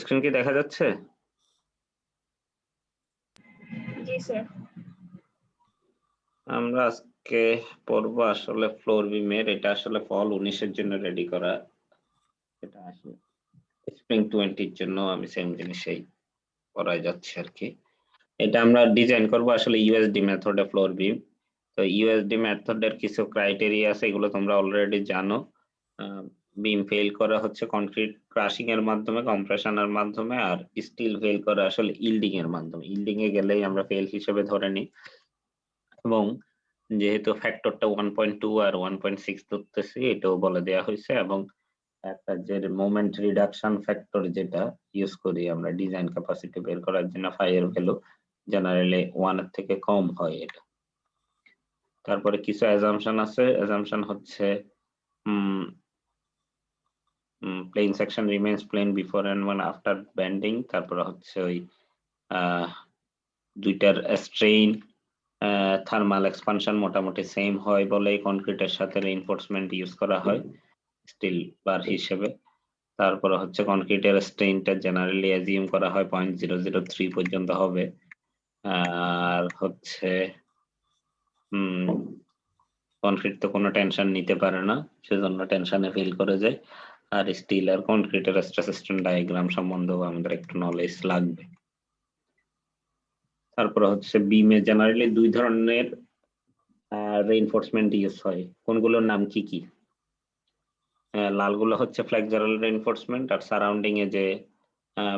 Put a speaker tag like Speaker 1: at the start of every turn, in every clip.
Speaker 1: Screen কি দেখা যাচ্ছে?
Speaker 2: জি স্যার।
Speaker 1: আমরা আজকে পড়বো আসলে ফ্লোর বিমের। এটা আসলে ফল 19 এর জন্য রেডি করা। এটা আসলে স্প্রিং 20 এর জন্য আমি সেম জিনিসই করাই যাচ্ছে আর কি। এটা আমরা ডিজাইন করব আসলে ইউএসডি মেথডে ফ্লোর বিম। তো ইউএসডি মেথডের কিছু ক্রাইটেরিয়া আছে, এগুলো তোমরা অলরেডি জানো। বিম ফেল করা হচ্ছে কনক্রিট ক্রাশিং এর মাধ্যমে, কম্প্রেশনের মাধ্যমে, আর স্টিল ফেল করা আসলে ইল্ডিং এর মাধ্যমে। ইল্ডিং এ গেলেই আমরা ফেল হিসেবে ধরে নিই, এবং যেহেতু ফ্যাক্টরটা 1.2 আর 1.6 ধরতেছি, এটাও বলে দেওয়া হয়েছে। এবং একটা যে মোমেন্ট রিডাকশন ফ্যাক্টর যেটা ইউজ করি আমরা ডিজাইন ক্যাপাসিটি বের করার জন্য, ফাই এর ভ্যালু জেনারেলি 1 এর থেকে কম হয় এটা। তারপরে কিছু অ্যাজাম্পশন আছে। অ্যাজাম্পশন হচ্ছে plane section remains plane before and one after bending. তারপরে হচ্ছে ওই দুইটার স্ট্রেইন থার্মাল এক্সপানশন মোটামুটি সেম হয় বলে কনক্রিটের সাথে রিইনফোর্সমেন্ট ইউজ করা হয় স্টিল বার হিসেবে। তারপরে হচ্ছে কনক্রিটের স্ট্রেইনটা জেনারেলি অ্যাজিউম করা হয় 0.003 পর্যন্ত হবে। আর হচ্ছে কনক্রিট তো কোনো টেনশন নিতে পারে না, সেজন্য টেনশনে ফিল করে যায়। আর স্টিল আর কনক্রিটের স্ট্রেস স্ট্রেন ডায়াগ্রাম সম্বন্ধেও আমাদের একটু নলেজ লাগবে। তারপরে হচ্ছে বিমে জেনারেলি দুই ধরনের রেইনফোর্সমেন্ট ইউজ হয়। কোনগুলোর নাম কি কি? লালগুলো হচ্ছে ফ্লেক্সারাল রেইনফোর্সমেন্ট, আর সারাউন্ডিং এ যে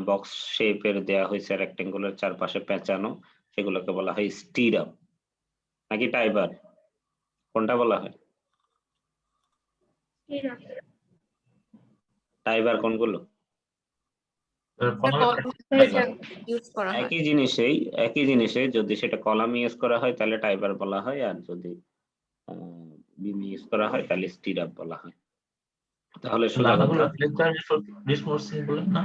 Speaker 1: বক্স শেপের দেয়া হয়েছে রেক্টেঙ্গুলার চারপাশে পেঁচানো, সেগুলোকে বলা হয় স্টির আপ নাকি টাইবার, কোনটা বলা হয়? টাইবার কোনগুলো? একই জিনিসেই যদি সেটা কলাম ইউজ করা হয় তাহলে টাইবার বলা হয়, আর যদি বিম ইউজ করা হয় তাহলে স্টির আপ বলা হয়। তাহলে সোজা কথা
Speaker 3: বললেন না,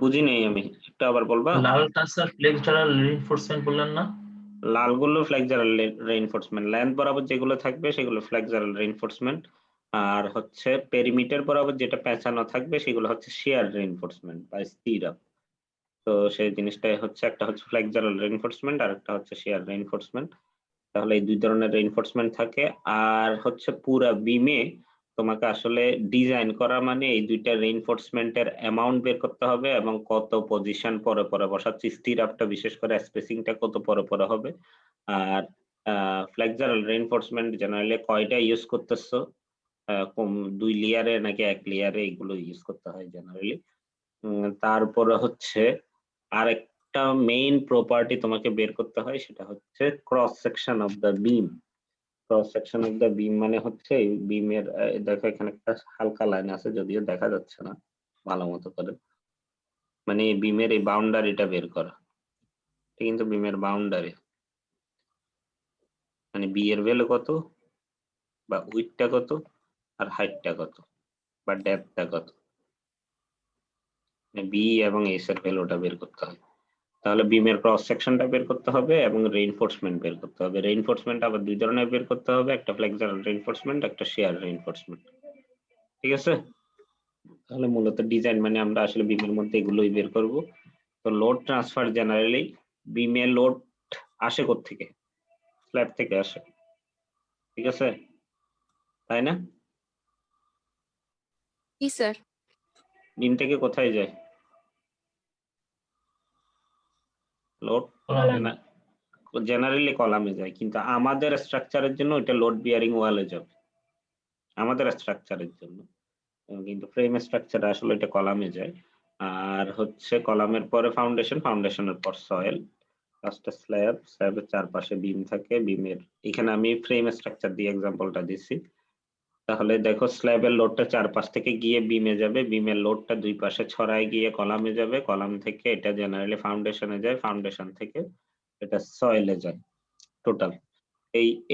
Speaker 1: বুঝি নেই আমি, একটু আবার বলবা?
Speaker 3: লালটা স্যার ফ্লেক্সারাল রিইনফোর্সমেন্ট বললেন না?
Speaker 1: লালগুলো ফ্লেক্সারাল রেইনফোর্সমেন্ট, ল্যান্ড বরাবর যেগুলো থাকবে সেগুলো ফ্লেক্সারাল রেইনফোর্সমেন্ট, আর হচ্ছে পেরিমিটার বরাবর যেটা পেঁচানো থাকবে সেগুলো হচ্ছে শিয়ার রেইনফোর্সমেন্ট বা স্টির আপ। তো সেই জিনিসটাই হচ্ছে, একটা হচ্ছে ফ্লেক্সারাল রেইনফোর্সমেন্ট আর একটা হচ্ছে শিয়ার রেইনফোর্সমেন্ট। তাহলে এই দুই ধরনের রেইনফোর্সমেন্ট থাকে। আর হচ্ছে পুরা বিমে তোমাকে আসলে ডিজাইন করা মানে এই দুইটা রেইনফোর্সমেন্টের অ্যামাউন্ট বের করতে হবে এবং কত পজিশন পরে পরে বসাচ্ছি, স্টির আপটা বিশেষ করে স্পেসিংটা কত পরে পরে হবে। আর ফ্লেক্সারাল রেইনফোর্সমেন্ট জেনারেলি কয়টা ইউজ করতেছো, দুই লেয়ারে নাকি এক লেয়ারে, এগুলো ইউজ করতে হয় জেনারেলি। তারপরে হচ্ছে আরেকটা মেইন প্রপার্টি তোমাকে বের করতে হয়, সেটা হচ্ছে cross section of the beam. Cross section of the beam মানে হচ্ছে বিমের, দেখো এখানে একটা হালকা লাইন আছে, যদিও দেখা যাচ্ছে না ভালো মতো করে, মানে বিমের এই বাউন্ডারিটা বের করা। এটা কিন্তু বিমের বাউন্ডারি, মানে বি এর ভ্যালু কত বা উইডথটা কত আর হাইটটা কত বা ডেপথটা কত, বি এবং এস এর ভ্যালুটা বের করতে হয়। তাহলে বিমের ক্রস সেকশনটা বের করতে হবে এবং রেইনফোর্সমেন্ট বের করতে হবে। রেইনফোর্সমেন্ট আবার দুই ধরনের বের করতে হবে, একটা ফ্লেক্সারাল রেইনফোর্সমেন্ট, একটা শিয়ার রেইনফোর্সমেন্ট। ঠিক আছে? তাহলে মূলত ডিজাইন মানে আমরা আসলে বিমের মধ্যে এগুলোই বের করব। তো লোড ট্রান্সফার জেনারেলি বিমের লোড আসে কোত্থেকে? স্ল্যাব থেকে আসে, ঠিক আছে তাই না?
Speaker 4: জি স্যার।
Speaker 1: বিম থেকে কোথায় যায় লোড? জেনারেলি কলামে যায়, কিন্তু আমাদের স্ট্রাকচারের জন্য ওইটা লোড বিয়ারিং ওয়ালে যাবে আমাদের স্ট্রাকচারের জন্য, কিন্তু ফ্রেম স্ট্রাকচার আসলে এটা কলামে যায়। আর হচ্ছে কলামের পরে ফাউন্ডেশন, ফাউন্ডেশনের পর সয়েল, ফার্স্টে স্ল্যাব, স্ল্যাবের চারপাশে বিম থাকে। বিমের এখানে আমি ফ্রেম স্ট্রাকচার দিয়ে এক্সাম্পলটা দিচ্ছি। তাহলে দেখো স্ল্যাবের লোডটা চারপাশ থেকে গিয়ে বিমে যাবে, বিমের লোডটা দুই পাশে ছড়ায় গিয়ে কলামে যাবে, কলাম থেকে এটা জেনারেলি ফাউন্ডেশনে যায়, ফাউন্ডেশন থেকে এটা সয়েলে যায়। টোটাল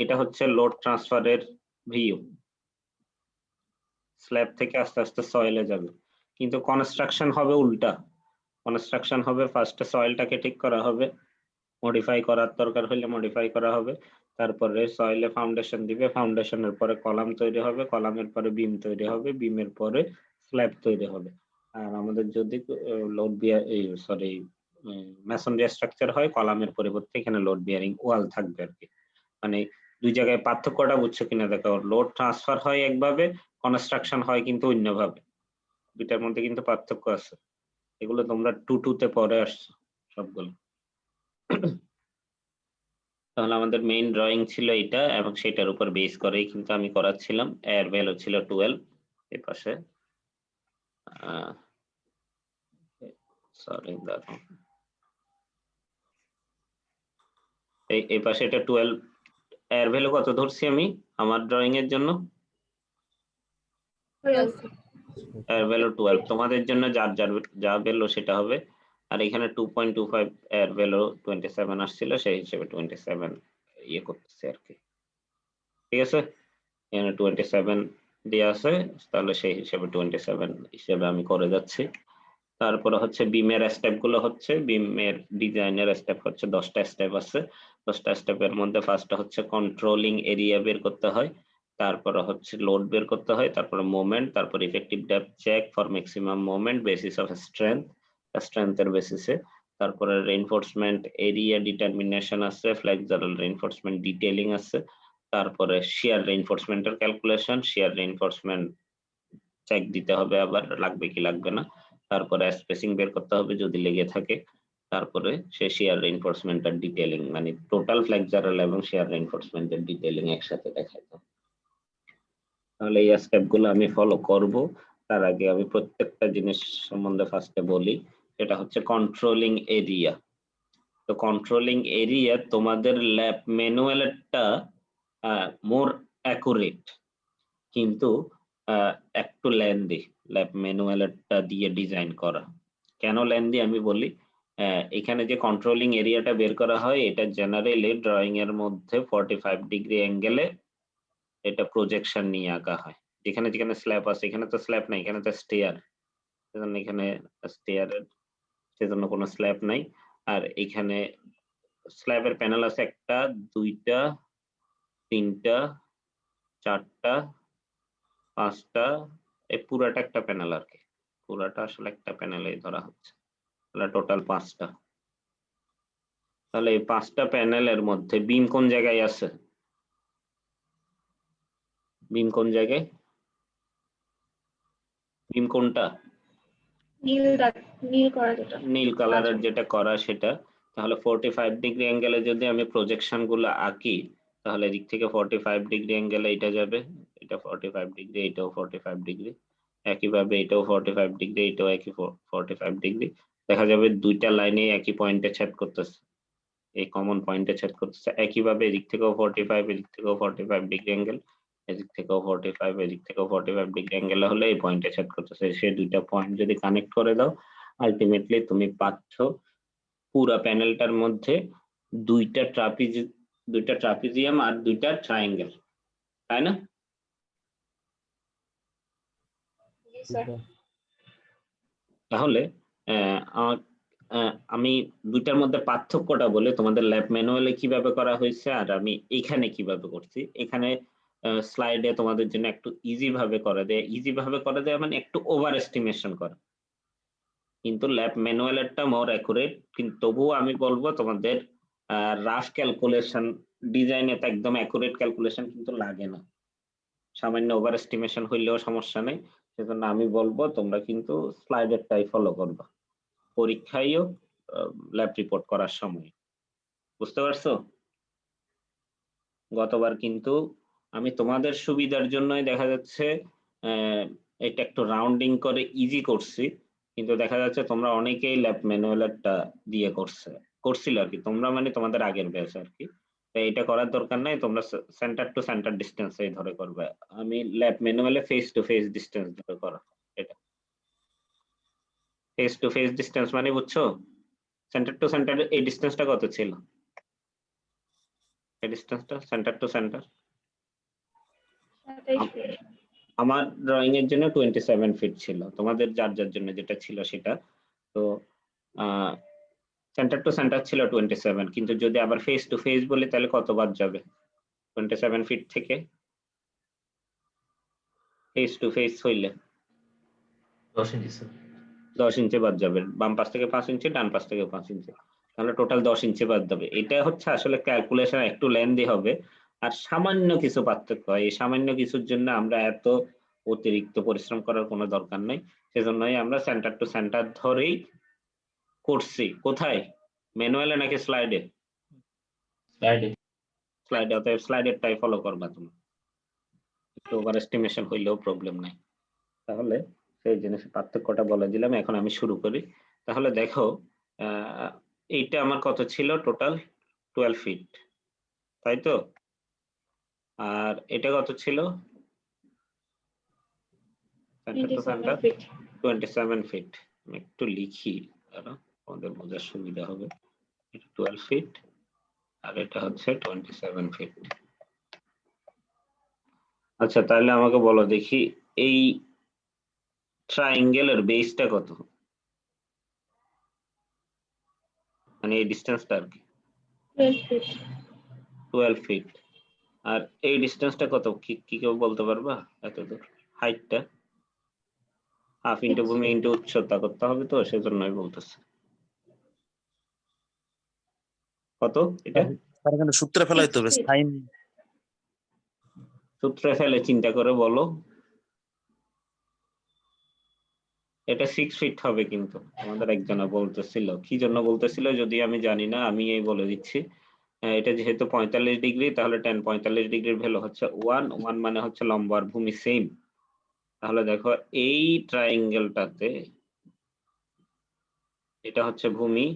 Speaker 1: এটা হচ্ছে লোড ট্রান্সফারের ভিউ, স্ল্যাব থেকে আস্তে আস্তে সয়েলে যাবে। কিন্তু কনস্ট্রাকশন হবে উল্টা, কনস্ট্রাকশন হবে ফার্স্টে সয়েলটাকে ঠিক করা হবে, মডিফাই করার দরকার হলে মডিফাই করা হবে, তারপরে সয়েলে ফাউন্ডেশন দিবে, ফাউন্ডেশনের পরে কলাম তৈরি হবে, কলামের পরে বিম তৈরি হবে, বিমের পরে স্ল্যাব তৈরি হবে। আর আমাদের যদি লোড বিয়ার সরি মেসনরি স্ট্রাকচার হয়, কলামের পরিবর্তে এখানে লোড বিয়ারিং ওয়াল থাকবে আর কি। মানে দুই জায়গায় পার্থক্যটা বুঝছো কিনা দেখো, লোড ট্রান্সফার হয় একভাবে, কনস্ট্রাকশন হয় কিন্তু অন্যভাবে, দুইটার মধ্যে কিন্তু পার্থক্য আছে। এগুলো তোমরা 2-2 তে পরে আসছো সবগুলো। তাহলে আমাদের মেইন ড্রয়িং ছিল এটা, এবং সেটার উপর বেস করেই কিন্তু আমি করাচ্ছিলাম। এর ভ্যালু ছিল 12 এই পাশে, সরি দেখো এই পাশে এটা 12, এর ভ্যালু কত ধরছি আমি আমার ড্রয়িং এর জন্য?
Speaker 2: 12
Speaker 1: এর ভ্যালু 12, তোমাদের জন্য যার যার যা ভ্যালু সেটা হবে। আর এখানে 2.25 এর ভ্যালু 27 আসছিল, সেই হিসেবে 27 ইয়ে করতেছে আর কি। ঠিক আছে, এখানে 27 দেওয়া আছে, তাহলে সেই হিসেবে 27 হিসেবে আমি করে যাচ্ছি। তারপরে হচ্ছে বিমের স্টেপ গুলো হচ্ছে, বিমের ডিজাইনের স্টেপ হচ্ছে 10টা স্টেপ আছে। 10টা স্টেপের মধ্যে ফার্স্টটা হচ্ছে কন্ট্রোলিং এরিয়া বের করতে হয়, তারপরে হচ্ছে লোড বের করতে হয়, তারপরে মোমেন্ট, তারপর effective depth check for maximum moment basis of স্ট্রেংথের বেসিসে, তারপরে রেইনফোর্সমেন্ট এরিয়া ডিটারমিনেশন আছে, ফ্লেক্সারাল রেইনফোর্সমেন্ট ডিটেইলিং আছে, তারপরে শিয়ার রেইনফোর্সমেন্টের ক্যালকুলেশন, শিয়ার রেইনফোর্সমেন্ট চেক দিতে হবে আবার লাগবে কি লাগবে না, তারপরে স্পেসিং বের করতে হবে যদি লেগে থাকে, তারপরে সে শিয়ার রেইনফোর্সমেন্টের ডিটেইলিং, মানে টোটাল ফ্লেক্সারাল এবং শিয়ার রেইনফোর্সমেন্টের ডিটেইলিং একসাথে দেখাইতো। তাহলে এই স্টেপ গুলো আমি ফলো করব। তার আগে আমি প্রত্যেকটা জিনিস সম্বন্ধে ফার্স্টে বলি, এটা হচ্ছে কন্ট্রোলিং এরিয়া। তো কন্ট্রোলিং এরিয়া তোমাদের ল্যাব ম্যানুয়ালেরটা মোর অ্যাকুরেট, কিন্তু একটু লেন্দি ল্যাব ম্যানুয়ালটা দিয়ে ডিজাইন করা। কেন লেন্দি আমি বলি, এখানে যে কন্ট্রোলিং এরিয়াটা বের করা হয় এটা জেনারেলি ড্রয়িং এর মধ্যে 45 ডিগ্রি অ্যাঙ্গেলে এটা প্রজেকশন নিয়ে আঁকা হয়। যেখানে যেখানে স্ল্যাব আছে, এখানে তো স্ল্যাব নাই, এখানে তো স্টেয়ার, সেজন্য এখানে স্টেয়ারের সেজন্য কোনো স্ল্যাব নাই। আর এখানে স্ল্যাবের প্যানেল আছে 1টা 2টা 3টা 4টা 5টা, এই পুরাটা একটা প্যানেল আর কি, পুরাটা আসলে একটা প্যানেলেই ধরা হচ্ছে, তাহলে টোটাল 5টা। তাহলে এই 5টা প্যানেলের মধ্যে বিম কোন জায়গায় আছে? বিম কোন জায়গায়? বিম কোনটা?
Speaker 2: নীল করা যেটা
Speaker 1: নীল কালারের যেটা করা সেটা। তাহলে 45 ডিগ্রি অ্যাঙ্গেলে যদি আমি প্রজেকশন গুলো আঁকি, তাহলে এদিক থেকে 45 ডিগ্রি অ্যাঙ্গেলে এটা যাবে, এটা 45 ডিগ্রি, এটাও 45 ডিগ্রি, একইভাবে এটাও 45 ডিগ্রি, এটাও একই 45 ডিগ্রি। দেখা যাবে দুইটা লাইনে একই পয়েন্টে ছেদ করতেছে, এই কমন পয়েন্টে ছেদ করতেছে। একইভাবে এদিক থেকেও 45, এদিক থেকেও 45 ডিগ্রি অ্যাঙ্গেল, এদিক থেকেও 45, এদিক থেকেও 45 ডিগ্রি অ্যাঙ্গেল হলে এই পয়েন্টে ছেদ করতেছে। সেই দুইটা পয়েন্ট যদি কানেক্ট করে দাও, আলটিমেটলি তুমি পাচ্ছ পুরো প্যানেলটার মধ্যে দুইটা ট্রাপিজিয়াম আর দুইটা ট্রায়াঙ্গেল, তাই না?
Speaker 2: জি স্যার।
Speaker 1: তাহলে আমি দুইটার মধ্যে পার্থক্যটা বলে তোমাদের ল্যাব ম্যানুয়ালে কিভাবে করা হয়েছে আর আমি এখানে কিভাবে করছি। এখানে স্লাইডে তোমাদের জন্য একটু ইজি ভাবে করে দেয় মানে একটু ওভার এস্টিমেশন করা, কিন্তু ল্যাব ম্যানুয়ালেরটা মোর অ্যাকুরেট। কিন্তু তবুও আমি বলবো তোমাদের রাফ ক্যালকুলেশন, ডিজাইনে তো একদম অ্যাকুরেট ক্যালকুলেশন কিন্তু লাগে না, সামান্য ওভার এস্টিমেশন হইলেও সমস্যা নেই। সেজন্য আমি বলবো তোমরা কিন্তু স্লাইডেরটাই ফলো করবা পরীক্ষায়ও ল্যাব রিপোর্ট করার সময়। বুঝতে পারছো? গতবার কিন্তু আমি তোমাদের সুবিধার জন্যই দেখা যাচ্ছে এটা একটু রাউন্ডিং করে ইজি করছি, কিন্তু দেখা যাচ্ছে তোমরা অনেকেই ল্যাব ম্যানুয়ালটা দিয়ে করছিল আর কি, তোমরা মানে তোমাদের আগের ব্যাচ আর কি। তাই এটা করার দরকার নাই, তোমরা সেন্টার টু সেন্টার ডিসটেন্সেই ধরে করবে। আমি ল্যাব ম্যানুয়ালে ফেস টু ফেস ডিসটেন্স ধরে করা, এটা ফেস টু ফেস ডিসটেন্স মানে বুঝছো, সেন্টার টু সেন্টার এই ডিসটেন্সটা কত ছিল? এই ডিসটেন্সটা সেন্টার টু সেন্টার
Speaker 2: 27 ফিট।
Speaker 1: আমার ড্রয়িং এর জন্য 27 ফিট ছিল, তোমাদের যার যার জন্য যেটা ছিল সেটা। তো সেন্টার টু সেন্টার ছিল 27, কিন্তু যদি আবার ফেস টু ফেস বলি তাহলে কত বাদ যাবে 27 ফিট থেকে? ফেস টু ফেস হইলে
Speaker 3: 10 ইঞ্চি স্যার।
Speaker 1: 10 ইঞ্চি বাদ যাবে, বাম পাশ থেকে 5 ইঞ্চি, ডান পাশ থেকে 5 ইঞ্চি, তাহলে টোটাল 10 ইঞ্চি বাদ যাবে। এটা হচ্ছে আসলে ক্যালকুলেশন একটু লেন্দি হবে, আর সামান্য কিছু পার্থক্য হয়। এই সামান্য কিছুর জন্য আমরা এত অতিরিক্ত পরিশ্রম করার কোনো দরকার নেই, সেজন্যই আমরা সেন্টার টু সেন্টার ধরেই করছি। কোথায়, ম্যানুয়ালে নাকি স্লাইডে?
Speaker 3: স্লাইডে।
Speaker 1: স্লাইডে, অতএব স্লাইডেরটাই ফলো করবা তুমি, একটু ওভার এস্টিমেশন হইলেও প্রবলেম নাই। তাহলে সেই জিনিসের পার্থক্যটা বলে দিলাম। এখন আমি শুরু করি। তাহলে দেখো, এইটা আমার কত ছিল টোটাল? 12 ফিট, তাই তো? আর এটা কত ছিল? Centre to
Speaker 2: 27
Speaker 1: centre
Speaker 2: feet.
Speaker 1: 27 feet. আমি একটু লিখি, কারণ আমাদের বোঝার সুবিধা হবে। এটা 12 ফিট আর এটা হচ্ছে 27 ফিট। আচ্ছা, তাহলে আমাকে বলো দেখি, এই ট্রায়াঙ্গেলের বেসটা কত? মানে এই ডিসটেন্সটা আর কি।
Speaker 2: 12 feet.
Speaker 1: 12 ফিট। আর এই ডিসটেন্সটা কত, কি কেউ বলতে পারবা? এত দূর হাইটটা হাফ ইন্টু ভূমি ইন্টু উচ্চতা করতে হবে, তো সেজন্যই বলতেছে। কত এটা?
Speaker 4: স্যার এখানে সূত্রে ফেলাইতে হবে,
Speaker 2: 6 feet.
Speaker 4: সাইন।
Speaker 1: সূত্রে ফেলে চিন্তা করে বলো। এটা 6 ফিট হবে, কিন্তু আমাদের একজনা বলতেছিল, কি জন্য বলতেছিল যদি আমি জানি না, আমি এই বলে দিচ্ছি। এটা যেহেতু 45 ডিগ্রি, তাহলে tan 45 ডিগ্রির ভ্যালু হচ্ছে 1 মানে হচ্ছে লম্ব আর ভূমি সেম। তাহলে দেখো এই ট্রায়াঙ্গেলটাতে এটা হচ্ছে ভূমি,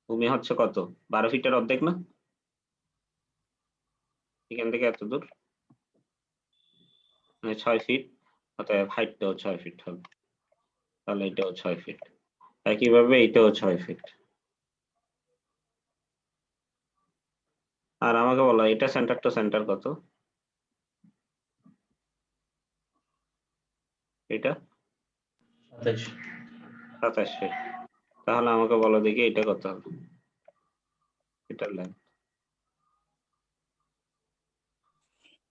Speaker 1: ভূমি হচ্ছে কত? 12 ফিটের অর্ধেক না? এখান থেকে এত দূর মানে 6 ফিট, অতএব হাইটটাও 6 ফিট হবে। তাহলে এটাও 6 ফিট, একইভাবে এটাও 6 ফিট। আর আমাকে বলো এটা সেন্টার টু সেন্টার কত? এটা 27 ফিট। তাহলে আমাকে বলো দেখি এটা কত হবে, এটার লেন্থ?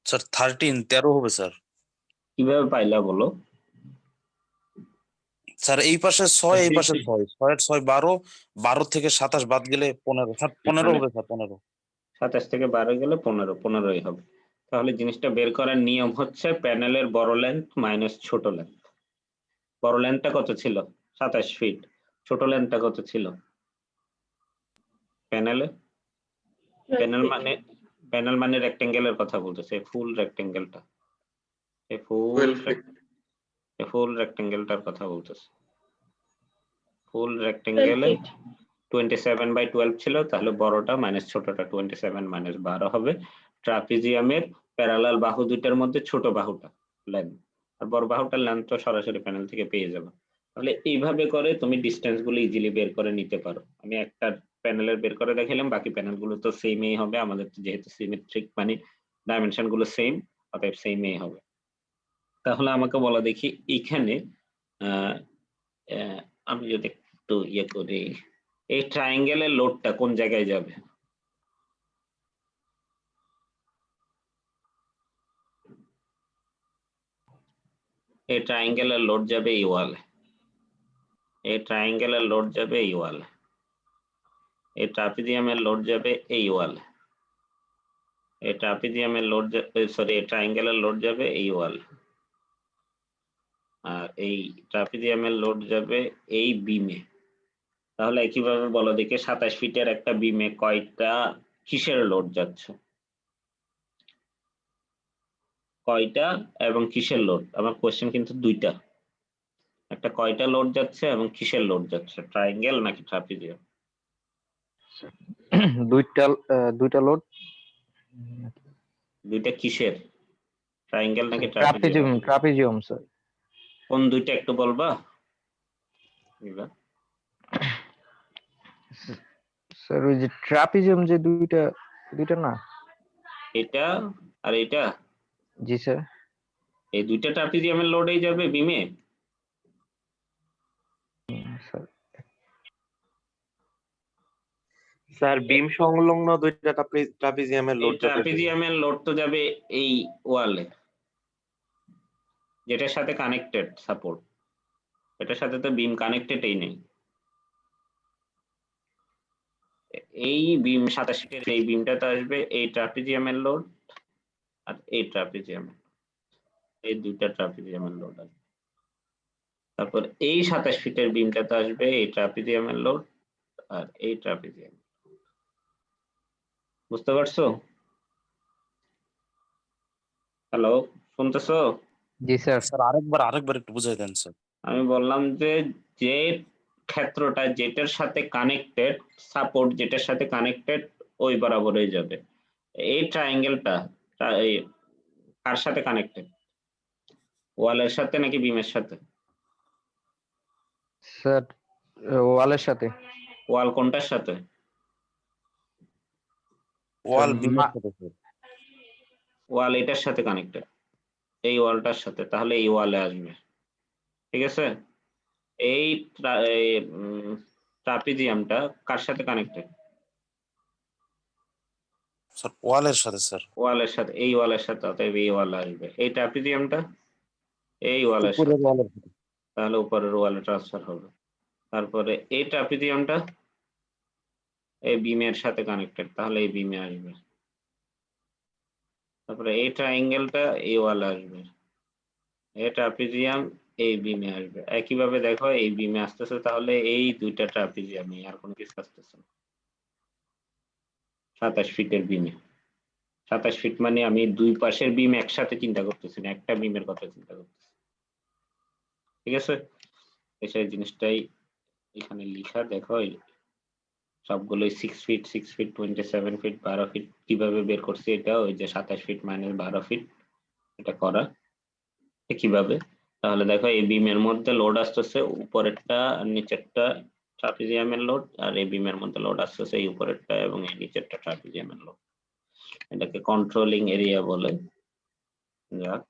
Speaker 4: স্যার 13 হবে স্যার।
Speaker 1: কিভাবে পাইলা বলো?
Speaker 4: স্যার এই পাশে 6, এই পাশে 6, 6 এর 6 12, 12 থেকে 27 বাদ গেলে 15। স্যার 15 হবে স্যার, 15।
Speaker 1: 27 থেকে 12 গেলে 15, 15ই হবে। তাহলে জিনিসটা বের করার নিয়ম হচ্ছে প্যানেলের বড় লেন্থ মাইনাস ছোট লেন্থ। বড় লেন্থটা কত ছিল? 27 ফিট। ছোট লেন্থটা কত ছিল প্যানেলে?
Speaker 2: 12
Speaker 1: প্যানেল
Speaker 2: feet.
Speaker 1: মানে, প্যানেল মানে রেক্টেঙ্গেলের কথা বলতেছে, ফুল রেক্টেঙ্গেলটা, এই ফুল রেক্টেঙ্গেলটার কথা বলতেছে। ফুল
Speaker 2: 12
Speaker 1: রেক্টেঙ্গেলে
Speaker 2: feet.
Speaker 1: 27/12 ছিল, তাহলে বড়টা মাইনাস ছোটটা 27 মাইনাস 12 হবে। ট্রাপিজিয়ামের প্যারালাল বাহু দুইটার মধ্যে ছোট বাহুটা লেন্থ, আর বড় বাহুটার লেন্থ তো সরাসরি প্যানেল থেকে পেয়ে যাবে। তাহলে এইভাবে করে তুমি ডিসটেন্স গুলো ইজিলি বের করে নিতে পারো। আমি একটা প্যানেলের বের করে দেখালাম, বাকি প্যানেল গুলো তো সেমই হবে, আমাদের তো যেহেতু সিমেট্রিক মানে ডাইমেনশন গুলো সেম, অতএব সেমই হবে। তাহলে আমাকে বলা দেখি এখানে আমি যদি একটু ইয়ে করি, এই ট্রায়াঙ্গেলের লোডটা কোন জায়গায় যাবে? এই ট্রায়াঙ্গেলের লোড যাবে এই ওয়ালে, এই ট্রায়াঙ্গেলের লোড যাবে এই ওয়ালে, এই ট্রাপিজিয়ামের লোড যাবে এই ওয়ালে, এই ট্রাপিজিয়ামের লোড সরি এই ট্রায়াঙ্গেলের লোড যাবে এই ওয়ালে, আর এই ট্রাপিজিয়ামের লোড যাবে এই বিমে। তাহলে একইভাবে বলো দেখে 27 ফিটের একটা বিমে কয়টা কিসের লোড যাচ্ছে? কয়টা এবং কিসের লোড? আমার কোশ্চেন কিন্তু দুইটা, একটা কয়টা লোড যাচ্ছে এবং কিসের লোড যাচ্ছে, ট্রায়াঙ্গেল নাকি ট্রাপিজিয়াম?
Speaker 5: দুইটা লোড।
Speaker 1: দুইটা কিসের, ট্রায়াঙ্গেল নাকি ট্রাপিজিয়াম?
Speaker 5: Trapezium sir.
Speaker 1: কোন দুইটা একটু বলবা?
Speaker 5: স্যার ওই যে ট্রাপিজিয়াম যে দুইটা না?
Speaker 1: এটা আর এটা?
Speaker 5: জি স্যার।
Speaker 1: এই দুইটা ট্রাপিজিয়ামের লোডেই যাবে বিমে?
Speaker 5: স্যার
Speaker 6: স্যার বিম সংলগ্ন দুইটা ট্রাপিজিয়ামের
Speaker 1: এই
Speaker 6: লোড যাবে।
Speaker 1: ট্রাপিজিয়ামের লোড তো যাবে এই ওয়ালে, যেটার সাথে কানেক্টেড সাপোর্ট। এটার সাথে তো বিম কানেক্টেডই নেই। এই বিম 27 ফিটের এই বিমটাতে আসবে এই ট্রাপিজিয়ামের লোড আর এই ট্রাপিজিয়ামের, এই দুইটা ট্রাপিজিয়ামের লোড আসবে। তারপর এই 27 ফিটের বিমটাতে আসবে এই ট্রাপিজিয়ামের লোড আর এই ট্রাপিজিয়াম। বুঝতে পারছো? হ্যালো, শুনতেছো?
Speaker 5: জি স্যার।
Speaker 4: স্যার আরেকবার একটু বুঝাই দেন স্যার।
Speaker 1: আমি বললাম যে যে ক্ষেত্রটা যেটার সাথে কানেক্টেড, সাপোর্ট যেটার সাথে কানেক্টেড ওই বরাবরই যাবে। এই ট্রায়াঙ্গেলটা এই কার সাথে কানেক্টেড? ওয়ালের সাথে নাকি বিমের সাথে?
Speaker 5: স্যার ওয়ালের সাথে।
Speaker 1: ওয়াল কোনটার সাথে?
Speaker 4: ওয়াল বিমের সাথে স্যার।
Speaker 1: ওয়াল এটার সাথে কানেক্টেড, এই ওয়ালটার সাথে, তাহলে এই ওয়ালে আসবে। ঠিক আছে? এই ট্রাপিজিয়ামটা কার সাথে কানেক্টেড?
Speaker 4: স্যার ওয়ালের সাথে স্যার।
Speaker 1: ওয়ালের সাথে, এই ওয়ালের সাথে, অতএব এই ওয়ালে আসবে। এই ট্রাপিজিয়ামটা এই ওয়ালের সাথে,
Speaker 4: উপরের ওয়ালের সাথে।
Speaker 1: তাহলে উপরের ওয়ালে ট্রান্সফার হবে। তারপরে এই ট্রাপিজিয়ামটা এই বিমের সাথে কানেক্টেড, তাহলে এই বিমে আসবে। তারপরে এই ট্রায়াঙ্গেলটা এই ওয়ালে আসবে, এই ট্রাপিজিয়াম এই বিমে আসবে। একইভাবে দেখো এই বিমে আসতেছে, তাহলে এই দুইটা ট্রাপিজিয়াম, আর কোনো কিছু আসতেছে না। 27 ফিটের বিমে, 27 ফিট মানে আমি দুই পাশের বিম একসাথে চিন্তা করতেছি না, একটা বিমের কথা চিন্তা করতেছি। ঠিক আছে? সেই জিনিসটাই এখানে লিখা, দেখো সবগুলোই 6 ফিট, 6 ফিট, 27 ফিট, 12 ফিট কিভাবে বের করছি, এটা ওই যে 27 ফিট মাইনাস 12 ফিট এটা করা কিভাবে। তাহলে দেখো এই বিমের মধ্যে লোড আসতেছে উপরেরটা আর নিচেরটা ট্রাপিজিয়ামের লোড, আর এই বিমের মধ্যে লোড আসতেছে এই উপরেরটা এবং এই নিচেরটা ট্রাপিজিয়ামের লোড। এটাকে কন্ট্রোলিং এরিয়া বলে। যাক,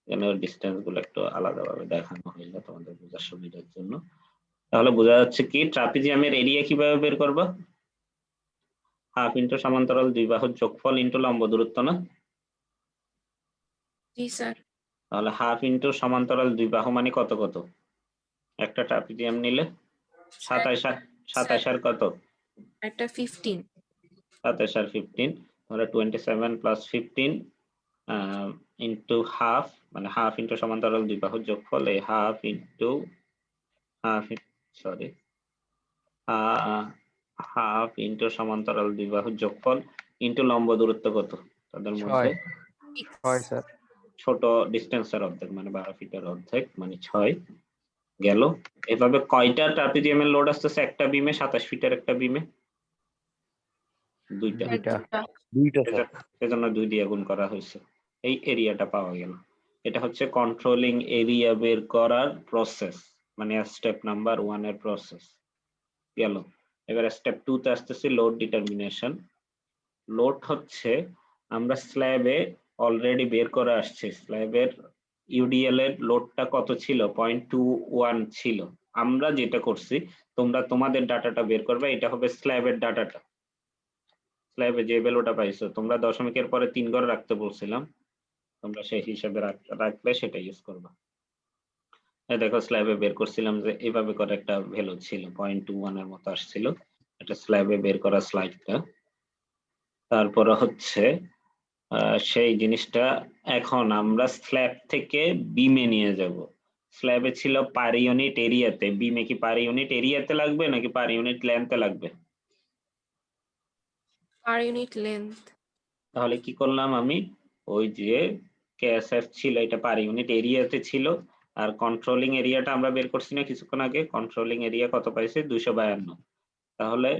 Speaker 1: এখানে ডিসটেন্স গুলো একটু আলাদাভাবে দেখানো হইলো তোমাদের বোঝার সুবিধার জন্য। তাহলে বোঝা যাচ্ছে কি ট্রাপিজিয়ামের এরিয়া কিভাবে বের করবা? হাফ ইন্টু সমান্তরাল দুই বাহুর যোগফল ইন্টু লম্ব দূরত্ব, না?
Speaker 2: জি স্যার।
Speaker 1: তাহলে হাফ ইন্টু সমান্তরাল দুই বাহু মানে কত কত? একটা ট্রাপিজিয়াম নিলে 27 আর কত?
Speaker 2: একটা 15।
Speaker 1: 27 আর 15, তাহলে 27 প্লাস 15 ইন্টু হাফ, মানে হাফ ইন্টু সমান্তরাল দুই বাহুর যোগফল, এই half into half, sorry, half into সমান্তরাল দুই বাহুর যোগফল ইন্টু লম্ব দূরত্ব কত তাদের মধ্যে?
Speaker 5: 6 স্যার।
Speaker 1: ছোট ডিস্টেন্সের অর্ধেক মানে 12 ফিটের অর্ধেক মানে 6 গেল। এভাবে কয়টা ট্রাপিজিয়ামের লোড আসতেছে একটা বিমে? 27 ফিটের একটা বিমে দুইটা,
Speaker 4: দুইটা স্যার।
Speaker 1: সেজন্য 2 দিয়ে গুণ করা হয়েছে। এই এরিয়াটা পাওয়া গেল। এটা হচ্ছে কন্ট্রোলিং এরিয়া বের করার প্রসেস, মানে স্টেপ নাম্বার 1 এর প্রসেস গেল। এবার স্টেপ 2 তে আসতেছি, লোড ডিটারমিনেশন। লোড হচ্ছে আমরা স্ল্যাবে অলরেডি বের করে আসছি, স্ল্যাবের ইউডিএল এর লোডটা কত ছিল? 0.21 ছিল। আমরা যেটা করছি, তোমরা তোমাদের ডাটাটা বের করবে, এটা হবে স্ল্যাবের ডাটাটা। স্ল্যাবে যে ভ্যালুটা পাইছো তোমরা দশমিকের পরে 3 ঘর রাখতে বলছিলাম, তোমরা সেই হিসাবে রাখলে সেটা ইউজ করবা। এই দেখো স্ল্যাবে বের করছিলাম যে এইভাবে করে একটা ভ্যালু ছিল, 0.21 এর মতো আসছিল। এটা স্ল্যাবে বের করা স্লাইডটা। তারপরে হচ্ছে সেই জিনিসটা এখন আমরা স্ল্যাব থেকে বিমে নিয়ে যাব। স্ল্যাবে ছিল পার ইউনিট এরিয়াতে, বিমে কি পার ইউনিট এরিয়াতে লাগবে নাকি পার ইউনিট লেন্থে লাগবে?
Speaker 2: Per unit length.
Speaker 1: তাহলে কি করলাম আমি, ওই যে কেএসএফ ছিল এটা পার ইউনিট এরিয়াতে ছিল, আর কন্ট্রোলিং এরিয়াটা আমরা বের করছি না কিছুক্ষণ আগে, কন্ট্রোলিং এরিয়া কত পাইছে? 252। তাহলে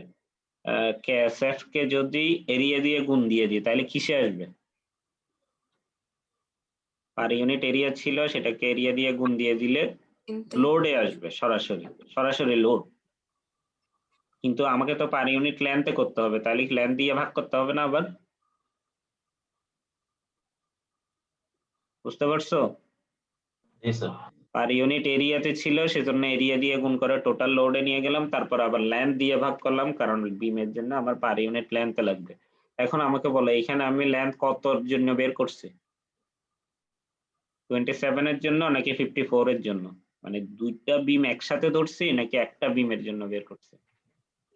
Speaker 1: কেএসএফ কে যদি এরিয়া দিয়ে গুণ দিয়ে দিই তাহলে কিসে আসবে? পার ইউনিট এরিয়া ছিল, সেটাকে এরিয়া দিয়ে গুণ দিয়ে দিলে লোডে আসবে, সরাসরি লোড। কিন্তু আমাকে তো পার ইউনিট লেন্থে করতে হবে, তাহলে লেন্থ দিয়ে ভাগ করতে হবে না আবার? বুঝতে পারছো?
Speaker 3: জি স্যার।
Speaker 1: পার ইউনিট এরিয়াতে ছিল সেজন্য এরিয়া দিয়ে গুণ করে টোটাল লোডে নিয়ে গেলাম, তারপর আবার লেন্থ দিয়ে ভাগ করলাম কারণ বিমের জন্য আমার পার ইউনিট লেন্থে লাগবে। এখন আমাকে বলো এখানে আমি লেন্থ কতর জন্য বের করছি? 27 এর জন্য নাকি 54 এর জন্য? মানে দুইটা বিম একসাথে ধরছি নাকি একটা বিমের জন্য বের করছি?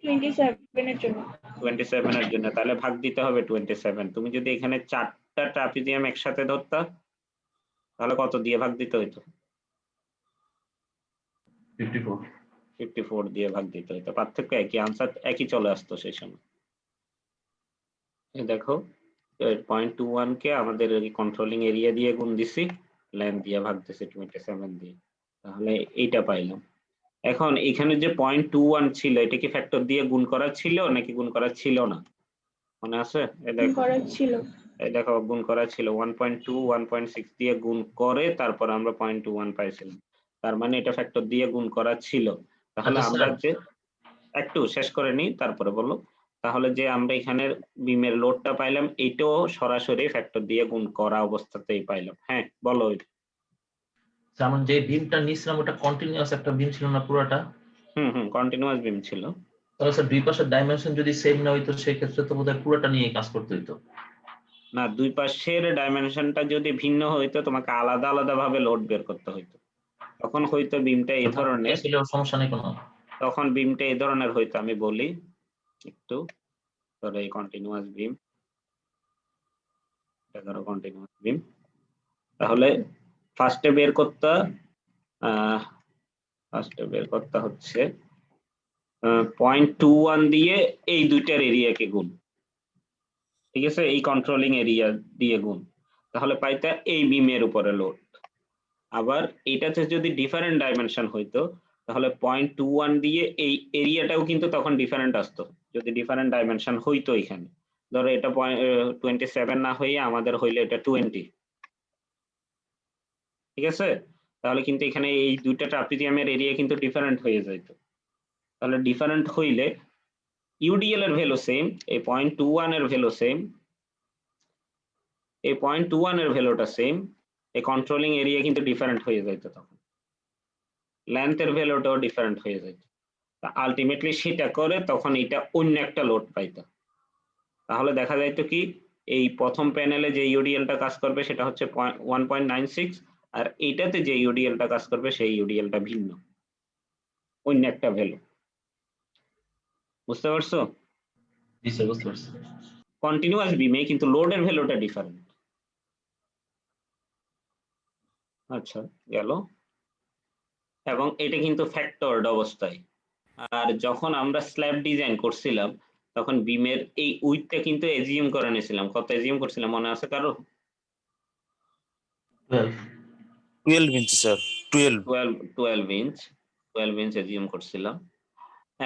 Speaker 7: 27 এর জন্য।
Speaker 1: 27 এর জন্য, তাহলে ভাগ দিতে হবে 27। তুমি যদি এখানে 4টা ট্রাপিজিয়াম একসাথে ধরতা তাহলে কত দিয়ে ভাগ দিতে হইতো?
Speaker 3: 54
Speaker 1: 54 দিয়ে ভাগ দিতে হইতো। পার্থক্য একই, আনসার একই চলে আসতো সেই সময়। এই দেখো 0.21 কে আমাদের কন্ট্রোলিং এরিয়া দিয়ে গুণ দিছি, লেন্থ দিয়ে ভাগ দিছি 27 দিয়ে, তাহলে এইটা পাইলাম। এখন এখানে যে 0.21 ছিল এটা কি ফ্যাক্টর দিয়ে গুণ করা ছিল নাকি গুণ করা ছিল না? মনে আছে? এই দেখো,
Speaker 7: করা ছিল।
Speaker 1: এই দেখো গুণ করা ছিল 1.2 1.6 দিয়ে গুণ করে তারপর আমরা 0.21 পাইছিলাম, তার মানে এটা ফ্যাক্টর দিয়ে গুণ করা ছিল। তাহলে
Speaker 3: আচ্ছা,
Speaker 1: আমরা
Speaker 3: স্যার।
Speaker 1: যে একটু শেষ করে নিই তারপরে বলো। তাহলে যে আমরা এখানে বিমের লোডটা পাইলাম এটাও সরাসরি ফ্যাক্টর দিয়ে গুণ করা অবস্থাতেই পাইলাম। হ্যাঁ বলো।
Speaker 3: যেমন যে বিমটা নিছিলাম ওটা কন্টিনিউয়াস একটা বিম ছিল না পুরোটা?
Speaker 1: কন্টিনিউয়াস বিম ছিল।
Speaker 3: তাহলে স্যার দুই পাশের ডাইমেনশন যদি সেম না হইতো সেক্ষেত্রে তো বোধহয় পুরোটা নিয়ে কাজ করতে হইতো।
Speaker 1: না, দুই পাশের ডাইমেনশনটা যদি ভিন্ন হইতো তোমাকে আলাদা আলাদা ভাবে লোড বের করতে হইতো, তখন হয়তো বিমটা এই ধরনের,
Speaker 3: ছিল সমস্যা নেই কোনো।
Speaker 1: তখন বিমটা এই ধরনের হইতো। আমি বলি একটু, ধরো এই কন্টিনিউয়াস বিম, এটা ধরো কন্টিনিউয়াস বিম, তাহলে ফার্স্টে বের করতে হচ্ছে 0.21 দিয়ে এই দুইটার এরিয়াকে গুণ, ঠিক আছে, এই কন্ট্রোলিং এরিয়া দিয়ে গুণ, তাহলে পাইতা এই বিমের উপরে লোড। আবার এটাতে যদি ডিফারেন্ট ডাইমেনশন হইতো তাহলে 0.21 দিয়ে এই এরিয়াটাও কিন্তু তখন ডিফারেন্ট আসতো, যদি ডিফারেন্ট ডাইমেনশন হইতো। এখানে ধরো এটা 27 না হয়ে আমাদের হইলে এটা 20, ঠিক আছে, তাহলে কিন্তু এখানে এই দুইটা ট্রাপিজিয়ামের এরিয়া কিন্তু ডিফারেন্ট হয়ে যাইতো। তাহলে ডিফারেন্ট হইলে ইউডিএল এর ভ্যালু সেম, এই 0.21 এর ভ্যালু সেম, এই 0.21 এর ভ্যালুটা সেম, এই কন্ট্রোলিং এরিয়া কিন্তু ডিফারেন্ট হয়ে যাইতো, তখন লেন্থের ভ্যালুটাও ডিফারেন্ট হয়ে যাইতো। আলটিমেটলি সেটা করে তখন এটা অন্য একটা লোড পাইতো। তাহলে দেখা যাইতো কি এই প্রথম প্যানেলে যে ইউডিএলটা কাজ করবে সেটা হচ্ছে 1.96, আর এইটাতে যে ইউডিএলটা কাজ করবে সেই ইউডিএলটা ভিন্ন, অন্য একটা ভ্যালু। বুঝতে পারছো?
Speaker 3: জি স্যার, বুঝতে পারছি।
Speaker 1: কন্টিনিউয়াস বিমে কিন্তু লোডের ভ্যালুটা ডিফারেন্ট। আচ্ছা গেল, এবং এটা কিন্তু ফ্যাক্টরড অবস্থায়। আর যখন আমরা স্ল্যাব ডিজাইন করছিলাম তখন বিমের এই উইডথটা কিন্তু এজিউম করে নিয়েছিলাম। কত এজিউম করছিলাম মনে আছে কারো?
Speaker 4: 12 ইঞ্চি স্যার,
Speaker 1: 12 ইঞ্চ, 12 ইঞ্চ এজিউম করছিলাম।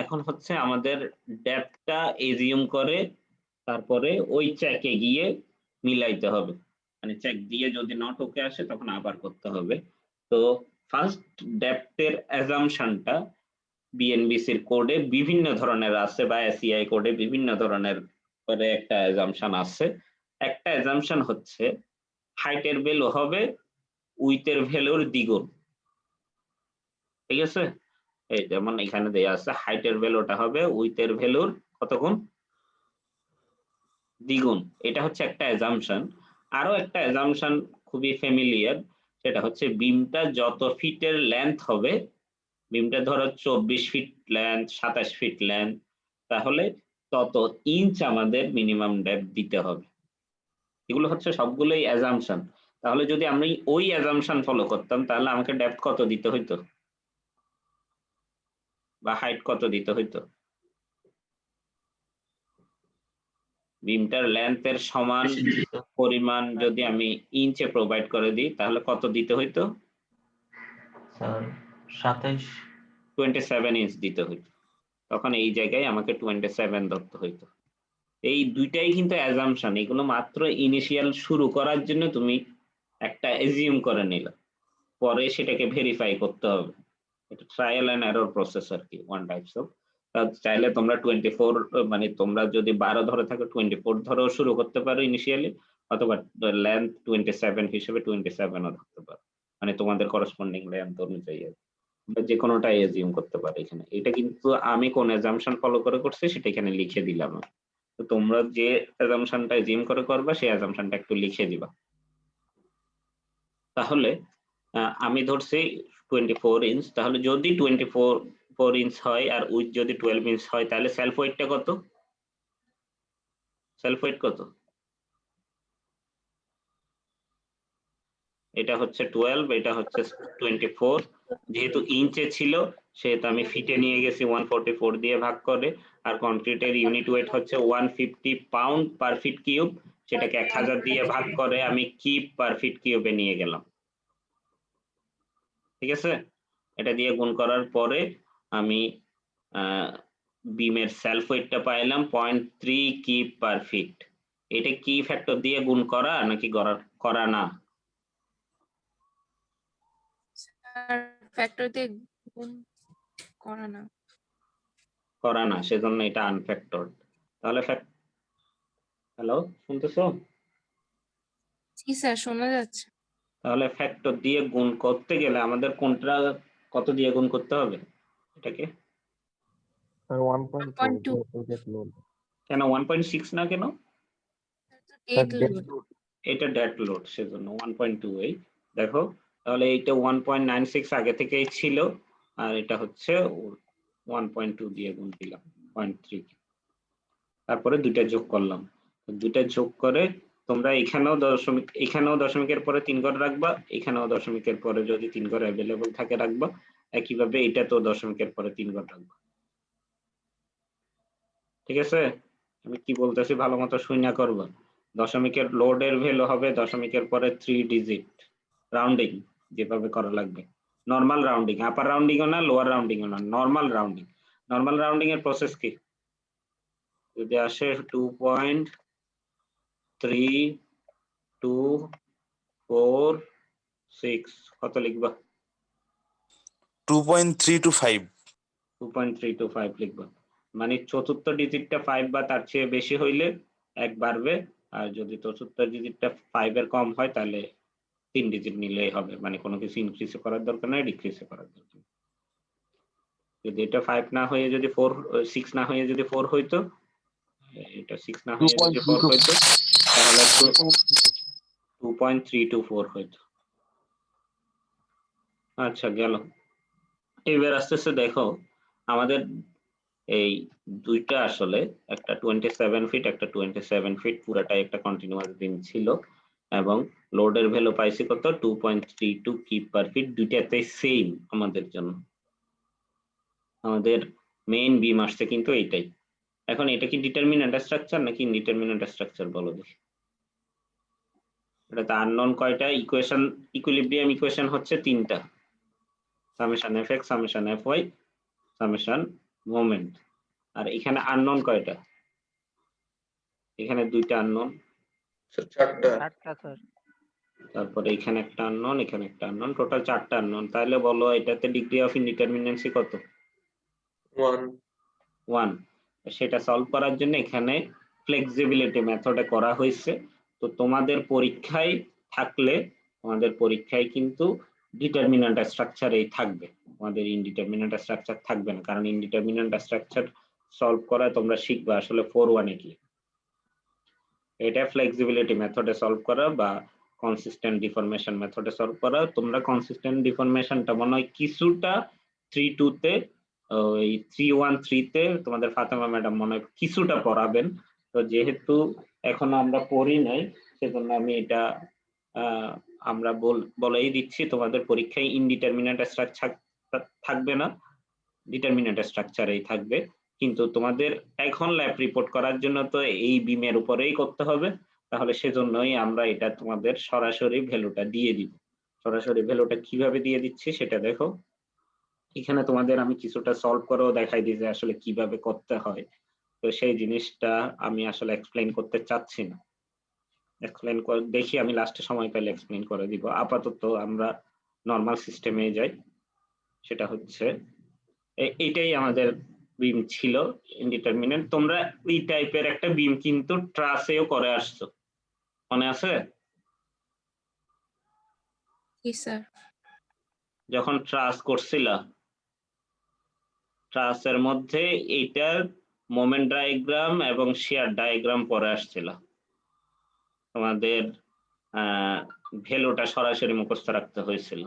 Speaker 1: এখন হচ্ছে আমাদের ডেপথটা এজিউম করে তারপরে ওই চেকে গিয়ে মিলাইতে হবে, মানে চেক দিয়ে যদি নট ওকে আসে তখন আবার করতে হবে। তো ফার্স্ট ডেপথের অ্যাজাম্পশনটা বিএনবিসির কোডে বিভিন্ন ধরনের আছে, বা এসিআই কোডে বিভিন্ন ধরনের করে একটা অ্যাজাম্পশন আছে। একটা অ্যাজাম্পশন হচ্ছে হাইটের ভ্যালু হবে উইথের ভ্যালুর দ্বিগুণ, ঠিক আছে, এই যেমন এখানে দেয়া আছে হাইটের ভ্যালুটা হবে উইথের ভ্যালুর কত গুণ? দ্বিগুণ। এটা হচ্ছে একটা অ্যাজাম্পশন। আরো একটা অ্যাজাম্পশন খুবই ফ্যামিলিয়ার, সেটা হচ্ছে বিমটা যত ফিটের লেন্থ হবে, বিমটা ধরো 24 ফিট লেন্থ, 27 ফিট লেন্থ, তাহলে তত ইঞ্চ আমাদের মিনিমাম ডেপথ দিতে হবে। এগুলো হচ্ছে সবগুলোই অ্যাজাম্পশন। তাহলে যদি আমি ওই অ্যাজাম্পশন ফলো করতাম তাহলে আমাকে ডেপথ কত দিতে হইতো বা হাইট কত দিতে হইতো? বিমটার লেন্থের সমান পরিমাণ যদি আমি ইঞ্চে প্রোভাইড করে দিই তাহলে কত দিতে হইতো?
Speaker 3: স্যার 27
Speaker 1: 27 ইঞ্চ দিতে হইতো। তখন এই জায়গায় আমাকে 27 ধরতে হইতো। এই দুইটাই কিন্তু অ্যাজাম্পশন, এগুলো মাত্র ইনিশিয়াল শুরু করার জন্য তুমি একটা এজিউম করে নিলে, পরে সেটাকে ভেরিফাই করতে হবে। এটা ট্রায়াল এন্ড এরর প্রসেস আর কি, ওয়ান টাইপস অফ। চাইলে তোমরা 24, মানে তোমরা যদি 12 ধরে থাকো 24 ধরেও শুরু করতে পারো ইনিশিয়ালি, অথবা লেন্থ 27 হিসেবে 27ও ধরতে পারো, মানে তোমাদের করসপন্ডিং লেন্থ অনুযায়ী যে কোনোটাই এজিউম করতে পারো এখানে। এটা কিন্তু আমি কোন অ্যাজাম্পশন ফলো করে করছি সেটা এখানে লিখে দিলাম। তো তোমরা যে অ্যাজাম্পশনটা এজিউম করে করবা সেই অ্যাজাম্পশনটা একটু লিখে দিবা। তাহলে আমি ধরছি 24 ইঞ্চ, তাহলে যদি 24 ইঞ্চ হয় আর উইথ যদি 12 ইঞ্চ হয় তাহলে সেলফ ওয়েটটা কত? সেলফ ওয়েট কত? এটা হচ্ছে 12, এটা হচ্ছে 24। যেহেতু ইঞ্চে ছিল সেহেতু আমি ফিটে নিয়ে গেছি 144 দিয়ে ভাগ করে, আর কংক্রিটের ইউনিট ওয়েট হচ্ছে 150 পাউন্ড পার ফিট কিউব, সেটাকে 1000 দিয়ে ভাগ করে আমি কিউব পার ফিট কিউবে নিয়ে গেলাম। ঠিক আছে, এটা দিয়ে গুণ করার পরে আমি বিমের সেলফ ওয়েটটা পাইলাম 0.3 কিউব পার ফিট। এটা কি ফ্যাক্টর দিয়ে গুণ করা নাকি করা না?
Speaker 2: স্যার ফ্যাক্টর দিয়ে গুণ করা না।
Speaker 1: করা না, সেজন্য এটা আনফ্যাক্টরড। তাহলে হ্যালো, শুনতেছো?
Speaker 2: জি স্যার, শোনা যাচ্ছে।
Speaker 1: তাহলে ফ্যাক্টর দিয়ে গুণ করতে গেলে আমাদের কোনটা কত দিয়ে গুণ করতে হবে এটাকে?
Speaker 2: 1.2
Speaker 1: কেন 1.6 না কেন?
Speaker 2: Dead load.
Speaker 1: এটা ডেড লোড, সেজন্য 1.2 এই দেখো। তাহলে এইটা 1.96 আগে থেকেই ছিল, আর এটা হচ্ছে 1.2 দিয়ে গুণ দিলাম 0.3, তারপরে দুইটা যোগ করলাম। দুইটা যোগ করে তোমরা এখানেও দশমিকের পরে 3 ঘর রাখবা, এখানেও দশমিকের পরে যদি 3 ঘর অ্যাভেলেবল থাকে রাখবা, একইভাবে এটা তো দশমিকের পরে 3 ঘর রাখবা। ঠিক আছে, আমি কি বলতেছি ভালো মতো শুনা করবা। দশমিকের লোডের ভ্যালু হবে দশমিকের পরে 3 ডিজিট, রাউন্ডিং যেভাবে করা লাগবে, নরমাল রাউন্ডিং, আপার রাউন্ডিংও না লোয়ার রাউন্ডিংও না, নরমাল রাউন্ডিং। নরমাল রাউন্ডিং এর প্রসেস কি? যদি আসে 2.3246 কত লিখবা?
Speaker 4: 2.325।
Speaker 1: 2.325 লিখবা, মানে চতুর্থ ডিজিটটা 5 বা তার চেয়ে বেশি হইলে 1 বাড়বে, আর যদি চতুর্থ ডিজিটটা 5 এর কম হয় তাহলে 3 ডিজিট নিলেই হবে, মানে কোনো কিছু ইনক্রিজ করার দরকার নাই, ডিক্রিজ করার দরকার নেই। যদি এটা 5 না হয়ে যদি 6 না হয়ে যদি 4 হইতো, এটা 6 না হয়ে যদি 4 হইতো তাহলে 2.324 হইতো। আচ্ছা গেল। এবার আস্তে আস্তে দেখো আমাদের এই দুইটা আসলে একটা 27 ফিট একটা 27 ফিট পুরাটাই একটা কন্টিনিউয়াস বিম ছিল, এবং লোডের ভ্যালু পাইছি কত? 2.32 কিউব পার ফিট, দুইটাতেই সেম আমাদের জন্য। আমাদের মেইন বিম আসছে কিন্তু এইটাই। এখন এটা কি ডিটারমিনেন্ট স্ট্রাকচার নাকি ইনডিটারমিনেন্ট স্ট্রাকচার বলো দেখি? এটা তো আননোন কয়টা? ইকুইলিব্রিয়াম ইকুয়েশন হচ্ছে 3টা, summation F X, summation F Y, summation moment. আর এখানে আননোন কয়টা? এখানে 2টা আননোন, তারপরে এখানে একটা আননোন, এখানে একটা আননোন, টোটাল 4টা আননোন। তাহলে বলো এটাতে ডিগ্রি অফ ইনডিটারমিনেন্সি কত? 1। সেটা সলভ করার জন্য এখানে ফ্লেক্সিবিলিটি মেথডে করা হয়েছে। তো তোমাদের পরীক্ষায় থাকলে তোমাদের পরীক্ষায় কিন্তু ডিটারমিনেন্ট স্ট্রাকচারেই থাকবে, তোমাদের ইনডিটারমিনেন্ট স্ট্রাকচার থাকবে না, কারণ ইনডিটারমিনেন্ট স্ট্রাকচার সলভ করা তোমরা শিখবা আসলে 4-1 কি। এটা ফ্লেক্সিবিলিটি মেথডে সলভ করা বা কনসিস্টেন্ট ডিফরমেশন মেথডে সলভ করা। তোমরা কনসিস্টেন্ট ডিফরমেশনটা মনে হয় কিছুটা 3-2 তে, ওই 3-1-3 তে তোমাদের ফাতেমা ম্যাডাম মনে হয় কিছুটা পড়াবেন। তো যেহেতু এখনো আমরা পড়ি নাই সেজন্য আমি এটা আমরা বলেই দিচ্ছি, তোমাদের পরীক্ষায় ইনডিটারমিনেন্ট স্ট্রাকচার থাকবে না, ডিটারমিনেন্ট স্ট্রাকচারেই থাকবে। কিন্তু তোমাদের এখন ল্যাব রিপোর্ট করার জন্য তো এই বিমের উপরেই করতে হবে, তাহলে সেজন্যই আমরা এটা তোমাদের সরাসরি ভ্যালুটা দিয়ে দিব। সরাসরি ভ্যালুটা কিভাবে দিয়ে দিচ্ছি সেটা দেখো। এখানে তোমাদের আমি কিছুটা সলভ করেও দেখাই দিই যে আসলে কিভাবে করতে হয়। তো সেই জিনিসটা আমি আসলে এক্সপ্লেইন করতে চাচ্ছি না, এক্সপ্লেইন করে দেখি আমি লাস্টে সময় পেলে এক্সপ্লেইন করে দিব। আপাতত আমরা নরমাল সিস্টেমে যাই। সেটা হচ্ছে এইটাই আমাদের বিম ছিল ইনডিটারমিনেন্ট। তোমরা এই টাইপের একটা বিম কিন্তু ট্রাসেও করে আসছো, মনে আছে?
Speaker 2: জি স্যার।
Speaker 1: যখন ট্রাস করছিলা, ট্রাসের মধ্যে এইটার মোমেন্ট ডায়াগ্রাম এবং শিয়ার ডায়াগ্রাম পরে আসছিল, তোমাদের ভ্যালুটা সরাসরি মুখস্থ রাখতে হয়েছিল।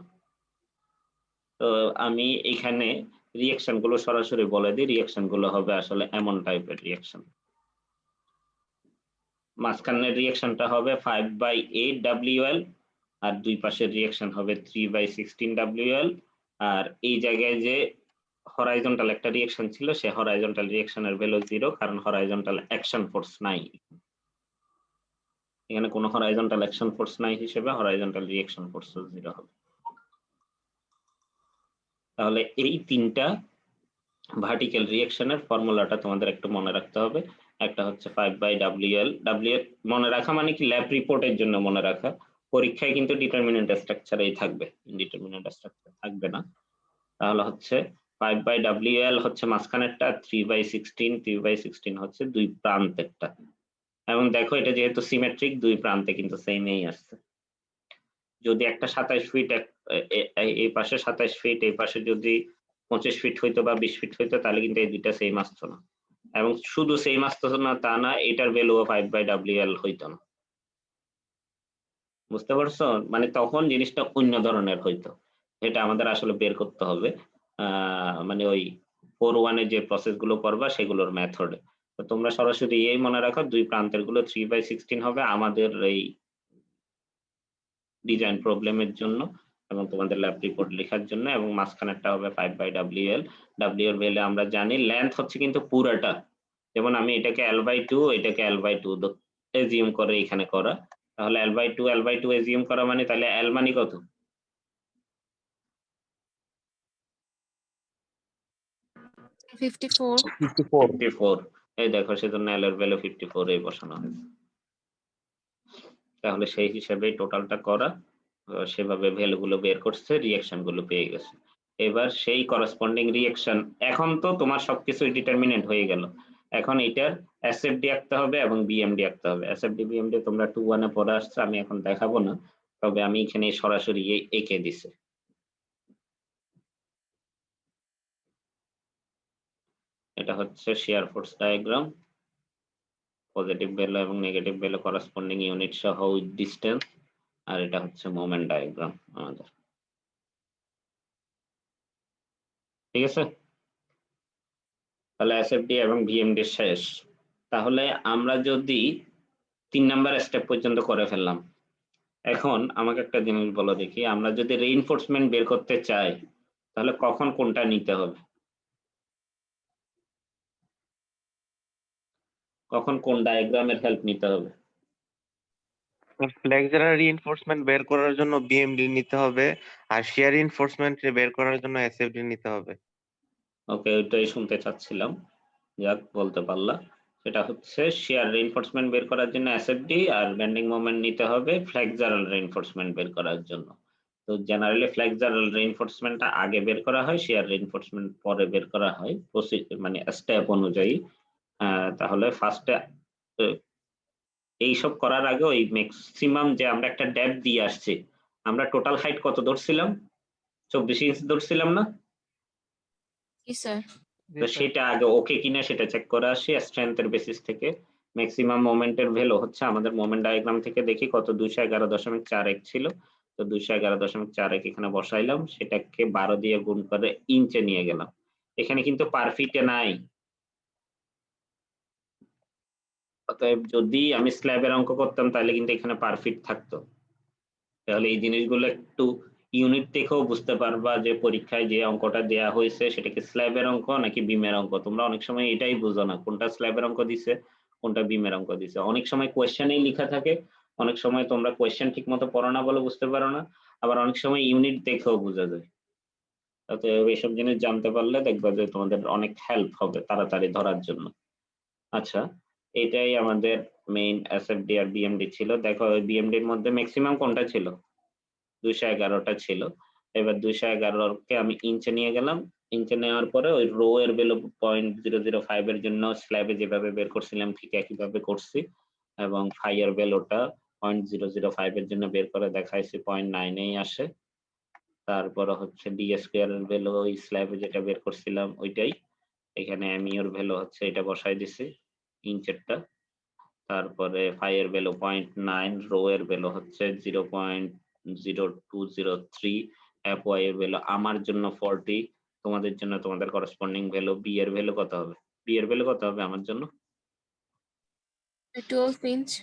Speaker 1: তো আমি এখানে রিঅ্যাকশন গুলো সরাসরি বলে দিই, রিঅ্যাকশন গুলো হবে আসলে এমন টাইপের রিঅ্যাকশন। মাঝখানের রিঅ্যাকশনটা হবে 5/8 WL, আর দুই পাশের রিঅ্যাকশন হবে 3/16 WL। আর এই জায়গায় যে হরাইজন্টাল একটা রিঅ্যাকশন ছিল, সে হরাইজন্টাল রিঅ্যাকশনের ভ্যালু 0, কারণ হরাইজন্টাল অ্যাকশন ফোর্স নাই। এখানে কোনো হরাইজন্টাল অ্যাকশন ফোর্স নাই হিসেবে হরাইজন্টাল রিঅ্যাকশন ফোর্স 0 হবে। তাহলে এই তিনটা ভার্টিক্যাল রিঅ্যাকশনের ফর্মুলাটা তোমাদের একটু মনে রাখতে হবে। একটা হচ্ছে 5/WL। WL মনে রাখা মানে কি ল্যাব রিপোর্টের জন্য মনে রাখা, পরীক্ষায় কিন্তু ডিটারমিনেন্ট স্ট্রাকচারেই থাকবে, ইনডিটারমিনেন্ট স্ট্রাকচার থাকবে না। তাহলে হচ্ছে 5/WL হচ্ছে মাঝখানেরটা, 3/16, 3/16 হচ্ছে দুই প্রান্তেরটা। এবং দেখো এটা যেহেতু সিমেট্রিক, দুই প্রান্তে কিন্তু সেমই আসছে। যদি একটা 27 ফিট এই পাশে 27 ফিট, এই পাশে যদি 25 ফিট হইতো বা 20 ফিট হইতো, তাহলে কিন্তু এই দুইটা সেম আসতো না। এবং শুধু সেম আসতো না তা না, এটার ভ্যালুও 5/WL হইতো না। বুঝতে পারছো? মানে তখন জিনিসটা অন্য ধরনের হইতো। এটা আমাদের আসলে বের করতে হবে, মানে ওই 4-1 এর যে প্রসেস গুলো করবা সেগুলোর মেথডে। তো তোমরা সরাসরি এই মনে রাখো, দুই প্রান্তের গুলো 3/16 হবে আমাদের এই ডিজাইন প্রবলেমের জন্য এবং তোমাদের ল্যাব রিপোর্ট লেখার জন্য, এবং মাঝখানেরটা হবে 5/WL। W এর ভ্যালু আমরা জানি, লেন্থ হচ্ছে কিন্তু পুরাটা। যেমন আমি এটাকে L/2, এটাকে L/2 এজিউম করে এখানে করা। তাহলে L/2 এজিউম করা মানে তাহলে L মানে কত?
Speaker 2: $54.
Speaker 1: 54। এই দেখো, সেজন্য L এর ভ্যালু 54 এই বসানো হয়েছে। তাহলে সেই হিসাবে টোটালটা করা, সেভাবে ভ্যালু গুলো বের করছে, রিঅ্যাকশন গুলো পেয়ে গেছে। এবার সেই করসপন্ডিং রিঅ্যাকশন, এখন তো তোমার সবকিছু ডিটারমিনেন্ট হয়ে গেল। এখন এটার এসএফডি আঁকতে হবে এবং বিএমডি আঁকতে হবে। এসএফডি বিএমডি তোমরা 2-1 এ পড়ে আসছে, আমি এখন দেখাবো না, তবে আমি এখানে সরাসরি এঁকে দিছি। এটা হচ্ছে shear force diagram, positive value এবং নেগেটিভ ভ্যালু করসপন্ডিং ইউনিট সহ উইথ ডিসটেন্স। আর এটা হচ্ছে মোমেন্ট ডায়াগ্রাম আমাদের। ঠিক আছে? তাহলে এসএফডি এবং ভিএমডি শেষ। তাহলে আমরা যদি 3 নাম্বার স্টেপ পর্যন্ত করে ফেললাম, এখন আমাকে একটা জিনিস বলো দেখি, আমরা যদি রিইনফোর্সমেন্ট বের করতে চাই তাহলে কখন কোনটা নিতে হবে, কখন কোন ডায়াগ্রামের হেল্প নিতে হবে?
Speaker 6: ফ্লেক্সারাল রিইনফোর্সমেন্ট বের করার জন্য বিএমডি নিতে হবে, আর শিয়ার রিইনফোর্সমেন্ট বের করার জন্য এসএফডি নিতে হবে।
Speaker 1: ওকে, ওইটাই শুনতে চাচ্ছিলাম, যাক বলতে পারলা। সেটা হচ্ছে শিয়ার রিইনফোর্সমেন্ট বের করার জন্য এসএফডি, আর বেন্ডিং মোমেন্ট নিতে হবে ফ্লেক্সারাল রিইনফোর্সমেন্ট বের করার জন্য। তো জেনারেলি ফ্লেক্সারাল রিইনফোর্সমেন্টটা আগে বের করা হয়, শিয়ার রিইনফোর্সমেন্ট পরে বের করা হয়, মানে স্টেপ অনুযায়ী। তাহলে ফার্স্টে এইসব করার আগে ওই ম্যাক্সিমাম যে আমরা একটা ডেপথ দিয়ে আসছি, আমরা টোটাল হাইট কত ধরছিলাম? 24 ইঞ্চি ধরছিলাম না?
Speaker 2: জি স্যার।
Speaker 1: তো সেটা আগে ওকে কিনা সেটা চেক করে আসি স্ট্রেংথের বেসিস থেকে। ম্যাক্সিমাম মোমেন্টের ভ্যালু হচ্ছে আমাদের মোমেন্ট ডায়াগ্রাম থেকে দেখি কত, 211.41 ছিল। তো 211.41 এখানে বসাইলাম, সেটাকে 12 দিয়ে গুণ করে ইঞ্চে নিয়ে গেলাম। এখানে কিন্তু পার ফিটে নাই। অতএব যদি আমি স্ল্যাবের অঙ্ক করতাম তাহলে কিন্তু এখানে পার ফিট থাকতো। তাহলে এই জিনিসগুলো একটু ইউনিট দেখেও বুঝতে পারবা যে পরীক্ষায় যে অঙ্কটা দেয়া হয়েছে সেটা কি স্ল্যাবের অঙ্ক নাকি বিমের অঙ্ক। তোমরা অনেক সময় এটাই বুঝো না, কোনটা স্ল্যাবের অঙ্ক দিছে কোনটা বিমের অঙ্ক দিছে। অনেক সময় কোয়েশ্চেনেই লেখা থাকে, অনেক সময় তোমরা কোয়েশ্চেন ঠিক মতো পড়ো না বলে বুঝতে পারো না, আবার অনেক সময় ইউনিট দেখেও বোঝা যায়। অতএব এইসব জিনিস জানতে পারলে দেখবা যে তোমাদের অনেক হেল্প হবে তাড়াতাড়ি ধরার জন্য। আচ্ছা, এটাই আমাদের মেইন এসএফডি আর বিএমডি ছিল। দেখো ওই বিএমডি এর মধ্যে ম্যাক্সিমাম কোনটা ছিল? 211টা ছিল। এবার 211 কে আমি ইঞ্চে নিয়ে গেলাম। ইঞ্চে নেওয়ার পরে ওই রো এর ভ্যালু 0.005 এর জন্য স্ল্যাবে যেভাবে বের করছিলাম ঠিক একইভাবে করছি, এবং ফাই এর ভ্যালুটা 0.005 এর জন্য বের করে দেখাইছি 0.9 এই আসে। তারপরে হচ্ছে ডি স্কয়ার এর ভ্যালু ওই স্ল্যাবে যেটা বের করছিলাম ওইটাই, এখানে এম এর ভ্যালু হচ্ছে এটা বসাই দিছি ইঞ্চেরটা। তারপরে ফাই এর ভ্যালু 0.9, রো এর ভ্যালু হচ্ছে 0.0203, এফ ওয়াই এর ভ্যালু আমার জন্য 40, তোমাদের জন্য তোমাদের করসপন্ডিং ভ্যালু, বি এর ভ্যালু কত হবে? বি এর ভ্যালু কত হবে আমার জন্য?
Speaker 2: 12 inch.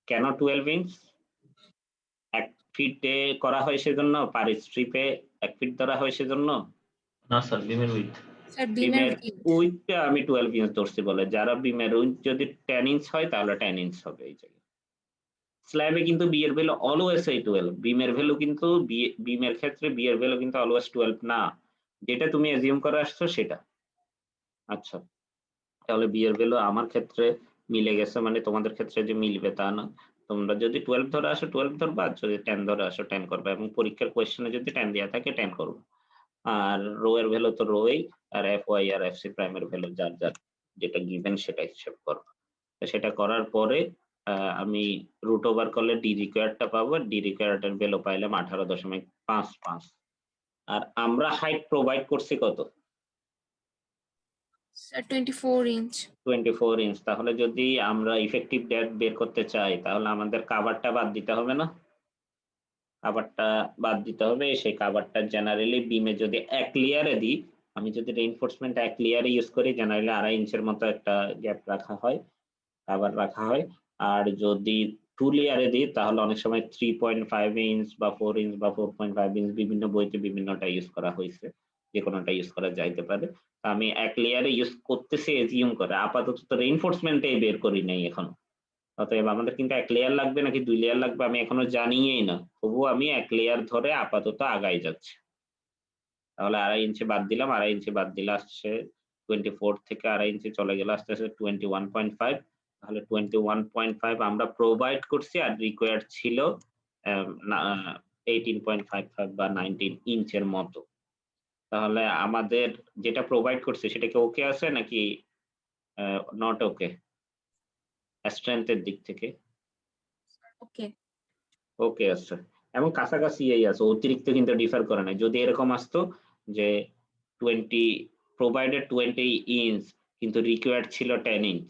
Speaker 1: কেন 12 ইঞ্চ? 1 ফিটে করা হয় সেজন্য, পার স্ট্রিপে 1 ফিট ধরা হয় সেজন্য?
Speaker 3: না স্যার, বিমের উইথ।
Speaker 2: Sir,
Speaker 1: বিমের
Speaker 2: beamer width.
Speaker 1: উইথটা আমি 12 ইঞ্চ ধরছি বলে, যারা বিমের উইথ যদি 10 ইঞ্চ হয় তাহলে 10 ইঞ্চ হবে এই জায়গায়। স্ল্যাবে কিন্তু বি এর ভ্যালু অলওয়েজ এই 12, বিমের ভ্যালু কিন্তু বিমের ক্ষেত্রে বি এর ভ্যালু কিন্তু অলওয়েজ 12 না, যেটা তুমি অ্যাজিউম করে আসছো সেটা। আচ্ছা, তাহলে বি এর ভ্যালু আমার ক্ষেত্রে মিলে গেছে, মানে তোমাদের ক্ষেত্রে যে মিলবে তা না। তোমরা যদি 12 ধরে আসো 12 ধরবা, আর যদি 10 ধরে আসো 10 করবে, এবং পরীক্ষার কোয়েশ্চেনে যদি 10 দেওয়া থাকে 10 করবো। আর রো এর ভ্যালু তো রোই, আর এফ ওয়াই আর এফ সি প্রাইমের ভ্যালু যার যার যেটা গিভেন সেটা হিসেব করবো। তো সেটা করার পরে আমি রুট ওভার করলে ডি রিকোয়ার্ডটা পাবো, ডি রিকোয়ার্ড এর ভ্যালু পাইলাম 18.55। আর আমরা হাইট প্রোভাইড করছি কত?
Speaker 2: Sir, 24 inch.
Speaker 1: 24 ইঞ্চ। তাহলে যদি আমরা ইফেক্টিভ ডেপথ বের করতে চাই তাহলে আমাদের কাভারটা বাদ দিতে হবে না? কাভারটা বাদ দিতে হবে। সেই কাভারটা জেনারেলি বিমে যদি 1 লেয়ারে দিই, আমি যদি রেইনফোর্সমেন্ট 1 লেয়ারে ইউজ করি, জেনারেলি 2.5 ইঞ্চের মতো একটা গ্যাপ রাখা হয়, কাভার রাখা হয়। আর যদি 2 লেয়ারে দিই তাহলে অনেক সময় 3.5 ইঞ্চ বা 4 ইঞ্চ বা 4.5 ইঞ্চ, বিভিন্ন বইতে বিভিন্নটা ইউজ করা হয়েছে, যে কোনোটা ইউজ করা যাইতে পারে। আমি 1 লেয়ারে ইউজ করতেছি এজিউম করে, আপাতত তো রেইনফোর্সমেন্টই বের করি নাই এখনো। অতএব আমাদের কিন্তু 1 লেয়ার লাগবে নাকি 2 লেয়ার লাগবে আমি এখনো জানিই না, তবুও আমি 1 লেয়ার ধরে আপাতত আগাই যাচ্ছি। তাহলে 2.5 ইঞ্চি বাদ দিলাম, 2.5 ইঞ্চি বাদ দিলে আসছে 24 থেকে 2.5 ইঞ্চি চলে গেলে আসতেছে 21.5। তাহলে 21.5 আমরা প্রোভাইড করছি, আর রিকোয়ার্ড ছিল 18.55 বা 19 ইঞ্চের মতো। তাহলে আমাদের যেটা প্রোভাইড করছে সেটা কি ওকে আছে নাকি নট ওকে স্ট্রেংথ এর দিক থেকে?
Speaker 2: Okay.
Speaker 1: ওকে আছে, এবং কাছাকাছি এই আছে, অতিরিক্ত কিন্তু ডিফার করে নাই। যদি এরকম আসতো যে 20 প্রোভাইডেড 20 ইঞ্চ কিন্তু রিকোয়ার্ড ছিল 10 ইঞ্চ,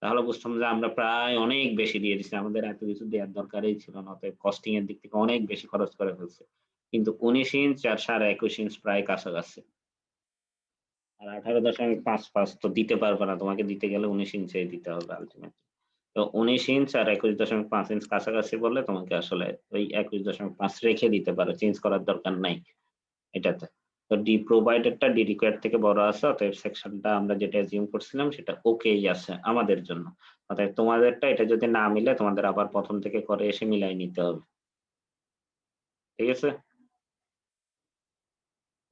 Speaker 1: তাহলে বুঝতাম যে আমরা প্রায় অনেক বেশি দিয়ে দিচ্ছি, আমাদের এত কিছু দেওয়ার দরকারই ছিল না, অতএব কস্টিং এর দিক থেকে অনেক বেশি খরচ করে ফেলছে। কিন্তু 19 ইঞ্চ আর 21.5 ইঞ্চ প্রায় কাছাকাছি, আর 18.55 তো দিতে পারবে না, তোমাকে দিতে গেলে 19 ইঞ্চে দিতে হবে আলটিমেটলি। তো 19 ইঞ্চ আর 21.5 ইঞ্চ কাছাকাছি বললে তোমাকে আসলে ওই 21.5 রেখে দিতে পারো, চেঞ্জ করার দরকার নাই এটাতে। তো ডি প্রোভাইডেডটা ডি রিকোয়ার্ড থেকে বড় আছে, অতএব সেকশনটা আমরা যেটা অ্যাজিউম করছিলাম সেটা ওকেই আছে আমাদের জন্য। অতএব তোমাদেরটা এটা যদি না মিলে তোমাদের আবার প্রথম থেকে করে এসে মিলাই নিতে হবে, ঠিক আছে?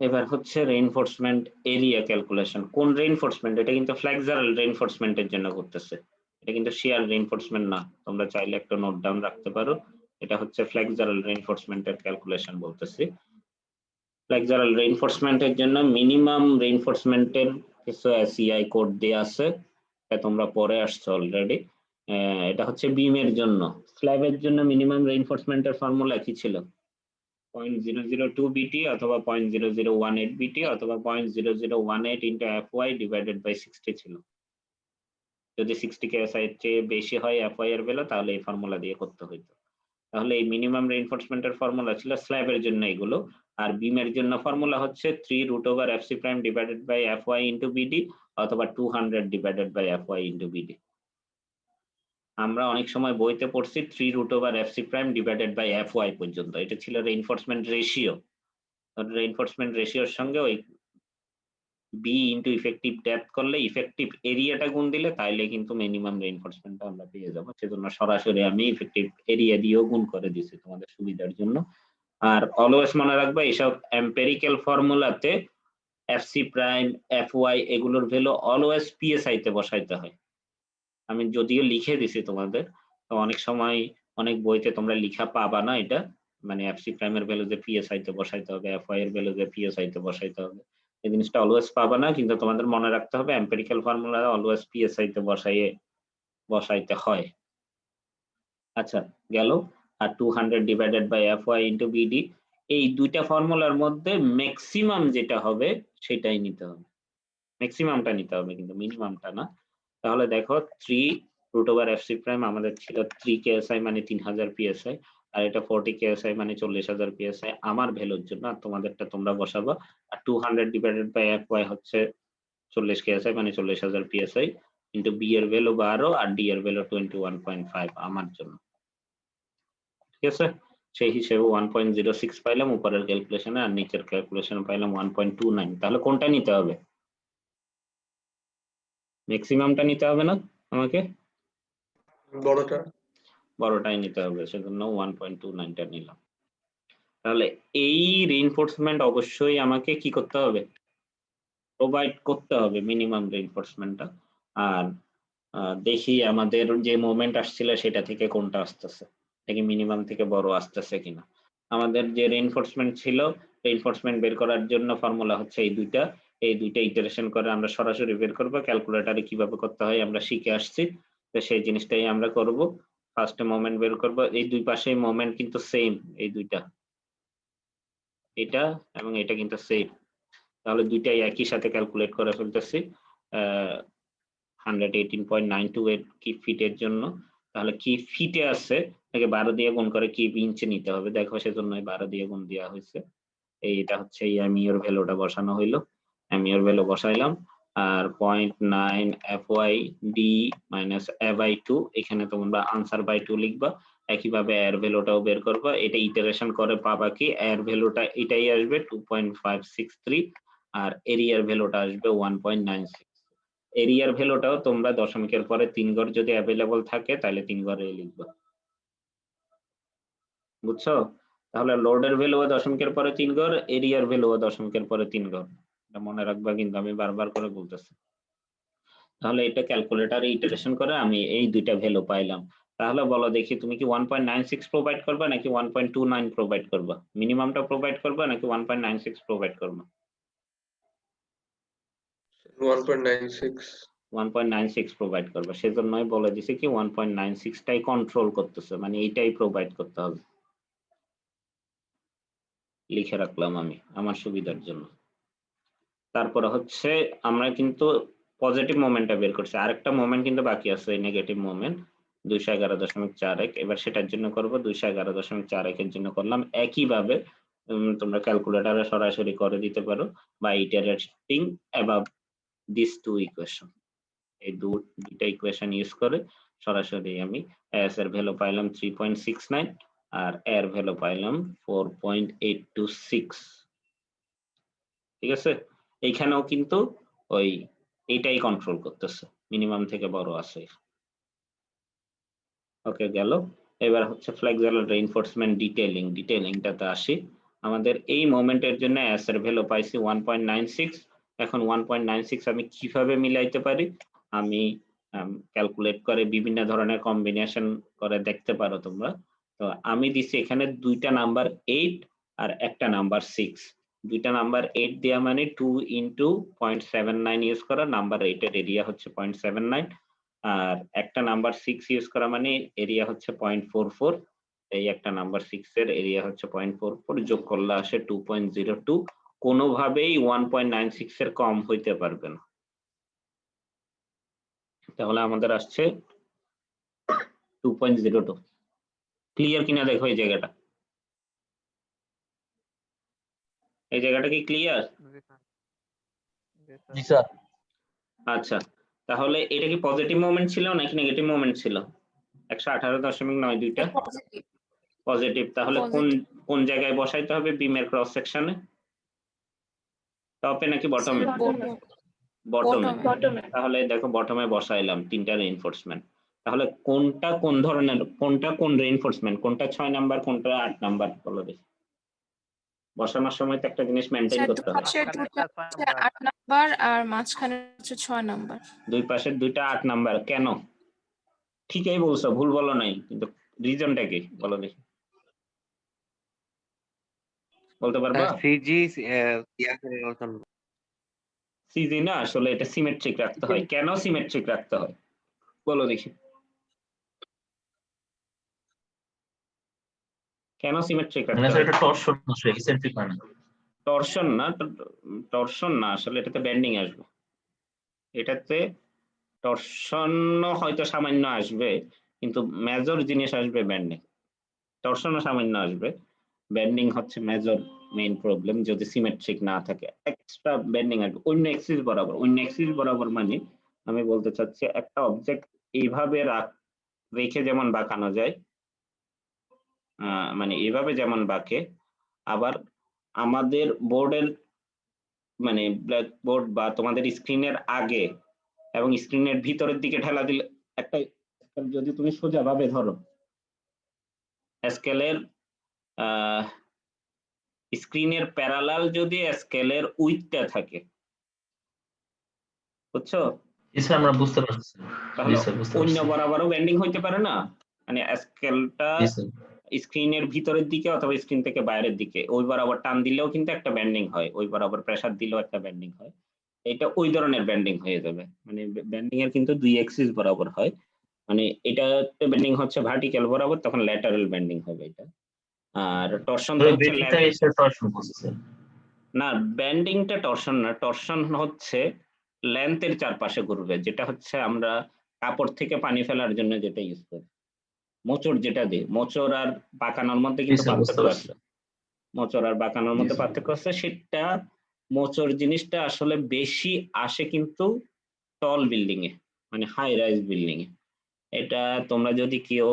Speaker 1: এবার হচ্ছে রেইনফোর্সমেন্ট এরিয়া ক্যালকুলেশন। কোন রেইনফোর্সমেন্ট? এটা কিন্তু ফ্লেক্সারাল রেইনফোর্সমেন্টের জন্য করতেছে, এটা কিন্তু শিয়ার রেইনফোর্সমেন্ট না। তোমরা চাইলে একটা নোট ডাউন রাখতে পারো, এটা হচ্ছে ফ্লেক্সারাল রেইনফোর্সমেন্টের ক্যালকুলেশন বলতেছি। ফ্লেক্সারাল রেইনফোর্সমেন্টের জন্য মিনিমাম রেইনফোর্সমেন্টের কিছু এসইআই কোড দেয়া আছে, এটা তোমরা পরে আসছো অলরেডি। এটা হচ্ছে বিমের জন্য। স্ল্যাবের জন্য মিনিমাম রেইনফোর্সমেন্টের ফর্মুলা কি ছিল? 0.002 বিটি অথবা 0.0018 বিটি অথবা 0.0018 ইন্টু এফওয়াই ডিভাইডেড বাই 60 ছিল। যদি 60 কেএসআই এর চেয়ে বেশি হয় এফওয়াই এর ভ্যালু তাহলে এই ফর্মুলা দিয়ে করতে হইতো। তাহলে এই মিনিমাম রেইনফোর্সমেন্টের ফর্মুলা ছিল স্ল্যাবের জন্য এগুলো, আর বিমের জন্য ফর্মুলা হচ্ছে 3√fc prime divided by fy into bd অথবা 200 divided by fy into bd. আমরা অনেক সময় বইতে পড়ছি 3√fc prime divided by FY পর্যন্ত, এটা ছিল রেইনফোর্সমেন্ট রেশিও। রেইনফোর্সমেন্ট রেশিওর সঙ্গে ওই বি ইন্টু ইফেক্টিভ ডেপথ করলে ইফেক্টিভ এরিয়াটা গুণ দিলে তাইলে কিন্তু মিনিমাম রেইনফোর্সমেন্টটা আমরা পেয়ে যাবো। সেজন্য সরাসরি আমি ইফেক্টিভ এরিয়া দিয়েও গুণ করে দিয়েছি তোমাদের সুবিধার জন্য। আর অলওয়েজ মনে রাখবে এইসব এম্পেরিক্যাল ফর্মুলাতে এফসি প্রাইম এফওয়াই এগুলোর ভ্যালু অলওয়েজ পিএসআই তে বসাইতে হয়। আমি যদিও লিখে দিছি তোমাদের, তো অনেক সময় অনেক বইতে তোমরা লিখা পাবা না এটা, মানে এফসি প্রাইমের ভ্যালু যে পিএসআই তে বসাইতে হবে, এফওয়াই এর ভ্যালু যে পিএসআই তে বসাইতে হবে, এই জিনিসটা অলওয়েজ পাবা না। কিন্তু তোমাদের মনে রাখতে হবে এম্পেরিক্যাল ফর্মুলা অলওয়েজ পিএসআই তে বসাইতে হয়। আচ্ছা গেল। আর 200 divided by fy into bd, এই দুইটা ফর্মুলার মধ্যে ম্যাক্সিমাম যেটা হবে সেটাই নিতে হবে, ম্যাক্সিমামটা নিতে হবে কিন্তু মিনিমামটা না। তাহলে দেখো 3√fc প্রাইম আমাদের ছিল 3 কেএসআই মানে 3000 পিএসআই, আর এটা 40 কেএসআই মানে 40,000 পিএসআই আমার ভ্যালুর জন্য, আর তোমাদেরটা তোমরা বসাবো। আর 200 ডিভাইডেড বাই FY হচ্ছে 40 কেএসআই মানে 40,000 পিএসআই ইন্টু বি এর ভ্যালু 12 আর ডি এর ভ্যালু 21.5 আমার জন্য। ঠিক আছে, সেই হিসেবে 1.06 পাইলাম উপরের ক্যালকুলেশনে, আর নিচের ক্যালকুলেশনে পাইলাম 1.29। তাহলে কোনটা নিতে হবে? ম্যাক্সিমামটা নিতে হবে না আমাকে? বড়টাই নিতে হবে, সেজন্য 1.29টা নিলাম। তাহলে এই রিইনফোর্সমেন্ট অবশ্যই আমাকে কি করতে হবে? প্রোভাইড করতে হবে মিনিমাম রিইনফোর্সমেন্টটা। আর দেখি আমাদের যে মোমেন্ট আসছিল সেটা থেকে কোনটা আসতেছে, নাকি মিনিমাম থেকে বড় আসতেছে কিনা। আমাদের যে রিইনফোর্সমেন্ট ছিল, রিইনফোর্সমেন্ট বের করার জন্য ফর্মুলা হচ্ছে এই দুইটা ইটারেশন করে আমরা সরাসরি বের করব। ক্যালকুলেটরে কিভাবে করতে হয় আমরা শিখে আসছি, তো সেই জিনিসটাই আমরা করব। ফার্স্টে মোমেন্ট বের করব, এই দুই পাশেই মোমেন্ট কিন্তু সেম, এই দুইটা, এটা এবং এটা কিন্তু সেম, তাহলে দুইটাই একই সাথে ক্যালকুলেট করে ফেলতেছি। 118.928 কি ফিটের জন্য, তাহলে কি ফিটে আছে নাকি 12 দিয়ে গুণ করে কি ইঞ্চে নিতে হবে, দেখো সেজন্য 12 দিয়ে গুণ দেওয়া হয়েছে। এইটা হচ্ছে এমইউর ভ্যালুটা বসানো হইলো, এমইউর ভ্যালু বসাইলাম। আর 0.9 FY D মাইনাস A/2, এখানে তোমরা আনসার বাই 2 লিখবা। একইভাবে এর ভ্যালুটাও বের করবা, এটা ইটারেশন করে পাবা কি এর ভ্যালুটা এটাই আসবে 2.563, আর এরিয়ার ভ্যালুটা আসবে 1.96। এরিয়ার ভ্যালুটাও তোমরা দশমিকের পরে 3 ঘর যদি অ্যাভেলেবল থাকে তাহলে 3 ঘরে লিখবা, বুঝছো? তাহলে লোডের ভ্যালু দশমিকের পরে 3 ঘর, এরিয়ার ভ্যালু দশমিকের পরে 3 ঘর, এটা মনে রাখবা কিন্তু আমি বারবার করে বলতেছি। তাহলে এটা ক্যালকুলেটরে ইটারেশন করে আমি এই দুইটা ভ্যালু পাইলাম। তাহলে বলো দেখি তুমি কি 1.96 প্রোভাইড করবা নাকি 1.29 প্রোভাইড করবা? মিনিমামটা প্রোভাইড করবা নাকি 1.96 প্রোভাইড করবা? 1.96 প্রোভাইড করবা, সেজন্যই বলে দিছি কি 1.96 টাই কন্ট্রোল করতেছে, মানে এইটাই প্রোভাইড করতে হবে। লিখে রাখলাম আমি আমার সুবিধার জন্য। তারপরে হচ্ছে আমরা কিন্তু পজিটিভ মোমেন্টটা বের করছি, আরেকটা মোমেন্ট কিন্তু বাকি আছে, নেগেটিভ মোমেন্ট 211.41। এবার সেটার জন্য করব 211.41 এর জন্য করলাম। একইভাবে তোমরা ক্যালকুলেটরে সরাসরি করে দিতে পারো বা ইটারেটিং অ্যাবাভ দিস টু ইকুয়েশন, এই দুইটা ইকুয়েশন ইউজ করে সরাসরি আমি এস এর ভ্যালু পাইলাম 3.69 আর এর ভ্যালু পাইলাম 4.826। ঠিক আছে, এইখানেও কিন্তু ওই এইটাই কন্ট্রোল করতেছে, মিনিমাম থেকে বড় আছে। ওকে, গেল। এবার হচ্ছে ফ্লেক্সুরাল রিইনফোর্সমেন্ট ডিটেইলিংটাতে আসি। আমাদের এই মোমেন্টের জন্য এস এর ভ্যালু পাইছি 1.96। এখন 1.96 আমি কিভাবে মিলাইতে পারি? আমি ক্যালকুলেট করে বিভিন্ন ধরনের কম্বিনেশন করে দেখতে পারো তোমরা। তো আমি দিছি এখানে দুইটা নাম্বার 8 আর একটা নাম্বার 6। দুইটা নাম্বার 8 দেয়া মানে 2 ইনটু 0.79 ইউজ করা, নাম্বার 8 এর এরিয়া হচ্ছে 0.79, আর একটা নাম্বার 6 ইউজ করা মানে এরিয়া হচ্ছে 0.44। এই একটা নাম্বার 6 এর এরিয়া হচ্ছে 0.44, যোগ করলে আসে 2.02। কোনোভাবেই 1.96 এর কম হইতে পারবে না। তাহলে আমাদের আসছে 2.02। ক্লিয়ার কিনা দেখো এই জায়গাটা, এই জায়গাটা কি ক্লিয়ার?
Speaker 3: জি স্যার।
Speaker 1: আচ্ছা, তাহলে এটা কি পজিটিভ মোমেন্ট ছিল নাকি নেগেটিভ মোমেন্ট ছিল? 118.92টা
Speaker 2: পজিটিভ।
Speaker 1: পজিটিভ। তাহলে কোন জায়গায় বসাইতে হবে বিমের ক্রস সেকশনে? টপে নাকি বটমে? বটমে। তাহলে দেখো বটমে বসাইলাম তিনটা রিইনফোর্সমেন্ট। তাহলে কোনটা কোন ধরনের, কোনটা কোন রিইনফোর্সমেন্ট, কোনটা 6 নাম্বার কোনটা 8 নাম্বার বলো দেখি। বসানোর সময় তো একটা জিনিস মেইনটেইন করতে হবে,
Speaker 2: 8 নাম্বার আর মাঝখানে হচ্ছে 6 নাম্বার।
Speaker 1: দুই পাশের দুইটা 8 নাম্বার। কেন? ঠিকই বলছো, ভুল বলো নাই, কিন্তু রিজনটা কি বলো দেখি, বলতে পারবা?
Speaker 6: সিজি
Speaker 1: সিজি না, আসলে এটা সিমেট্রিক রাখতে হয়। কেন সিমেট্রিক রাখতে হয় বলো দেখি, কেন সিমেট্রিক রাখতে
Speaker 3: মানে
Speaker 1: হয়?
Speaker 3: স্যার এটা টর্শন না, স্যার এসেন্ট্রিক মানে।
Speaker 1: টরশন না, টরশন না, আসলে এটাতে বেন্ডিং আসবে। এটাতে টরশন হয়তো সামান্য আসবে, কিন্তু মেজর জিনিস আসবে বেন্ডিং। টর্শনও সামান্য আসবে। বেন্ডিং হচ্ছে মেজর মেইন প্রবলেম যদি সিমেট্রিক না থাকে, এক্সট্রা বেন্ডিং আসবে অন্য এক্সিস বরাবর। অন্য এক্সিস বরাবর মানে আমি বলতে চাচ্ছি একটা অবজেক্ট এইভাবে রেখে যেমন বাঁকানো যায়, মানে এইভাবে যেমন বাঁকে, আবার আমাদের বোর্ডের মানে ব্ল্যাকবোর্ড বা তোমাদের স্ক্রিনের আগে এবং স্ক্রিনের ভিতরের দিকে ঠেলা দিলে একটা যদি তুমি সোজাভাবে ধরো, স্কেলের স্ক্রিনের প্যারালাল যদি স্কেলের উইথটা থাকে, বুঝছো?
Speaker 3: জি স্যার আমরা বুঝতে পারছি।
Speaker 1: তাহলে
Speaker 3: জি স্যার বুঝতে
Speaker 1: অন্য
Speaker 3: পারছি।
Speaker 1: বরাবরও বেন্ডিং হইতে পারে না, মানে স্কেলটা
Speaker 3: জি স্যার।
Speaker 1: স্ক্রিনের ভিতরের দিকে অথবা স্ক্রিন থেকে বাইরের দিকে ওই বরাবর টান দিলেও কিন্তু একটা বেন্ডিং হয়, ওই বরাবর প্রেসার দিলেও একটা বেন্ডিং হয়। এটা ওই ধরনের বেন্ডিং হয়ে যাবে, মানে বেন্ডিং এর কিন্তু দুই এক্সিস বরাবর হয়, মানে এটা বেন্ডিং হচ্ছে ভার্টিক্যাল বরাবর, তখন ল্যাটারাল বেন্ডিং হবে এটা। আর টর্শন তো হচ্ছে
Speaker 3: বেন্ডিংটা এসে টর্শন বুঝছে।
Speaker 1: না, বেন্ডিংটা টর্শন না, টর্শন হচ্ছে লেন্থের চারপাশে ঘুরবে, যেটা হচ্ছে আমরা কাপড় থেকে পানি ফেলার জন্য যেটা ইউজ করি, মোচড় যেটা দিই। মোচড় আর বাঁকানোর মধ্যে কিন্তু
Speaker 3: স্যার, বুঝতে
Speaker 1: পার্থক্য
Speaker 3: পারছি।
Speaker 1: আছে, মোচড় আর বাঁকানোর মধ্যে
Speaker 3: স্যার।
Speaker 1: পার্থক্য আছে। সেটা মোচড় জিনিসটা আসলে বেশি আসে কিন্তু টল বিল্ডিং এ, মানে হাই রাইজ বিল্ডিং এ। এটা তোমরা যদি কেউ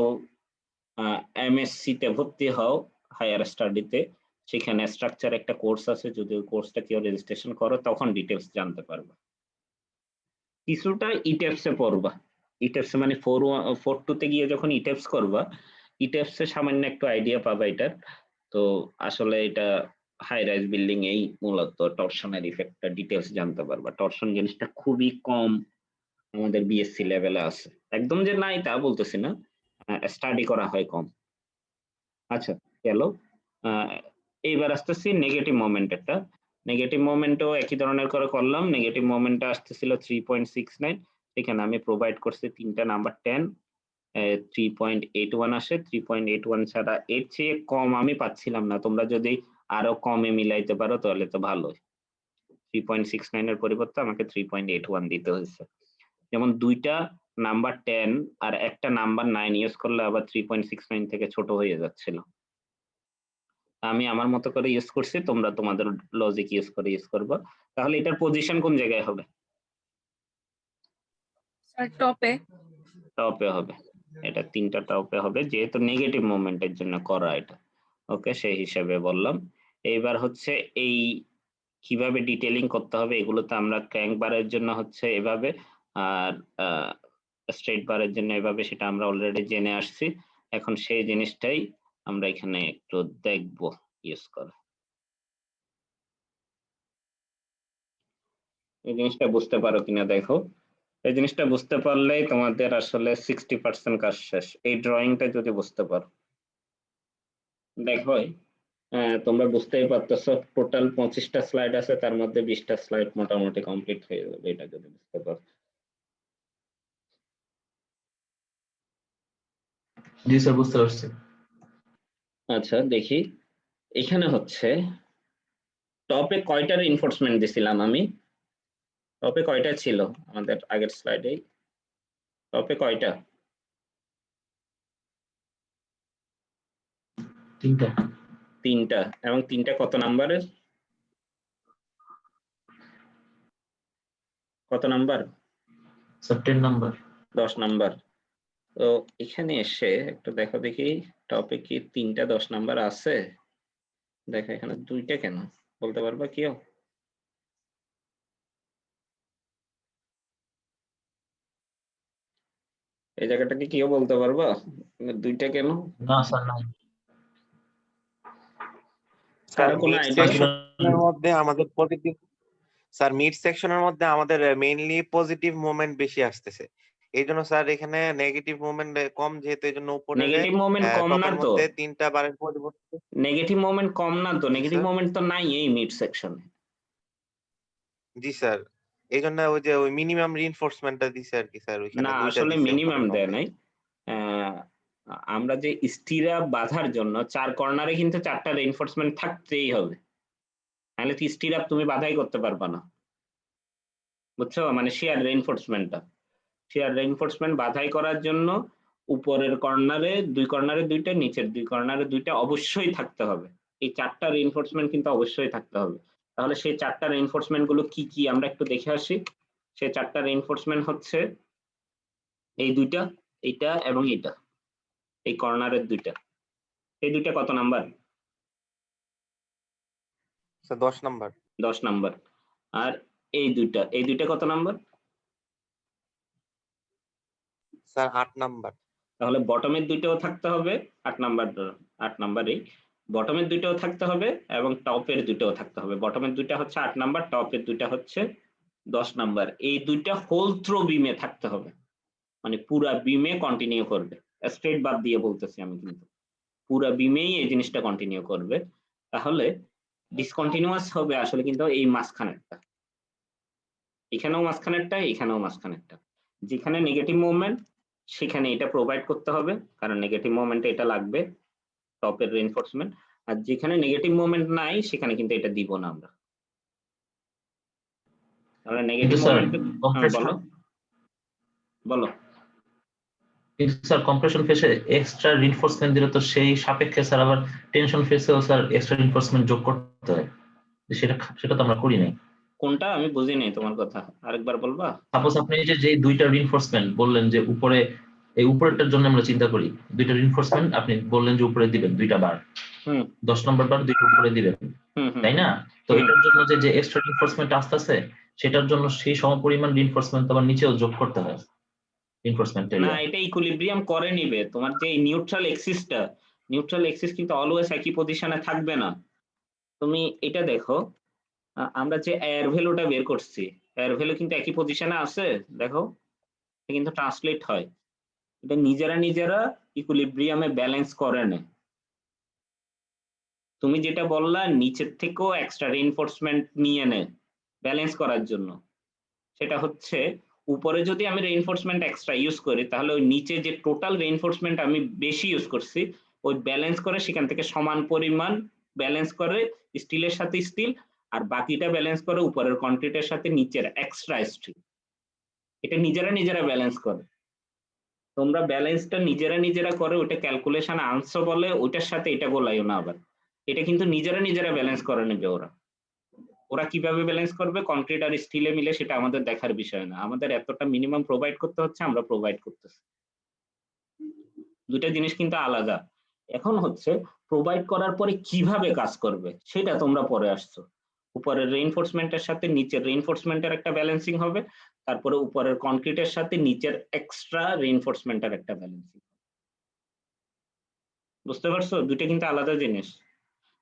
Speaker 1: এমএসসি তে ভর্তি হও, হায়ার স্টাডিতে, সেখানে স্ট্রাকচার একটা কোর্স আছে, যদি ওই কোর্সটা কেউ রেজিস্ট্রেশন করো তখন ডিটেলস জানতে পারবে। কিছুটা ইটেপস এ পড়বা, ইটেপস মানে 4.2 তে গিয়ে যখন ইটেপস করবা, ইটেপস এ সামান্য একটু আইডিয়া পাবা এটার। তো আসলে এটা হাই রাইজ বিল্ডিং এই মূলত টর্শনের ইফেক্টটা ডিটেলস জানতে পারবা। টর্শন জিনিসটা খুবই কম আমাদের বিএসসি লেভেলে আছে, একদম যে নাই তা বলতেছি না, স্টাডি করা হয় কম। আচ্ছা গেল। এইবার আসতেছি নেগেটিভ মোমেন্টেরটা। নেগেটিভ মোমেন্টও একই ধরনের করে করলাম। নেগেটিভ মোমেন্টটা আসতেছিল 3.69, এখানে আমি প্রোভাইড করছি তিনটা নাম্বার 10, 3.81 আসে। 3.81 ছাড়া এর চেয়ে কম আমি পাচ্ছিলাম না, তোমরা যদি আরো কমে মিলাইতে পারো তাহলে তো ভালোই। 3.69 এর পরিবর্তে আমাকে 3.81 দিতে হয়েছে। যেমন দুইটা নাম্বার 10 আর একটা নাম্বার 9 ইউজ করলে আবার 3.69 থেকে ছোট হয়ে যাচ্ছিল। আমি আমার মতো করে ইউজ করছি, তোমরা তোমাদের লজিক ইউজ করে ইউজ করবে। তাহলে এটার পজিশন কোন জায়গায় হবে?
Speaker 2: স্যার টপে।
Speaker 1: টপে হবে, এটা তিনটা টপে হবে, যেহেতু নেগেটিভ মোমেন্টের জন্য করা এটা। ওকে, সেই হিসাবে বললাম। এইবার হচ্ছে এই কিভাবে ডিটেইলিং করতে হবে, এগুলো তো আমরা ক্র্যাঙ্ক বারের জন্য হচ্ছে এভাবে, আর স্ট্রেট বারের জন্য এভাবে, সেটা আমরা অলরেডি জেনে আসছি। এখন সেই জিনিসটাই আমরা এখানে একটু দেখবো ইউজ করে। এই জিনিসটা বুঝতে পারো কিনা দেখো। এই জিনিসটা বুঝতে পারলেই তোমাদের আসলে 60% কাজ শেষ, এই ড্রয়িংটা যদি বুঝতে পারো। দেখো তোমরা বুঝতেই পারতেছো, টোটাল 25টা স্লাইড আছে, তার মধ্যে 20টা স্লাইড মোটামুটি কমপ্লিট হয়ে যাবে এটা যদি বুঝতে পারো।
Speaker 3: জি স্যার বুঝতে পারছি।
Speaker 1: আচ্ছা দেখি, এখানে হচ্ছে টপে কয়টার এনফোর্সমেন্ট দিছিলাম আমি? টপে কয়টা ছিল আমাদের আগের স্লাইডে? টপে কয়টা?
Speaker 3: তিনটা।
Speaker 1: তিনটা। এবং তিনটা কত নাম্বারের? কত নাম্বার?
Speaker 3: Sir 10 number.
Speaker 1: 10 নাম্বার। তো এখানে এসে একটু দেখো দেখি টপে কি তিনটা 10 নাম্বার আছে? দেখো এখানে দুইটা কেন, বলতে পারবা কেউ? এই জায়গাটাকে কেউ বলতে পারবা দুইটা কেন?
Speaker 3: না স্যার নাই।
Speaker 6: স্যার
Speaker 1: কারো কোনো
Speaker 6: মিড
Speaker 1: আইডিয়া?
Speaker 6: সেকশনের মধ্যে আমাদের পজিটিভ, স্যার মিড সেকশনের মধ্যে আমাদের মেইনলি পজিটিভ মুভমেন্ট বেশি আসতেছে, এই জন্য স্যার এখানে নেগেটিভ মুভমেন্ট কম, যেহেতু এই জন্য উপরে
Speaker 1: নেগেটিভ মোমেন্ট কম না
Speaker 6: টপের
Speaker 1: তো,
Speaker 6: মধ্যে তিনটা বারের পরিবর্তে।
Speaker 1: নেগেটিভ মোমেন্ট কম না তো, নেগেটিভ
Speaker 6: স্যার?
Speaker 1: মোমেন্ট তো নাই এই মিড সেকশনে।
Speaker 6: জি স্যার, এই জন্য ওই যে ওই মিনিমাম রিইনফোর্সমেন্টটা দিছে আর কি স্যার, ওইখানে
Speaker 1: না
Speaker 6: দুইটা
Speaker 1: আসলে
Speaker 6: দিছে
Speaker 1: মিনিমাম
Speaker 6: উপরে
Speaker 1: দেয়
Speaker 6: টপে।
Speaker 1: নাই। আমরা যে স্টিরা বাঁধার জন্য 4 কর্নারে কিন্তু 4টা রেইনফোর্সমেন্ট থাকতেই হবে, নাহলে তো স্টিরা তুমি বাধাই করতে পারবা না, বুঝছো? মানে শেয়ার রেইনফোর্সমেন্টটা, শেয়ার রেইনফোর্সমেন্ট বাধাই করার জন্য উপরের কর্নারে দুইটা, নিচের 2 কর্নারে 2টা অবশ্যই থাকতে হবে। এই 4টা রিইনফোর্সমেন্ট কিন্তু অবশ্যই থাকতে হবে। তাহলে সেই 4টা রিইনফোর্সমেন্ট গুলো কি কি আমরা একটু দেখে আসি। সেই 4টা রিইনফোর্সমেন্ট হচ্ছে এই 2টা, এইটা এবং এটা, এই কর্নারের 2টা। এই 2টা কত নাম্বার?
Speaker 6: Sir 10 number.
Speaker 1: 10 নাম্বার। আর এই 2টা কত নাম্বার?
Speaker 6: Sir 8 number.
Speaker 1: তাহলে বটমের 2টাও থাকতে হবে 8 নাম্বারই, বটমের 2টাও থাকতে হবে এবং টপের 2টাও থাকতে হবে। বটমের 2টা হচ্ছে 8 নাম্বার, টপের 2টা হচ্ছে 10 নাম্বার। এই 2টা হোল থ্রো বিমে থাকতে হবে, মানে পুরা বিমে কন্টিনিউ করবে। স্ট্রেট বাদ দিয়ে বলতেছি আমি, কিন্তু পুরা বিমেই এই জিনিসটা কন্টিনিউ করবে। তাহলে ডিসকন্টিনিউয়াস হবে আসলে কিন্তু এই মাঝখানেরটা, এখানেও মাঝখানেরটা, এখানেও মাঝখানেরটা। যেখানে নেগেটিভ মুভমেন্ট সেখানে এটা প্রোভাইড করতে হবে, কারণ নেগেটিভ মুভমেন্টে এটা লাগবে টপের রিইনফোর্সমেন্ট। আর যেখানে নেগেটিভ মুভমেন্ট নাই সেখানে কিন্তু এটা দিব না আমরা। তাহলে নেগেটিভ
Speaker 3: স্যার
Speaker 1: মুভমেন্ট বলো বলো।
Speaker 3: কিন্তু স্যার কম্প্রেশন ফেসে এক্সট্রা রিইনফোর্সমেন্ট দিলে তো সেই সাপেক্ষে স্যার আবার টেনশন ফেসেও স্যার এক্সট্রা রিইনফোর্সমেন্ট যোগ করতে হয়, সেটা তো আমরা করি নাই।
Speaker 1: কোনটা? আমি বুঝি নাই তোমার কথা, আরেকবার বলবা?
Speaker 3: সাপোজ আপনি যে 2টা রিইনফোর্সমেন্ট বললেন যে উপরে, এই উপরেরটার জন্য আমরা চিন্তা করি 2টা রিইনফোর্সমেন্ট আপনি বললেন যে উপরে দিবেন 2টা বার, 10 নম্বর বার 2টা উপরে দিবেন, তাই না? তো এটার জন্য যে এক্সট্রা রিইনফোর্সমেন্ট আসতেছে সেটার জন্য সেই সমপরিমাণ রিইনফোর্সমেন্ট আবার নিচেও যোগ করতে হয় রিইনফোর্সমেন্ট
Speaker 1: না, এটা ইকুইলিব্রিয়াম করে নিবে। তোমার যে নিউট্রাল এক্সিস কিন্তু অলওয়েজ একই পজিশনে থাকবে না। তুমি এটা দেখো, আমরা যে এয়ার ভ্যালুটা বের করছি, এয়ার ভ্যালু কিন্তু একই পজিশনে আছে, দেখো এটা কিন্তু ট্রান্সলেট হয়, এটা নিজেরা ইকুইলিব্রিয়ামে ব্যালেন্স করে নেয়। তুমি যেটা বললা নিচের থেকেও এক্সট্রা রিইনফোর্সমেন্ট নিয়ে নেয় ব্যালেন্স করার জন্য, সেটা হচ্ছে উপরে যদি আমি রিইনফোর্সমেন্ট এক্সট্রা ইউজ করি তাহলে ওই নিচে যে টোটাল রিইনফোর্সমেন্ট আমি বেশি ইউজ করছি ওই ব্যালেন্স করে সেখান থেকে সমান পরিমাণ ব্যালেন্স করে স্টিলের সাথে স্টিল, আর বাকিটা ব্যালেন্স করে উপরের কংক্রিটের সাথে নিচের এক্সট্রা স্টিল। এটা নিজেরা ব্যালেন্স করে। তোমরা ব্যালেন্সটা নিজেরা করে ওটা ক্যালকুলেশন আনসার বলে, ওইটার সাথে এটা গোলাইও না আবার। এটা কিন্তু নিজেরা ব্যালেন্স করে নেবে। ওরা কিভাবে ব্যালেন্স করবে কংক্রিট আর স্টিলে মিলে সেটা আমাদের দেখার বিষয় না, আমাদের এতটা মিনিমাম প্রোভাইড করতে হচ্ছে, আমরা প্রোভাইড করতেছি। দুটো জিনিস কিন্তু আলাদা। এখন হচ্ছে প্রোভাইড করার পরে কিভাবে কাজ করবে সেটা তোমরা পরে আসছো। উপরের রিইনফোর্সমেন্টের সাথে নিচের রিইনফোর্সমেন্টের একটা ব্যালেন্সিং হবে, তারপরে উপরের কংক্রিটের সাথে নিচের এক্সট্রা রিইনফোর্সমেন্টের একটা ব্যালেন্সিং। বুঝতে পারছো? দুটো কিন্তু আলাদা জিনিস।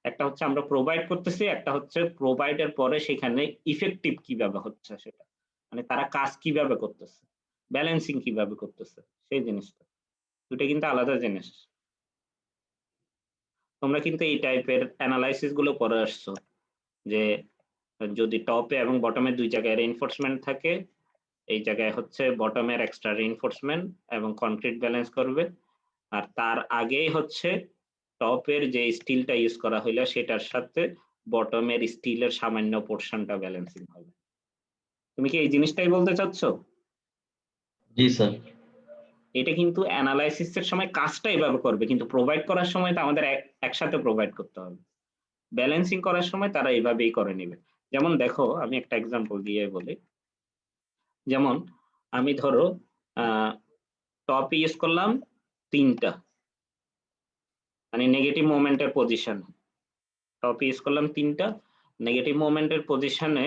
Speaker 1: একটা হচ্ছে আমরা প্রোভাইড করতেছি, একটা হচ্ছে প্রোভাইডের পরে সেখানে ইফেক্টিভ কিভাবে হচ্ছে সেটা, মানে তারা কাজ কিভাবে করতেছে, ব্যালেন্সিং কিভাবে করতেছে, সেই জিনিসটা। দুটো কিন্তু আলাদা জিনিস। তোমরা কিন্তু এই টাইপের অ্যানালাইসিস গুলো পড়ে আসছো যে যদি টপে এবং বটমে দুই জায়গায় রিইনফোর্সমেন্ট থাকে, এই জায়গায় হচ্ছে বটমের এক্সট্রা রিইনফোর্সমেন্ট এবং কংক্রিট ব্যালেন্স করবে, আর তার আগেই হচ্ছে টপের যে স্টিলটা ইউজ করা হইলো সেটার সাথে বটমের স্টিলের সামান্য পোর্শনটা ব্যালেন্সিং হবে। তুমি কি এই জিনিসটাই বলতে চাচ্ছ?
Speaker 3: জি স্যার।
Speaker 1: এটা কিন্তু অ্যানালাইসিসের সময় কাজটা এভাবে করবে, কিন্তু প্রোভাইড করার সময় তো আমাদের একসাথে প্রোভাইড করতে হবে। ব্যালেন্সিং করার সময় তারা এভাবেই করে নেবে। যেমন দেখো আমি একটা এক্সাম্পল দিয়ে বলি, যেমন আমি ধরো টপ ইউজ করলাম 3টা, মানে নেগেটিভ মোমেন্টের পজিশন। টপ ইউজ করলাম 3টা, নেগেটিভ মোমেন্টের পজিশনে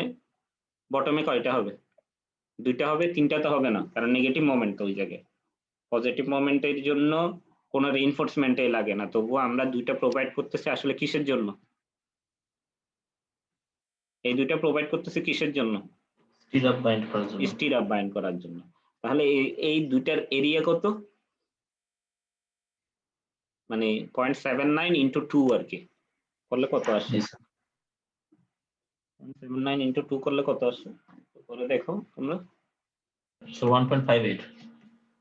Speaker 1: বটমে কয়টা হবে? 2টা হবে, 3টা তো হবে না, কারণ নেগেটিভ মোমেন্ট তো ওই জায়গায়। পজিটিভ মোমেন্টের জন্য কোনো রিইনফোর্সমেন্টই লাগে না, তবুও আমরা 2টা প্রোভাইড করতেছি আসলে কিসের জন্য? এই 2টা প্রোভাইড করতেছি কিসের জন্য?
Speaker 3: স্টিল আপ বাইন্ড করার জন্য।
Speaker 1: স্টির আপ বাইন্ড করার জন্য। তাহলে এই 2টার এরিয়া কত? মানে 0.79 ইনটু 2 আর কি, করলে কত আসে?
Speaker 3: জি স্যার।
Speaker 1: 0.79 ইনটু 2 করলে কত আসে? করে দেখো তোমরা।
Speaker 3: সো 1.58।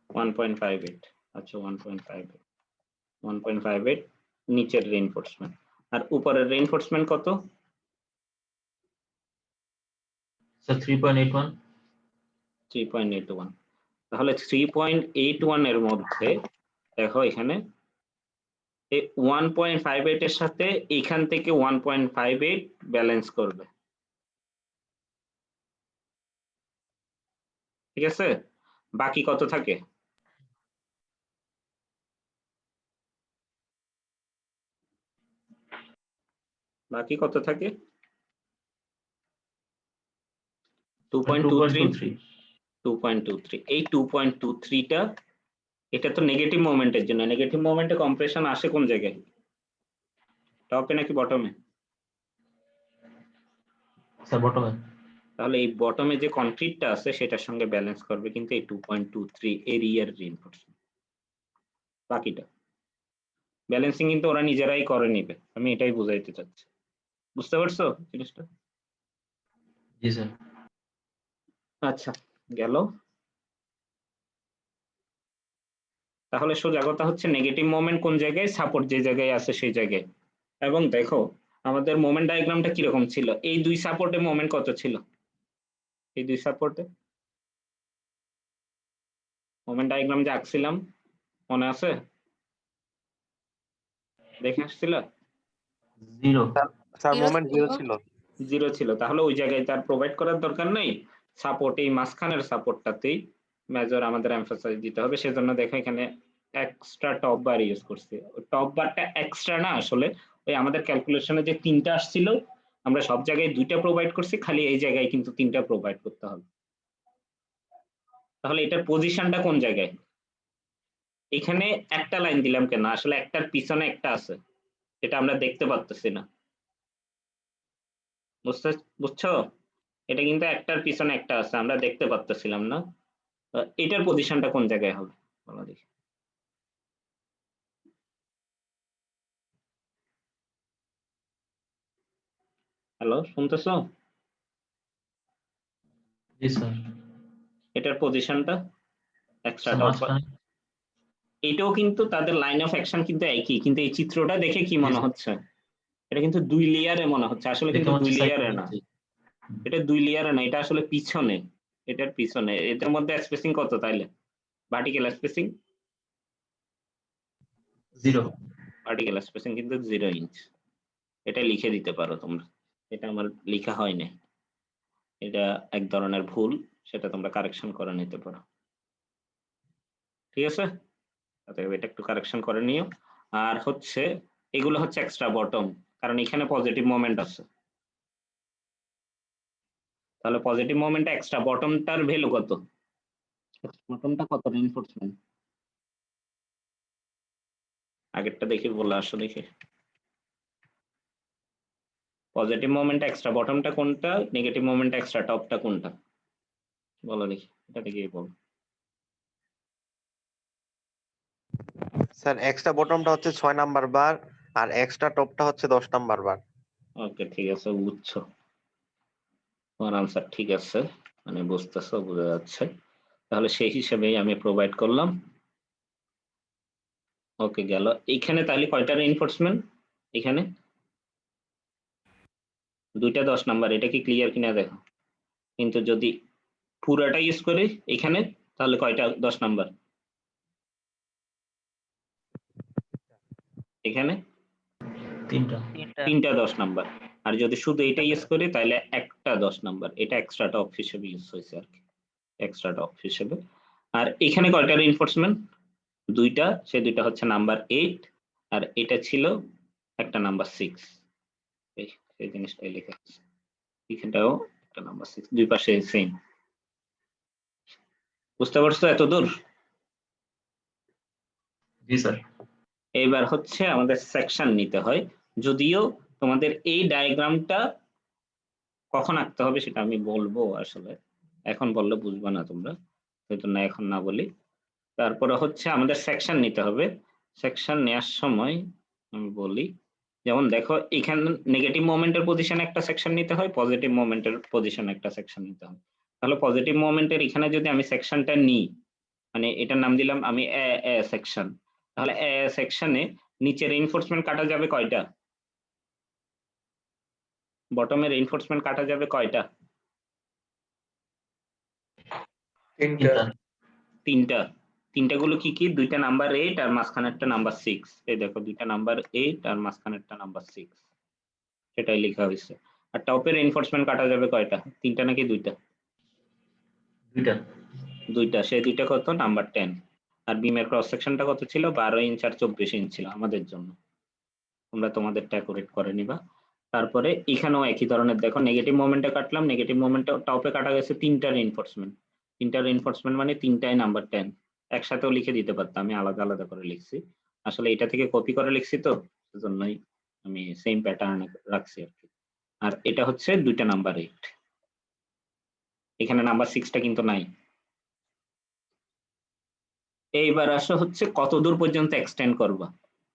Speaker 1: 1.58। আচ্ছা 1.58 নিচের রিইনফোর্সমেন্ট। আর উপরের রিইনফোর্সমেন্ট কত?
Speaker 3: স্যার 3.81।
Speaker 1: 3.81। তাহলে 3.81 এর মধ্যে দেখো এখানে 1.58 এর সাথে এখান থেকে 1.58 ব্যালেন্স করবে, ঠিক আছে? বাকি কত থাকে? বাকি কত থাকে? 2.23 2.23। এই 2.23টা এটা তো নেগেটিভ মোমেন্টের জন্য। নেগেটিভ মোমেন্টে কম্প্রেশন আসে কোন জায়গায়? টপে নাকি বটমে?
Speaker 3: স্যার বটমে।
Speaker 1: তাহলে এই বটমে যে কনক্রিটটা আছে সেটার সঙ্গে ব্যালেন্স করবে কিন্তু এই 2.23 এরিয়ার রিইনফোর্সমেন্ট। বাকিটা ব্যালেন্সিং কিন্তু ওরা নিজেরাই করে নিবে, আমি এটাই বুঝাইতে চাচ্ছি। বুঝতে পারছো জিনিসটা?
Speaker 3: জি স্যার।
Speaker 1: আচ্ছা গেল। তাহলে সোজা কথা হচ্ছে নেগেটিভ মোমেন্ট কোন জায়গায়, সাপোর্ট যে জায়গায় আছে সেই জায়গায়। এবং দেখো আমাদের মোমেন্ট ডায়াগ্রামটা কিরকম ছিল, এই দুই সাপোর্টে মোমেন্ট কত ছিল? এই দুই সাপোর্টে মোমেন্ট ডায়াগ্রাম যে আঁকছিলাম মনে আছে? দেখে আসছিল?
Speaker 3: 0।
Speaker 6: স্যার
Speaker 2: Zero
Speaker 6: মোমেন্ট
Speaker 2: ছিল।
Speaker 6: 0 ছিল।
Speaker 1: 0 ছিল, তাহলে ওই জায়গায় তার প্রোভাইড করার দরকার নেই। সাপোর্ট এই মাঝখানের সাপোর্টটাতেই মেজর আমাদের এমফাসাইজ দিতে হবে। সেজন্য দেখো এখানে এক্সট্রা টপ বার ইউজ করছি। টপ বারটা এক্সট্রা না, আসলে ওই আমাদের ক্যালকুলেশনে যে 3টা আসছিল আমরা সব জায়গায় 2টা প্রোভাইড করছি, খালি এই জায়গায় কিন্তু 3টা প্রোভাইড করতে হবে। তাহলে এটার পজিশনটা কোন জায়গায়? এখানে একটা লাইন দিলাম কেন? আসলে একটার পিছনে একটা আছে, এটা আমরা দেখতে পাচ্ছি না। বুঝছো? এটা কিন্তু একটার পিছনে একটা আছে, আমরা দেখতে পাচ্ছিলাম না। এটার পজিশনটা কোন জায়গায় হবে বলো দেখি। হ্যালো, শুনতেছো?
Speaker 3: জি স্যার।
Speaker 1: এটার পজিশনটা এক্সট্রা
Speaker 3: স্যার
Speaker 1: টপ।
Speaker 3: মাঝখানে।
Speaker 1: এটাও কিন্তু তাদের লাইন অফ অ্যাকশন কিন্তু একই, কিন্তু এই চিত্রটা দেখে কি মনে হচ্ছে? এটা কিন্তু 2 লেয়ারে মনে হচ্ছে, আসলে
Speaker 3: দেখে
Speaker 1: কিন্তু
Speaker 3: মনে
Speaker 1: 2
Speaker 3: হচ্ছে
Speaker 1: লেয়ারে
Speaker 3: সাইড
Speaker 1: না।
Speaker 3: করতে।
Speaker 1: এটা 2 লেয়ারে না, এটা আসলে পিছনে। এটার পিছনে, এটার মধ্যে স্পেসিং কত তাইলে? Vertical spacing
Speaker 3: 0।
Speaker 1: ভার্টিক্যাল স্পেসিং কিন্তু 0 ইঞ্চ। এটা লিখে দিতে পারো তোমরা, এটা আমার লেখা হয় না, এটা এক ধরনের ভুল, সেটা তোমরা কারেকশন করে নিতে পারো, ঠিক আছে? অতএব এটা একটু কারেকশন করে নিও। আর হচ্ছে এগুলো হচ্ছে এক্সট্রা বটম, কারণ এখানে পজিটিভ মোমেন্ট আছে। তাহলে পজিটিভ মোমেন্ট এক্সট্রা বটমটার ভ্যালু কত? বটমটা কত রিইনফোর্সমেন্ট? আগেরটা দেখি বলে আসো দেখি। পজিটিভ মোমেন্ট এক্সট্রা বটমটা কোনটা, নেগেটিভ মোমেন্ট এক্সট্রা টপটা কোনটা বলো দেখি, এটা দেখি বলো।
Speaker 6: স্যার এক্সট্রা বটমটা হচ্ছে 6 নাম্বার বার আর এক্সট্রা টপটা হচ্ছে 10 নাম্বার বার।
Speaker 1: ওকে ঠিক আছে, বুঝছো, তোমার আনসার ঠিক আছে, মানে বুঝতেছো, বোঝা যাচ্ছে। তাহলে সেই হিসেবেই আমি প্রোভাইড করলাম। ওকে গেল। এইখানে তাহলে কয়টা রিইনফোর্সমেন্ট? এখানে 2টা 10 নাম্বার, এটা কি ক্লিয়ার কিনা দেখো। কিন্তু যদি পুরাটা ইউজ করি এখানে, তাহলে কয়টা 10 নাম্বার? এখানে
Speaker 3: 3টা।
Speaker 1: 3টা 10 নাম্বার। আর যদি শুধু এটা ইউজ করি তাহলে একটা 10 নাম্বার, এটা এক্সট্রা টপ হিসেবে ইউজ হয়েছে আর কি, এক্সট্রা টপ হিসেবে। আর এখানে কয়টা রিইনফোর্সমেন্ট? 2টা, সে 2টা হচ্ছে নাম্বার 8, আর এটা ছিল একটা নাম্বার 6। এই জিনিসটাই লেখা আছে, এখানটাও একটা নাম্বার 6, দুই পাশে সেম। বুঝতে পারছো এতদূর?
Speaker 3: জি স্যার।
Speaker 1: এইবার হচ্ছে আমাদের সেকশন নিতে হয়, যদিও তোমাদের এই ডায়াগ্রামটা কখন আঁকতে হবে সেটা আমি বলবো, আসলে এখন বললে বুঝবে না তোমরা, সেজন্য এখন না বলি। তারপরে হচ্ছে আমাদের সেকশন নিতে হবে। সেকশন নেওয়ার সময় আমি বলি, যেমন দেখো এখানে নেগেটিভ মোমেন্টের পজিশনে একটা সেকশন নিতে হয়, পজিটিভ মোমেন্টের পজিশনে একটা সেকশন নিতে হয়। তাহলে পজিটিভ মোমেন্টের এখানে যদি আমি সেকশনটা নিই, মানে এটার নাম দিলাম আমি এ সেকশন, তাহলে এ সেকশনে নিচে রিইনফোর্সমেন্ট কাটা যাবে কয়টা? বটমে রিইনফোর্সমেন্ট কাটা যাবে কয়টা?
Speaker 3: 3টা।
Speaker 1: 3টা। তিনটাগুলো কি কি? দুইটা নাম্বার 8 আর মাঝখানেরটা নাম্বার 6। এই দেখো দুইটা নাম্বার 8 আর মাঝখানেরটা নাম্বার 6, সেটাই লেখা হয়েছে। আর টপের রেইনফোর্সমেন্ট কাটা যাবে কয়টা? তিনটা নাকি দুইটা? দুইটা। সেই দুইটা কত? নাম্বার 10। আর বিমের ক্রস সেকশনটা কত ছিল? 12 ইঞ্চ আর 24 ইঞ্চ ছিল আমাদের জন্য। তোমরা তোমাদেরটা অ্যাকুরেট করে নিবা। তারপরে এখানেও একই ধরনের দেখো, নেগেটিভ মোমেন্টে কাটলাম, নেগেটিভ মোমেন্টে টপে কাটা গেছে তিনটা রেইনফোর্সমেন্ট। তিনটা রেইনফোর্সমেন্ট মানে তিনটাই নাম্বার 10। একসাথেও লিখে দিতে পারতাম, আমি আলাদা আলাদা করে লিখছি। আসলে এটা থেকে কপি করে লিখছি তো, সেজন্যই আমি সেম প্যাটার্ন রাখছি আর কি। আর এটা হচ্ছে দুইটা নাম্বার 8, এখানে নাম্বার 6টা কিন্তু নাই। এইবার আসো হচ্ছে কত দূর পর্যন্ত এক্সটেন্ড করবা,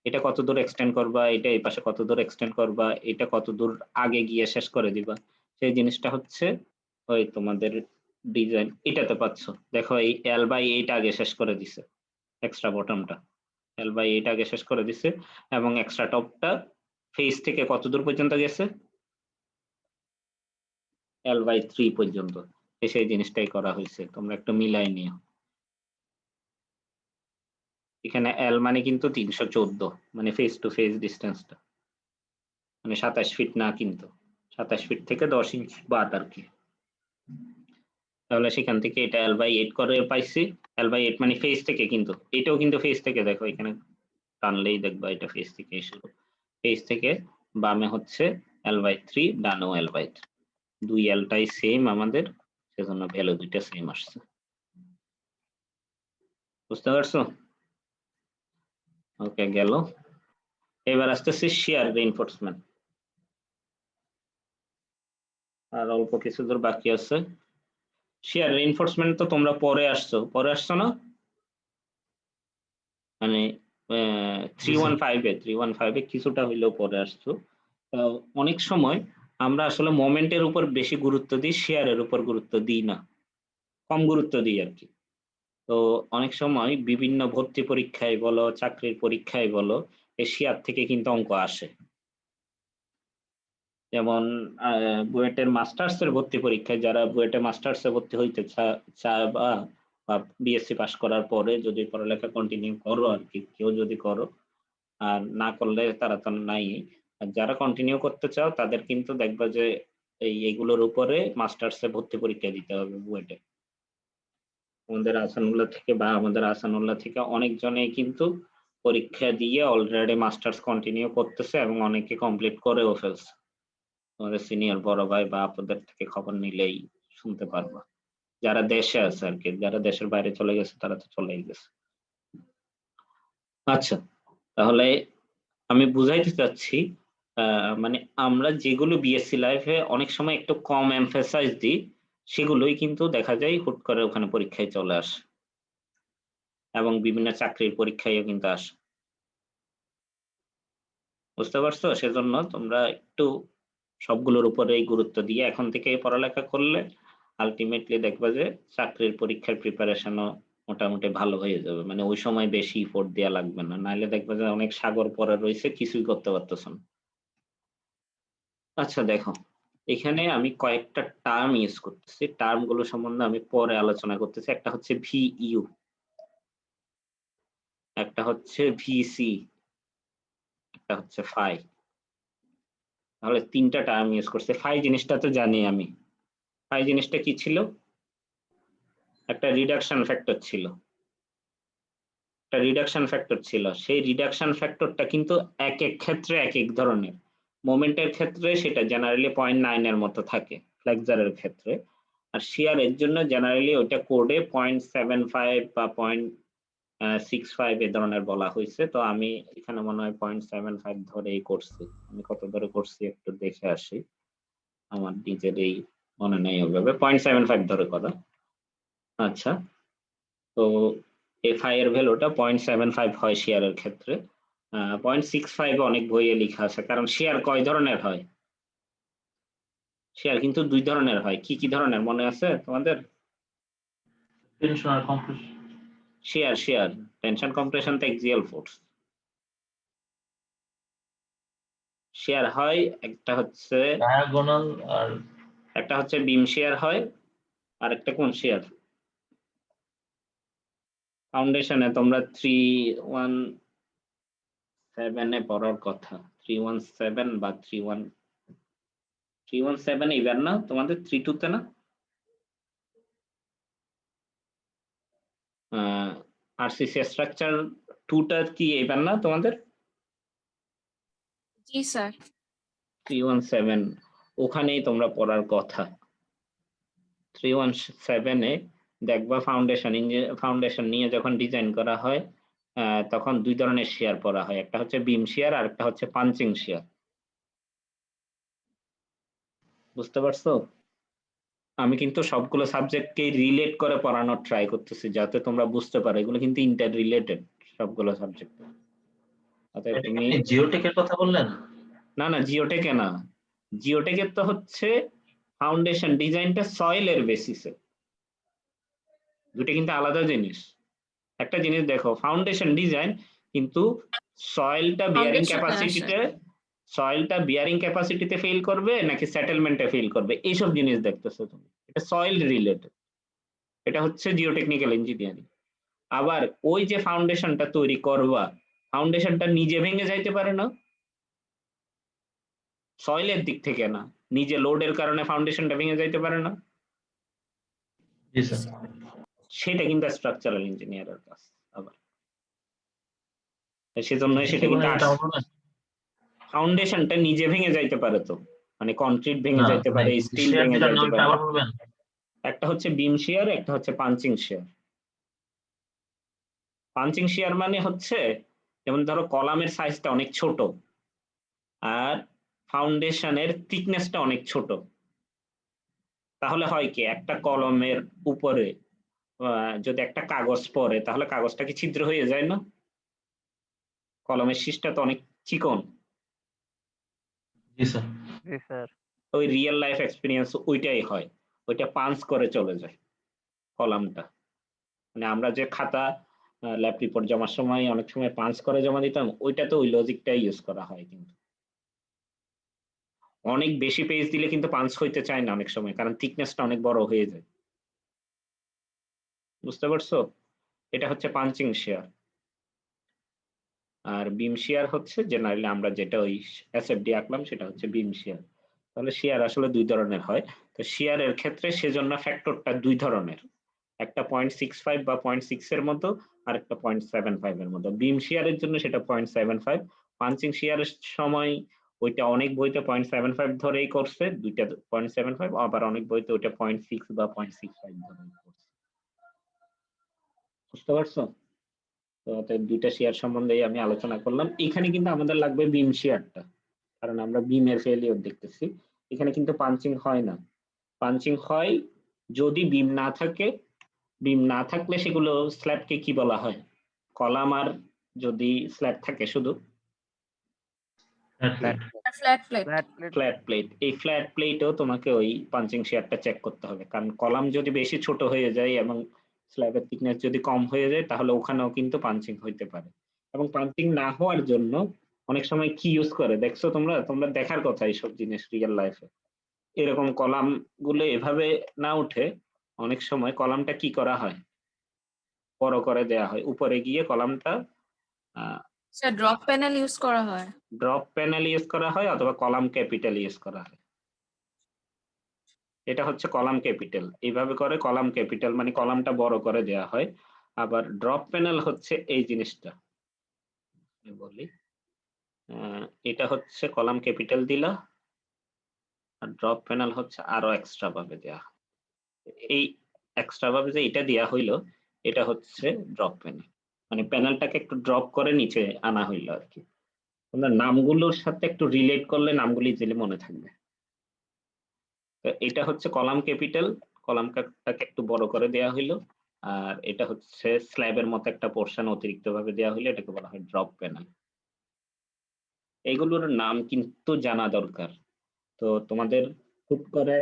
Speaker 1: এটা কত দূর এক্সটেন্ড করবা, এটা এই পাশে কত দূর এক্সটেন্ড করবা, এটা কত দূর আগে গিয়ে শেষ করে দিবা, সেই জিনিসটা হচ্ছে ওই তোমাদের ডিজাইন এটাতে পাচ্ছ। দেখো এই L/8 আগে শেষ করে দিছে, এক্সট্রা বটমটা L/8 আগে শেষ করে দিছে, এবং এক্সট্রা টপটা ফেস থেকে কত দূর পর্যন্ত গেছে? L/3 পর্যন্ত। সেই জিনিসটাই করা হয়েছে, তোমরা একটু মিলাই নিও। এখানে L মানে কিন্তু 314, মানে ফেস টু ফেস ডিস্টেন্সটা, মানে 27 ফিট না, কিন্তু 27 ফিট থেকে 10 ইঞ্চ বাদ আর কি। তাহলে সেখান থেকে এটা L/8 করে পাইছি। L/8 মানে ফেস থেকে, কিন্তু এটাও কিন্তু ফেস থেকে, দেখো এখানে টানলেই দেখবা এটা ফেস থেকে এসেছিল। ফেস থেকে বামে হচ্ছে L/3, ডানেও L/3, দুই Lটাই সেম আমাদের, সেজন্য ভ্যালু দুইটা সেম আসছে। বুঝতে পারছো? ওকে, গেল। এবার আসতেছে শিয়ার রেইনফোর্সমেন্ট, আর অল্প কিছু দূর বাকি আছে। শিয়ার রেইনফোর্সমেন্ট তো তোমরা পরে আসছো না, মানে 315 কিছুটা হইলেও পরে আসছো। অনেক সময় আমরা আসলে মোমেন্টের উপর বেশি গুরুত্ব দিই, শেয়ারের উপর গুরুত্ব দিই না, কম গুরুত্ব দিই আর কি। তো অনেক সময় বিভিন্ন ভর্তি পরীক্ষায় বলো, চাকরির পরীক্ষায় বলো, এই শেয়ার থেকে কিন্তু অঙ্ক আসে। যেমন বুয়েটের মাস্টার্স এর ভর্তি পরীক্ষায়, যারা বুয়েটে মাস্টার্স এ ভর্তি হইতে চায় বা বিএসসি পাস করার পরে যদি পড়ালেখা কন্টিনিউ করো আর কি, কেউ যদি করো, আর না করলে তারা তো নাই। আর যারা কন্টিনিউ করতে চাও তাদের কিন্তু দেখবা যে এইগুলোর উপরে মাস্টার্স এ ভর্তি পরীক্ষা দিতে হবে বুয়েটে। আমাদের আসানুল্লাহ থেকে অনেকজনেই কিন্তু পরীক্ষা দিয়ে অলরেডি মাস্টার্স কন্টিনিউ করতেছে, এবং অনেকে কমপ্লিট করেও ফেলছে। তোমাদের সিনিয়র বড় ভাই বা আপনাদের থেকে খবর নিলেই শুনতে পারবা। যারা দেশে আছে আর কি, যারা দেশের বাইরে চলে গেছে তারা তো চলেই গেছে। আচ্ছা, তাহলে আমি বুঝাইতে চাচ্ছি, মানে আমরা যেগুলো বিএসসি লাইফে অনেক সময় একটু কম এমফেসাইজ দিই, সেগুলোই কিন্তু দেখা যায় হুট করে ওখানে পরীক্ষায় চলে আসে, এবং বিভিন্ন চাকরির পরীক্ষায়ও কিন্তু আসে। বুঝতে পারছো? সেজন্য তোমরা একটু সবগুলোর উপরেই গুরুত্ব দিয়ে এখন থেকে পড়ালেখা করলে আলটিমেটলি দেখবা যে চাকরির পরীক্ষার প্রিপারেশনও মোটামুটি ভালো হয়ে যাবে, মানে ওই সময় বেশি ইফোর্ট দেওয়া লাগবে না, নাহলে দেখবা যে অনেক সাগর পরে রয়েছে, কিছুই করতে পারতেছ না। আচ্ছা দেখো, এখানে আমি কয়েকটা টার্ম ইউজ করতেছি, টার্ম গুলো সম্বন্ধে আমি পরে আলোচনা করতেছি। একটা হচ্ছে ভিইউ, একটা হচ্ছে ভিসি, একটা হচ্ছে ফাই। তাহলে তিনটা টার্ম ইউজ করছে। ফাই জিনিসটা তো জানি আমি, ফাই জিনিসটা কি ছিল? একটা রিডাকশন ফ্যাক্টর ছিল, সেই রিডাকশন ফ্যাক্টরটা কিন্তু এক এক ক্ষেত্রে এক এক ধরনের। মোমেন্টের ক্ষেত্রে সেটা জেনারেলি 0.9 এর মতো থাকে ফ্লেক্সারের ক্ষেত্রে, আর শিয়ারের জন্য জেনারেলি ওটা কোডে 0.75 বা 0.65 এ ধরনের বলা হয়েছে। তো আমি এখানে মনে হয় 0.75 ধরেই করছি, আমি কত ধরে করছি একটু দেখে আসি, আমার নিজেরই মনে নেই ওইভাবে, 0.75 ধরে করা। আচ্ছা, তো এফআই এর ভ্যালুটা 0.75 হয় শেয়ারের ক্ষেত্রে। 0.65 অনেক বইয়ে লেখা আছে, কারণ শেয়ার কয় ধরনের হয়? শেয়ার কিন্তু দুই ধরনের হয়। কি কি ধরনের মনে আছে তোমাদের?
Speaker 3: টেনশন আর কম্প্রেশন।
Speaker 1: শেয়ার টেনশন কম্প্রেশন তো এক্সিয়াল ফোর্স। শেয়ার হয় একটা হচ্ছে
Speaker 3: ডায়াগোনাল, আর
Speaker 1: একটা হচ্ছে বিম শেয়ার হয়, আর একটা কোন শেয়ার? ফাউন্ডেশনে তোমরা 317 পড়ার কথা, 317 বা 317 এবার না তোমাদের 32 তে না? আরসিসি স্ট্রাকচার 2টা কি এবার না তোমাদের?
Speaker 2: জি স্যার।
Speaker 1: 317 ওখানেই তোমরা পড়ার কথা। 317 এ দেখবা ফাউন্ডেশন নিয়ে যখন ডিজাইন করা হয় তখন দুই ধরনের শেয়ার পড়া হয়, একটা হচ্ছে বিম শেয়ার আর একটা হচ্ছে পাঞ্চিং শেয়ার। বুঝতে পারছো? আমি কিন্তু সবগুলো সাবজেক্টকে রিলেট করে পড়ানোর ট্রাই করতেছি যাতে তোমরা বুঝতে পারো এগুলো কিন্তু ইন্টার রিলেটেড সবগুলো সাবজেক্ট। অতএব তুমি
Speaker 3: আপনি জিওটেকের কথা বললেন?
Speaker 1: না না জিওটেকে না, জিওটেকের তো হচ্ছে ফাউন্ডেশন ডিজাইনটা সয়েলের বেসিসে, দুটো কিন্তু আলাদা জিনিস। একটা জিনিস দেখো, ফাউন্ডেশন ডিজাইন কিন্তু সয়েলটা বিয়ারিং ক্যাপাসিটিতে ফেল করবে নাকি সেটেলমেন্টে ফেল করবে এইসব জিনিস দেখতেছো তুমি, এটা সয়েল রিলেটেড, এটা হচ্ছে জিওটেকনিক্যাল ইঞ্জিনিয়ারিং। আবার ওই যে ফাউন্ডেশনটা তৈরি করবা, ফাউন্ডেশনটা নিজে ভেঙে যাইতে পারে না, সয়েলের দিক থেকে না, নিজে লোডের কারণে ফাউন্ডেশনটা ভেঙে যাইতে পারে না,
Speaker 3: জি স্যার।
Speaker 1: সেটা কিন্তু স্ট্রাকচারাল ইঞ্জিনিয়ারের কাজ। আবার সেজন্য সেটা কিন্তু ফাউন্ডেশনটা নিজে ভেঙে যাইতে পারে, তো মানে কংক্রিট ভেঙে যাইতে পারে, স্টিল ভেঙে যাইতে পারে। একটা হচ্ছে বিম শিয়ার, একটা হচ্ছে পাঞ্চিং শিয়ার। পাঞ্চিং শিয়ার মানে হচ্ছে যেমন ধরো কলামের সাইজটা অনেক ছোট আর ফাউন্ডেশনের থিকনেসটা অনেক ছোট, তাহলে হয় কি একটা কলমের উপরে যদি একটা কাগজ পড়ে তাহলে কাগজটা কি ছিদ্র হয়ে যায় না? কলমের শীষটা তো অনেক চিকন।
Speaker 3: জি স্যার।
Speaker 5: জি স্যার।
Speaker 1: ওই রিয়েল লাইফ এক্সপিরিয়েন্স ওইটাই হয়, ওইটা পাঞ্চ করে চলে যায় কলামটা। মানে আমরা যে খাতা ল্যাব রিপোর্ট জমার সময় অনেক সময় পাঞ্চ করে জমা দিতাম, ওইটাতে ওই লজিকটাই ইউজ করা হয়। কিন্তু অনেক বেশি পেজ দিলে কিন্তু পাঞ্চ হইতে চায় না অনেক সময়, কারণ থিকনেসটা অনেক বড় হয়ে যায়। বুঝতে পারছো? এটা হচ্ছে পাঞ্চিং শেয়ার। আর বিম শেয়ার হচ্ছে জেনারেলি আমরা যেটা ওই এসএফডি আঁকলাম সেটা হচ্ছে বিম শেয়ার। তাহলে শেয়ার আসলে দুই ধরনের হয়। তো শেয়ারের ক্ষেত্রে সেজন্য ফ্যাক্টরটা দুই ধরনের, একটা 0.65 বা 0.6 এর মতো আর একটা 0.75 এর মতো। বিম শেয়ারের জন্য সেটা 0.75, পাঞ্চিং শেয়ারের সময় ওইটা অনেক বইতে 0.75 ধরেই করছে, দুইটা 0.75, আবার অনেক বইতে ওইটা 0.6 বা 0.65 ধরেই করছে। বুঝতে পারছো? তো দুইটা শেয়ার সম্বন্ধে আমি আলোচনা করলাম। এখানে কিন্তু আমাদের লাগবে বিম শেয়ারটা, কারণ আমরা বিমের ফেলিওর দেখতেছি। এখানে কিন্তু পাঞ্চিং হয় না। পাঞ্চিং হয় যদি বিম না থাকে, বিম না থাকলে সেগুলো স্ল্যাবকে কি বলা হয়? কলাম। আর যদি স্ল্যাব থাকে শুধু ফ্ল্যাট প্লেট, এই ফ্ল্যাট প্লেটেও তোমাকে ওই পাঞ্চিং শেয়ারটা চেক করতে হবে, কারণ কলাম যদি বেশি ছোট হয়ে যায় এবং স্ল্যাবের থিকনেস যদি কম হয়ে যায় তাহলে ওখানেও কিন্তু পাঞ্চিং হইতে পারে। এবং পাঞ্চিং না হওয়ার জন্য অনেক সময় কি ইউজ করে দেখছো তোমরা? তোমরা দেখার কথা এইসব জিনিস রিয়েল লাইফে। এরকম কলাম গুলো এভাবে না উঠে অনেক সময় কলামটা কি করা হয়, বড় করে দেয়া হয়, উপরে গিয়ে কলামটা
Speaker 2: স্যার ড্রপ প্যানেল ইউজ করা হয়,
Speaker 1: ড্রপ প্যানেল ইউজ করা হয় অথবা কলাম ক্যাপিটাল ইউজ করা হয়। এটা হচ্ছে কলাম ক্যাপিটাল, এইভাবে করে কলাম ক্যাপিটাল মানে কলামটা বড় করে দেয়া হয়। আবার ড্রপ প্যানেল হচ্ছে এই জিনিসটা বলি, এটা হচ্ছে কলাম ক্যাপিটাল দিলা, আর ড্রপ প্যানেল হচ্ছে আরো এক্সট্রা ভাবে দেয়া। এই এক্সট্রা ভাবে যে এটা দেয়া হইলো এটা হচ্ছে ড্রপ প্যানেল, মানে প্যানেলটাকে একটু ড্রপ করে নিচে আনা হইলো আর কি। তোমরা নামগুলোর সাথে একটু রিলেট করলে নামগুলি ইজিলি মনে থাকবে। তো এটা হচ্ছে কলাম ক্যাপিটাল, কলামটাকে একটু বড় করে দেয়া হইলো। আর এটা হচ্ছে স্ল্যাবের মতো একটা পোর্শন অতিরিক্ত ভাবে দেয়া হইলো, এটাকে বলা হয় ড্রপ প্যানেল। এইগুলোর নাম কিন্তু জানা দরকার। তো তোমাদের হুট করে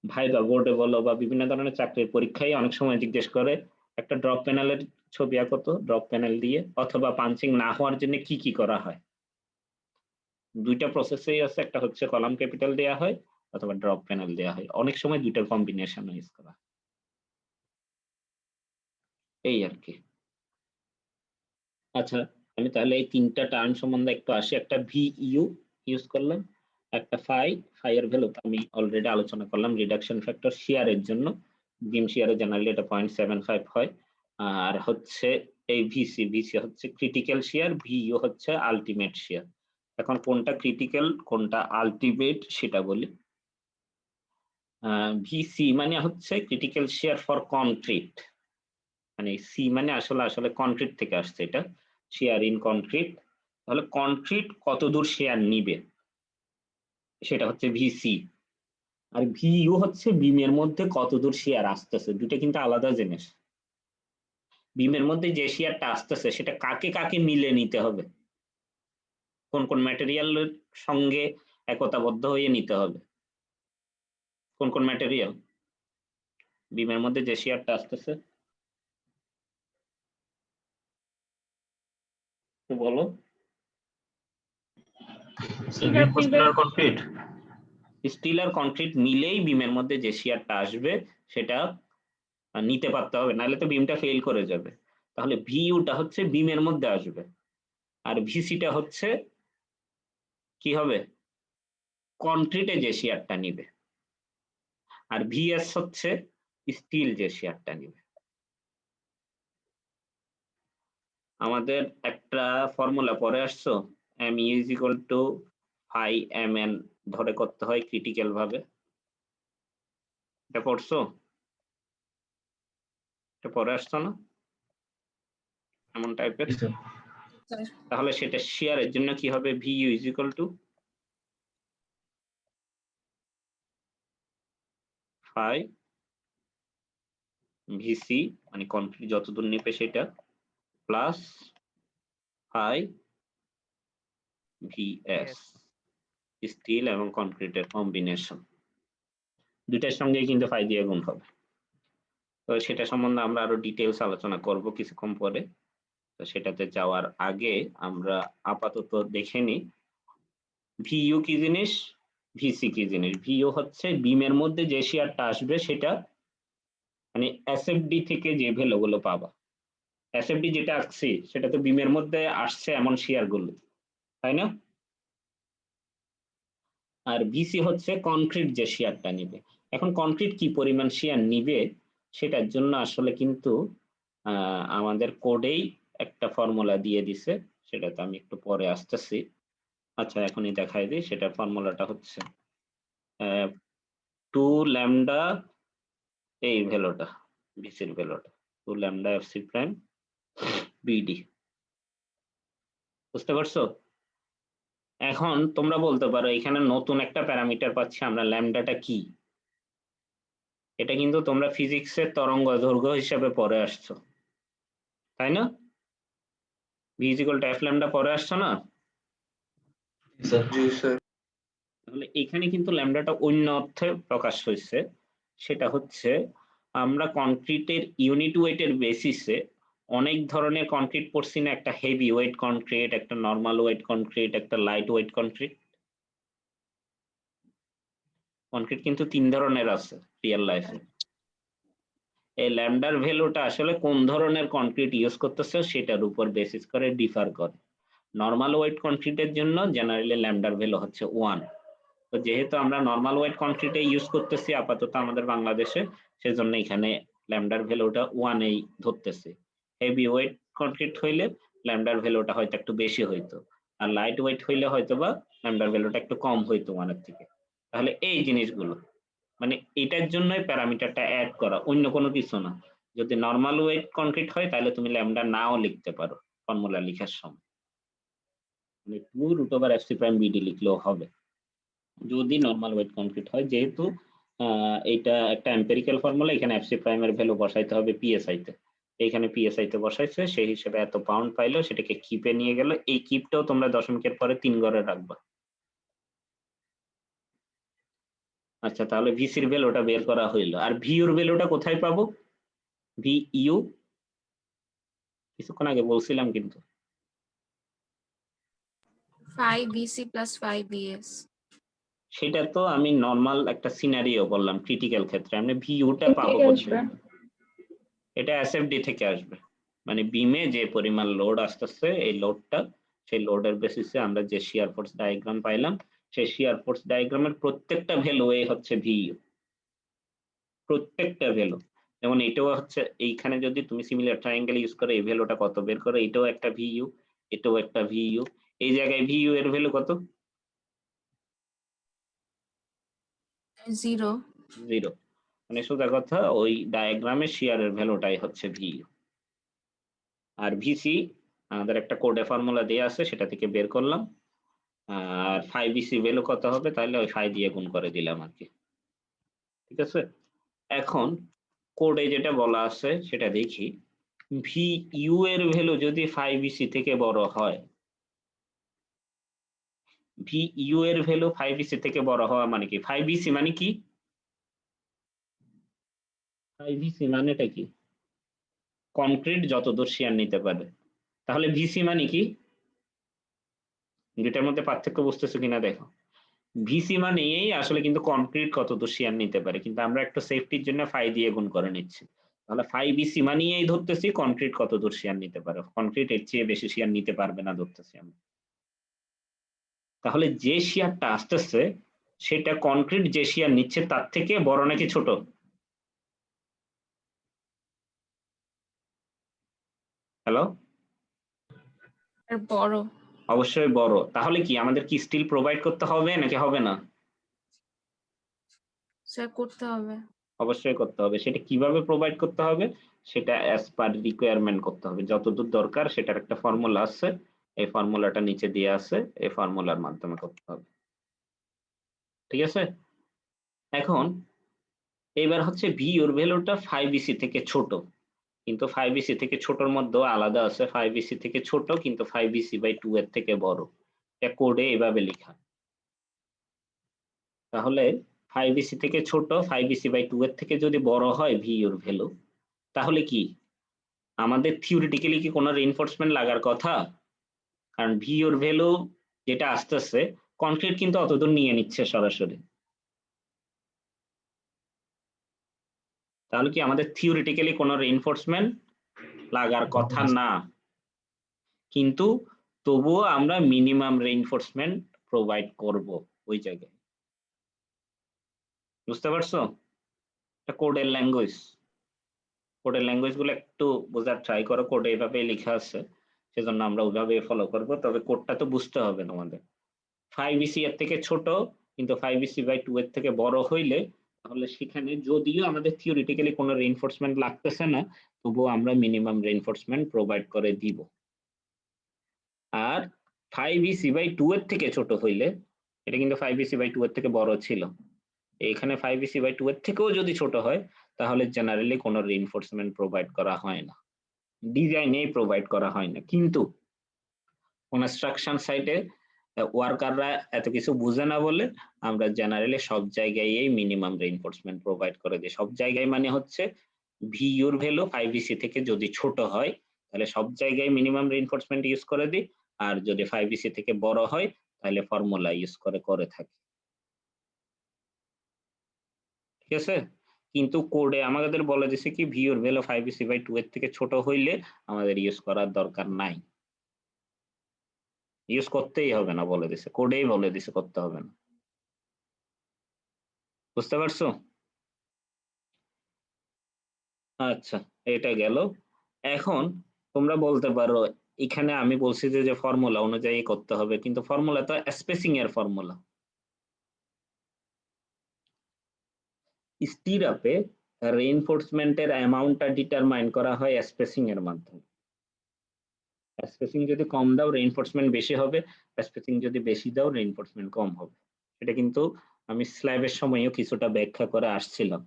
Speaker 1: ভাইবা বোর্ডে বলো বা বিভিন্ন ধরনের চাকরির পরীক্ষায় অনেক সময় জিজ্ঞেস করে একটা ড্রপ প্যানেলের ছবি আঁকো তো, ড্রপ প্যানেল দিয়ে, অথবা পাঞ্চিং না হওয়ার জন্য কি কি করা হয়। দুইটা প্রসেসই আছে, একটা হচ্ছে কলাম ক্যাপিটাল দেয়া হয় অথবা ড্রপ প্যানেল দেয়া হয়, অনেক সময় দুইটার কম্বিনেশন ইউজ করা হয়। এই আর কি। আচ্ছা, আমি তাহলে এই তিনটা টার্ম সম্বন্ধে একটু আসি। একটা ভিইউ ইউজ করলাম, একটা ফাই এর ভ্যালু তো আমি অলরেডি আলোচনা করলাম রিডাকশন ফ্যাক্টর শেয়ারের জন্য, বিম শেয়ারে জেনারেলি এটা 0.75 হয়। আর হচ্ছে এই ভিসি হচ্ছে ক্রিটিক্যাল শেয়ার, ভিইউ হচ্ছে আলটিমেট শেয়ার। এখন কোনটা ক্রিটিক্যাল কোনটা আলটিমেট সেটা বলি। ভিসি মানে হচ্ছে ক্রিটিক্যাল শেয়ার ফর কনক্রিট, মানে সি মানে আসলে কনক্রিট থেকে আসছে, এটা শেয়ার ইন কনক্রিট। তাহলে কনক্রিট কতদূর শেয়ার নিবে সেটা হচ্ছে ভিসি, আর ভিইউ হচ্ছে বিমের মধ্যে কতদূর শেয়ার আসতেছে। দুটো কিন্তু আলাদা জিনিস। বিমের মধ্যে যে শেয়ারটা আসতেছে সেটা কাকে কাকে মিলে নিতে হবে, কোন কোন ম্যাটেরিয়ালের সঙ্গে একতাবদ্ধ হয়ে নিতে হবে, কোন কোন ম্যাটেরিয়াল বিমের মধ্যে যে শেয়ারটা আসতেছে তো বলো।
Speaker 3: কনক্রিট,
Speaker 1: স্টিল আর কনক্রিট মিলেই বিমের মধ্যে যে শেয়ারটা আসবে সেটা নিতে পারতে হবে, নাহলে তো বিমটা ফেল করে যাবে। তাহলে ভিইউটা হচ্ছে বিমের মধ্যে আসবে, আর ভিসিটা হচ্ছে কি হবে, কনক্রিটে যে শেয়ারটা নিবে, আর ভিএস হচ্ছে স্টিল যে শেয়ারটা নিবে। আমাদের একটা ফর্মুলা পরে আসছো, M is equal to phi M N ধরে করতে হয় ক্রিটিক্যাল ভাবে, এটা পড়ছো? এটা পরে আসছো না এমন টাইপের? তাহলে সেটা শেয়ারের জন্য কি হবে, V U is equal to phi V C মানে কনক্রিট যতদূর নিবে সেটা, প্লাস ফাই ভিএস স্টিল এবং কনক্রিটের কম্বিনেশন, দুইটার সঙ্গে কিন্তু ফাই দিয়ে গুণ হবে। তো সেটা সম্বন্ধে আমরা আরো ডিটেইলস আলোচনা করব কিছুক্ষণ পরে। তো সেটাতে যাওয়ার আগে আমরা আপাতত দেখে নিই ভিইউ কি জিনিস, ভিসি কি জিনিস। ভিইউ হচ্ছে বিমের মধ্যে যে শেয়ারটা আসবে সেটা, মানে এসএফডি থেকে যে ভ্যালুগুলো পাবা, এসএফডি যেটা আসছে সেটা তো বিমের মধ্যে আসছে এমন শেয়ার গুলো, তাই না? আর ভিসি হচ্ছে কনক্রিট যে শেয়ারটা নিবে। এখন কনক্রিট কি পরিমাণ শেয়ার নিবে সেটার জন্য আসলে কিন্তু আমাদের কোডেই একটা ফর্মুলা দিয়ে দিছে, সেটাতে আমি একটু পরে আসতেছি। আচ্ছা এখনই দেখাই দিই, সেটার ফর্মুলাটা হচ্ছে 2 ল্যামডা এই ভ্যালুটা, ভিসির ভ্যালুটা 2 ল্যামডা এফসি প্রাইম বিডি। বুঝতে পারছো? এখন তোমরা বলতে পারো এখানে নতুন একটা প্যারামিটার পাচ্ছি আমরা, ল্যামডাটা কি? এটা কিন্তু তোমরা ফিজিক্সের তরঙ্গ দৈর্ঘ্য হিসেবে পড়ে আসছো, তাই না? V is equal two F lambda পড়ে আসছো না? তাহলে এখানে কিন্তু ল্যামডাটা অন্য অর্থে প্রকাশ হয়েছে, সেটা হচ্ছে আমরা কনক্রিটের ইউনিট ওয়েটের বেসিসে অনেক ধরনের কনক্রিট পড়ছি না, একটা হেভি ওয়েট কনক্রিট, একটা নর্মাল ওয়েট কনক্রিট, একটা লাইট ওয়েট কনক্রিট। কনক্রিট কিন্তু 3 ধরনের আছে রিয়েল লাইফে। এই ল্যামডার ভ্যালুটা আসলে কোন ধরনের কনক্রিট ইউজ করতেছে সেটার উপর বেসিস করে ডিফার করে। নর্মাল ওয়েট কনক্রিটের জন্য জেনারেলি ল্যামডার ভ্যালু হচ্ছে 1। তো যেহেতু আমরা নর্মাল ওয়েট কনক্রিটে ইউজ করতেছি আপাতত আমাদের বাংলাদেশে, সেজন্য এখানে ল্যামডার ভ্যালুটা 1 এই ধরতেছে। হেভি ওয়েট কনক্রিট হইলে ল্যামডার ভ্যালুটা হয়তো একটু বেশি হইতো, আর লাইট ওয়েট হইলে হয়তো বা ল্যামডার ভ্যালুটা একটু কম হইতো 1 এর থেকে। তাহলে এই জিনিসগুলো মানে এটার জন্যই প্যারামিটারটা অ্যাড করা, অন্য কোনো কিছু না। যদি নর্মাল ওয়েট কনক্রিট হয় তাহলে তুমি ল্যামডা নাও লিখতে পারো ফর্মুলা লেখার সময়, মানে 2 root over F C prime B D লিখলেও হবে যদি নর্মাল ওয়েট কনক্রিট হয়। যেহেতু এটা একটা এম্পিরিক্যাল ফর্মুলা, এখানে এফসি প্রাইমের ভ্যালু বসাইতে হবে পিএসআই তে, এখানে পিএসআই তে বসাইছে, সেই হিসেবে এত পাউন্ড পাইলো, সেটাকে কিপে নিয়ে গেল। এই কিপটাও তোমরা দশমিকের পরে 3 ঘরে রাখবা। আচ্ছা তাহলে ভিসির ভ্যালুটা বের করা হইলো, আর ভিইউর ভ্যালুটা কোথায় পাবো? ভিইউ কিছুক্ষণ আগে বলছিলাম কিন্তু,
Speaker 2: 5 VC plus 5 VS।
Speaker 1: সেটা তো আমি নরমাল একটা সিনারিও বললাম, ক্রিটিক্যাল ক্ষেত্রে আমি ভিইউটা পাবো
Speaker 7: থেকে
Speaker 1: কোথায়?
Speaker 7: আসবে।
Speaker 1: এটা এসএফডি থেকে আসবে, মানে বিমে যে পরিমাণ লোড আসতেছে এই লোডটা, সেই লোডের বেসিসে আমরা যে শিয়ার ফোর্স ডায়াগ্রাম পাইলাম, সেই শিয়ার ফোর্স ডায়াগ্রামের প্রত্যেকটা ভ্যালু এই হচ্ছে ভিইউ, প্রত্যেকটা ভ্যালু। যেমন এটাও হচ্ছে, এইখানে যদি তুমি সিমিলার ট্রায়াঙ্গেল ইউজ করে এই ভ্যালুটা কত বের করো, এটাও একটা ভিইউ, এটাও একটা ভিইউ। এই জায়গায় ভিইউ এর ভ্যালু কত?
Speaker 2: 0।
Speaker 1: 0। মানে সোজা কথা ওই ডায়াগ্রামে শিয়ারের ভ্যালুটাই হচ্ছে ভিইউ। আর ভিসি আমাদের একটা কোডে ফর্মুলা দেয়া আছে, সেটা থেকে বের করলাম। আর 5VC ভ্যালু কত হবে, তাহলে ওই 5 দিয়ে গুণ করে দিলাম আর কি। ঠিক আছে, এখন কোডে যেটা বলা আছে সেটা দেখি। ভিইউ এর ভ্যালু যদি 5VC থেকে বড় হয়, ভিইউ এর ভ্যালু 5VC থেকে বড় হওয়া মানে কি? 5VC মানে কি? 5VC মানেটা কি? কনক্রিট যতদূর শিয়ার নিতে পারে। তাহলে ভিসি মানে কি? দুটার মধ্যে পার্থক্য বুঝতেছো কিনা দেখো। ভিসি মানে এই আসলে কিন্তু কনক্রিট কতদূর শিয়ার নিতে পারে, কিন্তু আমরা একটা সেফটির জন্য 5 দিয়ে গুণ করে নিচ্ছি। তাহলে 5VC মানে এই ধরতেছি কনক্রিট কতদূর শিয়ার নিতে পারে, কনক্রিট এর চেয়ে বেশি শিয়ার নিতে পারবে না ধরতেছি আমরা। তাহলে যে শিয়ারটা আসতেছে সেটা কনক্রিট যে শিয়ার নিচ্ছে তার থেকে বড় নাকি ছোট? হ্যালো,
Speaker 2: আর বড়।
Speaker 1: অবশ্যই বড়। তাহলে কি আমাদের কি স্টিল প্রোভাইড করতে হবে নাকি হবে না?
Speaker 2: স্যার করতে হবে।
Speaker 1: অবশ্যই করতে হবে। সেটা কিভাবে প্রোভাইড করতে হবে? সেটা অ্যাজ পার রিকোয়ারমেন্ট করতে হবে, যতদূর দরকার সেটার একটা ফর্মুলা আছে, এই ফর্মুলাটা নিচে দিয়ে আছে, এই ফর্মুলার মাধ্যমে করতে হবে। ঠিক আছে, এখন এবার হচ্ছে ভি ওর ভ্যালুটা 5VC থেকে ছোট, কিন্তু 5VC থেকে ছোটর মধ্যেও আলাদা আছে। 5VC থেকে ছোট কিন্তু 5VC/2 এর থেকে বড়, এটা কোডে এভাবে লেখা। তাহলে 5VC থেকে ছোট 5VC/2 এর থেকে যদি বড় হয় ভি ওর ভ্যালু, তাহলে কি আমাদের থিওরিটিক্যালি কি কোনো রিইনফোর্সমেন্ট লাগার কথা? কারণ ভি ওর ভ্যালু যেটা আসতেছে, কনক্রিট কিন্তু অতদূর নিয়ে নিচ্ছে সরাসরি। তাহলে কি আমাদের থিওরিটিক্যালি কোনো রিইনফোর্সমেন্ট লাগার কথা না, কিন্তু তবুও আমরা মিনিমাম রিইনফোর্সমেন্ট প্রোভাইড করব ওই জায়গায়। বুঝতে পারছো? এটা কোডের ল্যাঙ্গুয়েজ, কোডের ল্যাঙ্গুয়েজ গুলো একটু বোঝার ট্রাই করো, কোডে এভাবে লেখা আছে, সেজন্য আমরা ওইভাবে ফলো করব। তবে কোডটা তো বুঝতে হবে তোমাদের। 5VC এর থেকে ছোট কিন্তু 5VC/2 এর থেকে বড় হইলে, তাহলে সেখানে যদিও আমাদের থিওরিটিক্যালি কোনো রিইনফোর্সমেন্ট লাগতেছে না, তবুও আমরা মিনিমাম রিইনফোর্সমেন্ট প্রোভাইড করে দিব। আর 5VC/2 এর থেকে ছোট হইলে, এটা কিন্তু 5VC/2 এর থেকে বড় ছিল, এখানে 5VC/2 এর থেকেও যদি ছোট হয়, তাহলে জেনারেলি কোনো রিইনফোর্সমেন্ট প্রোভাইড করা হয় না, ডিজাইনেই প্রোভাইড করা হয় না। কিন্তু কনস্ট্রাকশন সাইটে ওয়ার্কাররা এত কিছু বুঝে না বলে আমরা জেনারেলি সব জায়গায় মিনিমাম রিইনফোর্সমেন্ট প্রোভাইড করে দিই। সব জায়গায় মানে হচ্ছে ভিইউর ভ্যালু 5VC থেকে যদি ছোট হয়, তাহলে সব জায়গায় মিনিমাম রিইনফোর্সমেন্ট ইউজ করে দিই, আর যদি 5VC থেকে বড় হয় তাহলে ফর্মুলা ইউজ করে থাকি। ঠিক আছে, কিন্তু কোডে আমাদের বলে দিছে কি ভিইউর ভ্যালু 5VC/2 এর থেকে ছোট হইলে আমাদের ইউজ করার দরকার নাই, ইউজ করতেই হবে না বলে দিছে, কোডেই বলে দিছে করতে হবে না। বুঝতে পারছো? আচ্ছা, এটা গেল। এখন তোমরা বলতে পারো এখানে আমি বলছি যে ফর্মুলা অনুযায়ী করতে হবে, কিন্তু ফর্মুলা তো স্পেসিং এর ফর্মুলা। স্টির আপে রিইনফোর্সমেন্টের অ্যামাউন্টটা ডিটারমাইন করা হয় স্পেসিং এর মাধ্যমে। স্পেসিং যদি কম দাও রিইনফোর্সমেন্ট বেশি হবে, স্পেসিং যদি বেশি দাও রিইনফোর্সমেন্ট কম হবে। এটা কিন্তু আমি স্ল্যাবের সময়ও কিছুটা ব্যাখ্যা করে আসছিলাম।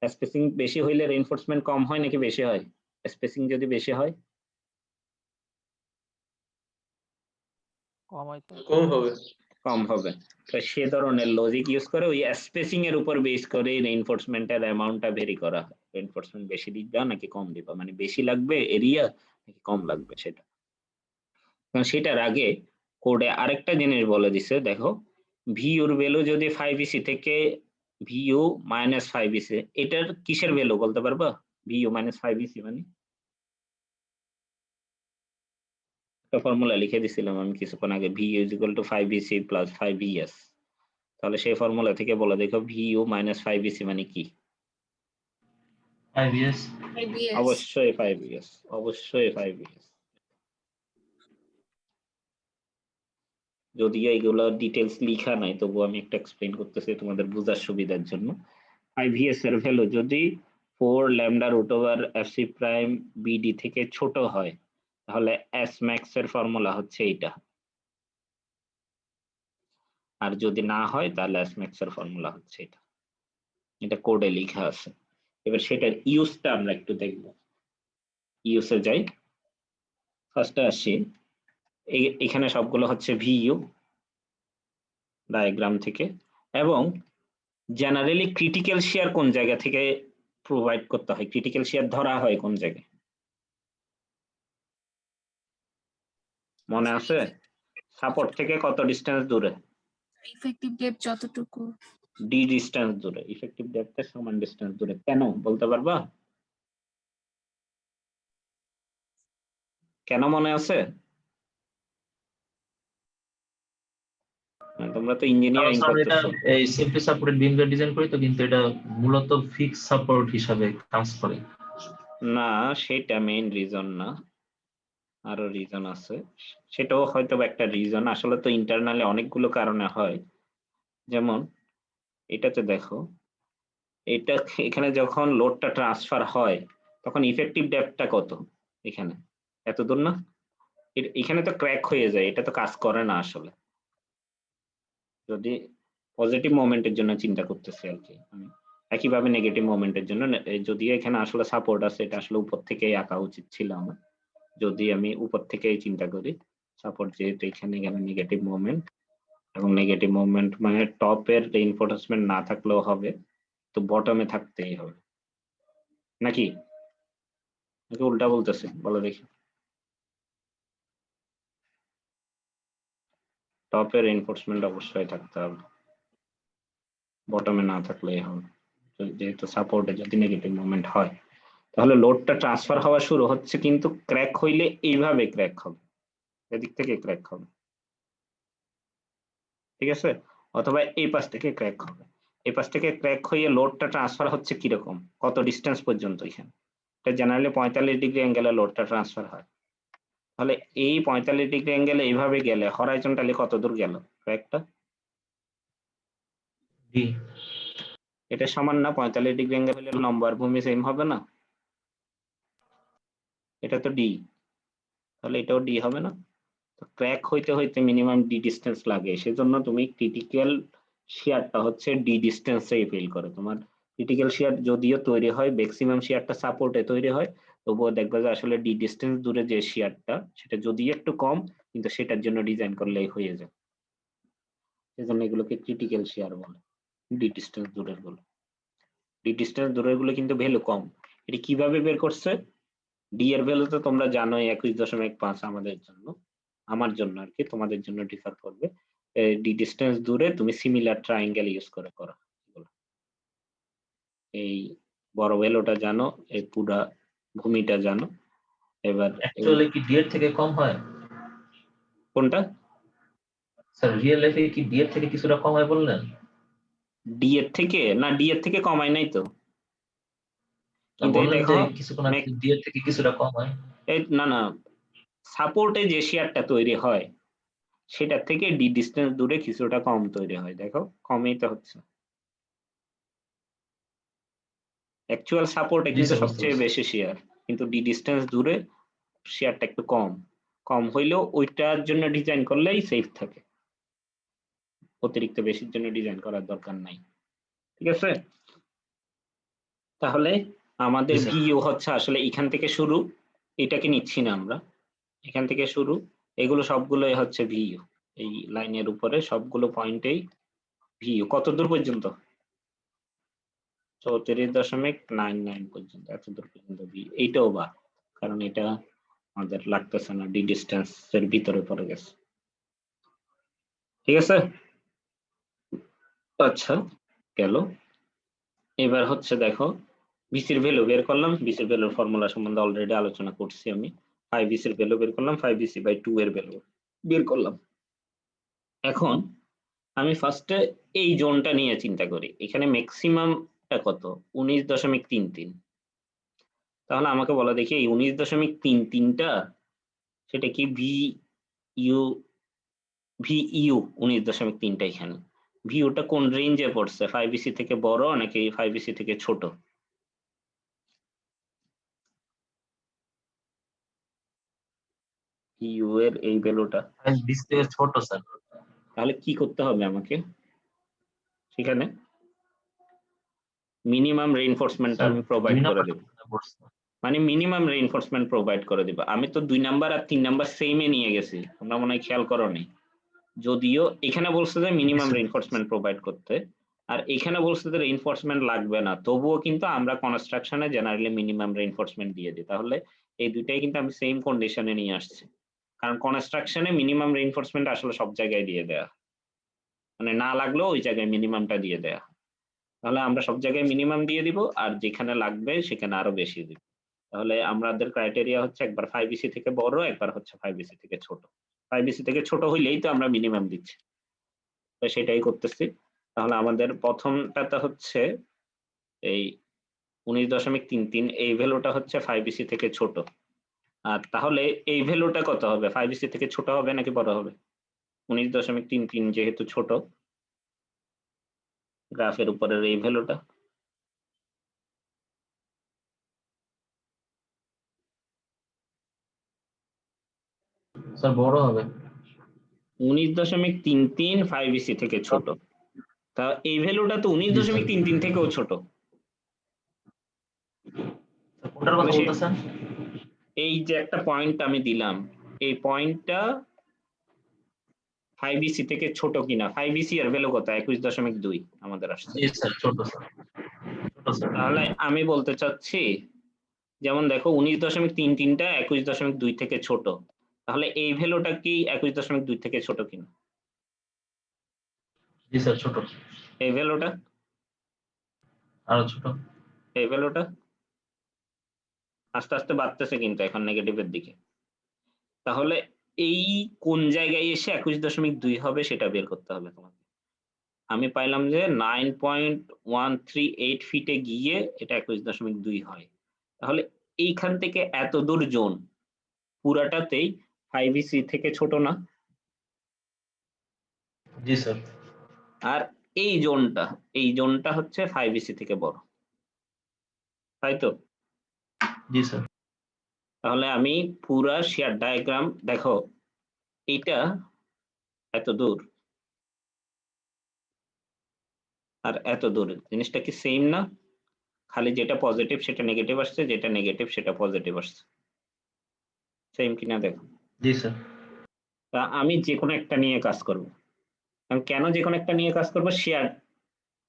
Speaker 1: স্পেসিং বেশি হইলে রিইনফোর্সমেন্ট কম হয় নাকি বেশি হয়? স্পেসিং যদি বেশি হয়
Speaker 8: কম হবে।
Speaker 1: কম হবে। তো সে ধরনের লজিক ইউজ করে ওই স্পেসিং এর উপর বেস করে রিইনফোর্সমেন্টের অ্যামাউন্টটা ভেরি করা হয়। রিইনফোর্সমেন্ট বেশি দিবা নাকি কম দিবা, মানে বেশি লাগবে এরিয়া নাকি কম লাগবে সেটা। কারণ সেটার আগে কোডে আরেকটা জিনিস বলে দিছে, দেখো ভিইউর ভ্যালু যদি 5VC থেকে ভিইউ - 5VC, এটার কিসের ভ্যালু বলতে পারবা? ভিইউ - 5VC মানে একটা ফর্মুলা লিখে দিছিলাম আমি কিছুক্ষণ আগে, V is equal two 5vc plus 5vs। তাহলে সেই ফর্মুলা থেকে বলে দেখো ভিইউ মাইনাস 5vc মানে কি?
Speaker 3: 5vs।
Speaker 2: IBS
Speaker 1: অবশ্যই 5vs, অবশ্যই 5vs। যদিও এগুলো ডিটেলস লিখা নাই, তবু আমি একটা এক্সপ্লেইন করতেছি তোমাদের বোঝার সুবিধার জন্য। 5vs এর ভ্যালু যদি 4 lambda root over fc prime bd থেকে ছোট হয়, তাহলে s max এর ফর্মুলা হচ্ছে এইটা। আর যদি না হয় তাহলে s max এর ফর্মুলা হচ্ছে এটা। এটা কোডে লেখা আছে। এবার সেটার ইউজটা আমরা একটু দেখব। ইউজে যাই, ফার্স্টে আসি, এখানে সবগুলো হচ্ছে ভিইউ ডায়াগ্রাম থেকে, এবং জেনারেলি ক্রিটিক্যাল শেয়ার কোন জায়গা থেকে প্রোভাইড করতে হয়, ক্রিটিক্যাল শেয়ার ধরা হয় কোন জায়গায় মনে আছে? সাপোর্ট থেকে কত ডিসটেন্স দূরে?
Speaker 2: ইফেক্টিভ ডেপথ যতটুকু।
Speaker 1: ডি ডিসটেন্স দূরে, ইফেক্টিভ ডেপথের সমান ডিসটেন্স দূরে। কেন বলতে পারবা? কেন মনে আছে? তোমরা তো ইঞ্জিনিয়ারিং
Speaker 3: কারণ এটা
Speaker 1: করতেছো।
Speaker 3: এই সিম্পলি সাপোর্টেড বিম ডিজাইন করি তো, কিন্তু এটা মূলত ফিক্স সাপোর্ট হিসাবে কাজ করে।
Speaker 1: না, সেটা মেইন রিজন না, আরো রিজন আছে। সেটাও হয়তো একটা রিজন, আসলে তো ইন্টারনালি অনেকগুলো কারণে হয়। যেমন এটাতে দেখো, এটা এখানে যখন লোডটা ট্রান্সফার হয় তখন ইফেক্টিভ ডেপথটা কত? এখানে এত দূর না? এখানে তো ক্র্যাক হয়ে যায়, এটা তো কাজ করে না আসলে। যদি পজিটিভ মোমেন্টের জন্য চিন্তা করতেছি আর কি আমি, একইভাবে নেগেটিভ মোমেন্টের জন্য, যদিও এখানে আসলে সাপোর্ট আছে, এটা আসলে উপর থেকেই আঁকা উচিত ছিল আমার। যদি আমি উপর থেকেই চিন্তা করি, সাপোর্ট যেহেতু এখানে গেলে নেগেটিভ মোমেন্ট, এবং নেগেটিভ মুভমেন্ট মানে টপের রিইনফোর্সমেন্ট না থাকলেও হবে, তো বটমে থাকতেই হবে নাকি? নাকি উল্টা বলতেছে? বলো দেখি। টপের রিইনফোর্সমেন্ট অবশ্যই থাকতে হবে, বটমে না থাকলেই হবে। যেহেতু সাপোর্টে যদি নেগেটিভ মুভমেন্ট হয়, তাহলে লোডটা ট্রান্সফার হওয়া শুরু হচ্ছে, কিন্তু ক্র্যাক হইলে এইভাবে ক্র্যাক হবে, এদিক থেকে ক্র্যাক হবে, ঠিক আছে? অথবা এই পাশ থেকে ক্র্যাক হবে। এই পাশ থেকে ক্র্যাক হয়ে লোডটা ট্রান্সফার হচ্ছে কিরকম, কত ডিস্টেন্স পর্যন্ত? এখানে এটা জেনারেলি 45 ডিগ্রি অ্যাঙ্গেলে লোডটা ট্রান্সফার হয়। তাহলে এই 45 ডিগ্রি অ্যাঙ্গেলে এইভাবে গেলে হরাইজন্টালি কত দূর গেল ক্র্যাকটা?
Speaker 3: ডি।
Speaker 1: এটা সমান না? 45 ডিগ্রি অ্যাঙ্গেল হলে লম্বা আর ভূমি সেম হবে না? এটা তো ডি, তাহলে এটাও ডি হবে না? তো ক্র্যাক হইতে হইতে মিনিমাম ডি ডিস্টেন্স লাগে, সেজন্য তুমি ক্রিটিক্যাল শিয়ারটা হচ্ছে ডি ডিস্টেন্সেই ফিল করে। তোমার ক্রিটিক্যাল শিয়ার যদিও তৈরি হয়, ম্যাক্সিমাম শিয়ারটা সাপোর্টে তৈরি হয়, তবুও দেখবে যে আসলে ডি ডিস্টেন্স দূরে যে শিয়ারটা, সেটা যদিও একটু কম, কিন্তু সেটার জন্য ডিজাইন করলেই হয়ে যায়। সেজন্য এগুলোকে ক্রিটিক্যাল শিয়ার বলে, ডি ডিস্টেন্স দূরের গুলো। ডি ডিস্টেন্স দূরের গুলো কিন্তু ভ্যালু কম। এটা কিভাবে বের করছে? ডি এর ভ্যালু তো তোমরা জানোই 21.5 আমাদের জন্য, আমার জন্য আর কি, তোমাদের জন্য ডিফার করবে। ডি ডিস্টেন্স দূরে তুমি সিমিলার ট্রায়াঙ্গেল ইউজ করে করো। এই বড় ভ্যালুটা জানো, এই পুরা ভূমিটা জানো। এবার
Speaker 3: অ্যাকচুয়ালি কি ডি এর থেকে কম হয়?
Speaker 1: কোনটা?
Speaker 3: স্যার রিয়েল লাইফে কি ডি এর থেকে কিছুটা কম হয় বললেন?
Speaker 1: ডি এর থেকে না, ডি এর থেকে কমায় নাই তো, কিন্তু এই
Speaker 3: বললেন
Speaker 1: দেখো
Speaker 3: যে কিছুক্ষণ আগে ডি এর থেকে কিছুটা কম হয়।
Speaker 1: এই না না, সাপোর্টে যে শেয়ারটা তৈরি হয় সেটার থেকে ডি ডিস্টেন্স দূরে কিছুটা কম তৈরি হয়। দেখো কমই তো হচ্ছে, অ্যাকচুয়াল সাপোর্টে
Speaker 3: জি
Speaker 1: কিন্তু
Speaker 3: স্যার, বুঝতে
Speaker 1: সবচেয়ে
Speaker 3: পারছি।
Speaker 1: বেশি শেয়ার, কিন্তু ডি ডিস্টেন্স দূরে শেয়ারটা একটু কম। কম হইলেও ওইটার জন্য ডিজাইন করলেই সেফ থাকে, অতিরিক্ত বেশির জন্য ডিজাইন করার দরকার নাই, ঠিক আছে? তাহলে আমাদের
Speaker 3: জি স্যার।
Speaker 1: ভিইউ হচ্ছে আসলে এখান থেকে শুরু, এটাকে নিচ্ছি না আমরা, এখান থেকে শুরু, এগুলো সবগুলোই হচ্ছে ভিইউ। এই লাইনের উপরে সবগুলো পয়েন্টেই ভিইউ। কত দূর পর্যন্ত? 34.99 পর্যন্ত, এত দূর পর্যন্ত ভিইউ। এইটাও বা, কারণ এটা আমাদের লাগতেছে না, ডি ডিস্টেন্স এর ভিতরে পড়ে গেছে, ঠিক আছে? আচ্ছা গেল। এবার হচ্ছে দেখো, বিসির ভ্যালু বের করলাম। বিসির ভ্যালুর ফর্মুলা সম্বন্ধে অলরেডি আলোচনা করছি আমি। 5BC এর ভ্যালু বের করলাম, 5BC/2 এর ভ্যালু বের করলাম। এখন আমি ফার্স্টে এই জোনটা নিয়ে চিন্তা করি। এখানে ম্যাক্সিমামটা কত? 19.33। তাহলে আমাকে বলা দেখি এই 19.33টা সেটা কি ভিইউ 19.3টা এখানে ভিউটা কোন রেঞ্জে পড়ছে? 5BC থেকে বড় নাকি 5BC থেকে ছোট? ভিউ এর এই ভ্যালুটা
Speaker 3: 5BC থেকে ছোট স্যার।
Speaker 1: তাহলে কি করতে হবে আমাকে? সেখানে মিনিমাম রেইনফোর্সমেন্ট আমি প্রোভাইড করে দেব, মানে মিনিমাম রেইনফোর্সমেন্ট প্রোভাইড করে দেব। আমি তো 2 নাম্বার আর 3 নাম্বার সেমে নিয়ে গেছি, তোমরা মনে হয় খেয়াল করোনি। যদিও এখানে বলছে যে মিনিমাম রেইনফোর্সমেন্ট প্রোভাইড করতে, আর এখানে বলছে যে রেইনফোর্সমেন্ট লাগবে না, তবুও কিন্তু আমরা কনস্ট্রাকশনে জেনারেলি মিনিমাম রেইনফোর্সমেন্ট দিয়ে দিই। তাহলে এই দুইটাই কিন্তু আমি সেম কন্ডিশনে নিয়ে আসছি, কারণ কনস্ট্রাকশনে মিনিমাম রেইনফোর্সমেন্ট আসলে সব জায়গায় দিয়ে দেয়া, মানে না লাগলেও ওই জায়গায় মিনিমামটা দিয়ে দেয়া। তাহলে আমরা সব জায়গায় মিনিমাম দিয়ে দিব, আর যেখানে লাগবে সেখানে আরো বেশি দিব। তাহলে আমাদের ক্রাইটেরিয়া হচ্ছে একবার 5BC থেকে বড়, একবার হচ্ছে 5BC থেকে ছোট। 5BC থেকে ছোট হইলেই তো আমরা মিনিমাম দিচ্ছি, তো সেটাই করতেছি। তাহলে আমাদের প্রথমটাতে হচ্ছে এই 19.33, এই ভ্যালুটা হচ্ছে 5BC থেকে ছোট। আর তাহলে এই ভ্যালুটা কত হবে? 5BC থেকে ছোট হবে নাকি বড় হবে? 19.33 যেহেতু ছোট, গ্রাফের উপরের এই ভ্যালুটা
Speaker 3: স্যার বড় হবে।
Speaker 1: 19.33 5BC থেকে ছোট, তা এই ভ্যালুটা তো 19.33 থেকেও ছোট।
Speaker 3: কোনটার কথা বলতেছেন?
Speaker 1: এই যে একটা পয়েন্ট আমি দিলাম, এই পয়েন্টটা 5BC থেকে ছোট কিনা? 5BC এর ভ্যালু কত? 21.2 আমাদের আসছে।
Speaker 3: জি স্যার, ছোট স্যার। ছোট স্যার।
Speaker 1: তাহলে আমি বলতে চাচ্ছি, যেমন দেখো 19.33টা 21.2 থেকে ছোট, তাহলে এই ভ্যালুটা কি 21.2 থেকে ছোট কিনা?
Speaker 3: জি স্যার, ছোট।
Speaker 1: এই ভ্যালুটা
Speaker 3: আরো ছোট।
Speaker 1: এই ভ্যালুটা আস্তে আস্তে বাড়তেছে কিন্তু এখন নেগেটিভের দিকে। তাহলে এই কোন জায়গায় এসে 21.2 হবে সেটা বের করতে হবে তোমাকে। আমি পাইলাম যে 9.138 ফিটে গিয়ে এটা 21.2 হয়। তাহলে এইখান থেকে এত দূর জোন পুরাটাতেই 5BC থেকে ছোট না?
Speaker 3: জি স্যার।
Speaker 1: আর এই জোনটা হচ্ছে 5BC থেকে বড়, তাই তো?
Speaker 3: জি স্যার।
Speaker 1: তাহলে আমি পুরা শেয়ার ডায়াগ্রাম দেখো, এইটা এত দূর আর এত দূর, জিনিসটা কি সেম না? খালি যেটা পজিটিভ সেটা নেগেটিভ আসছে, যেটা নেগেটিভ সেটা পজিটিভ আসছে, সেম কিনা দেখো।
Speaker 3: জি স্যার।
Speaker 1: তা আমি যে কোনো একটা নিয়ে কাজ করব। কেন যে কোনো একটা নিয়ে কাজ করব?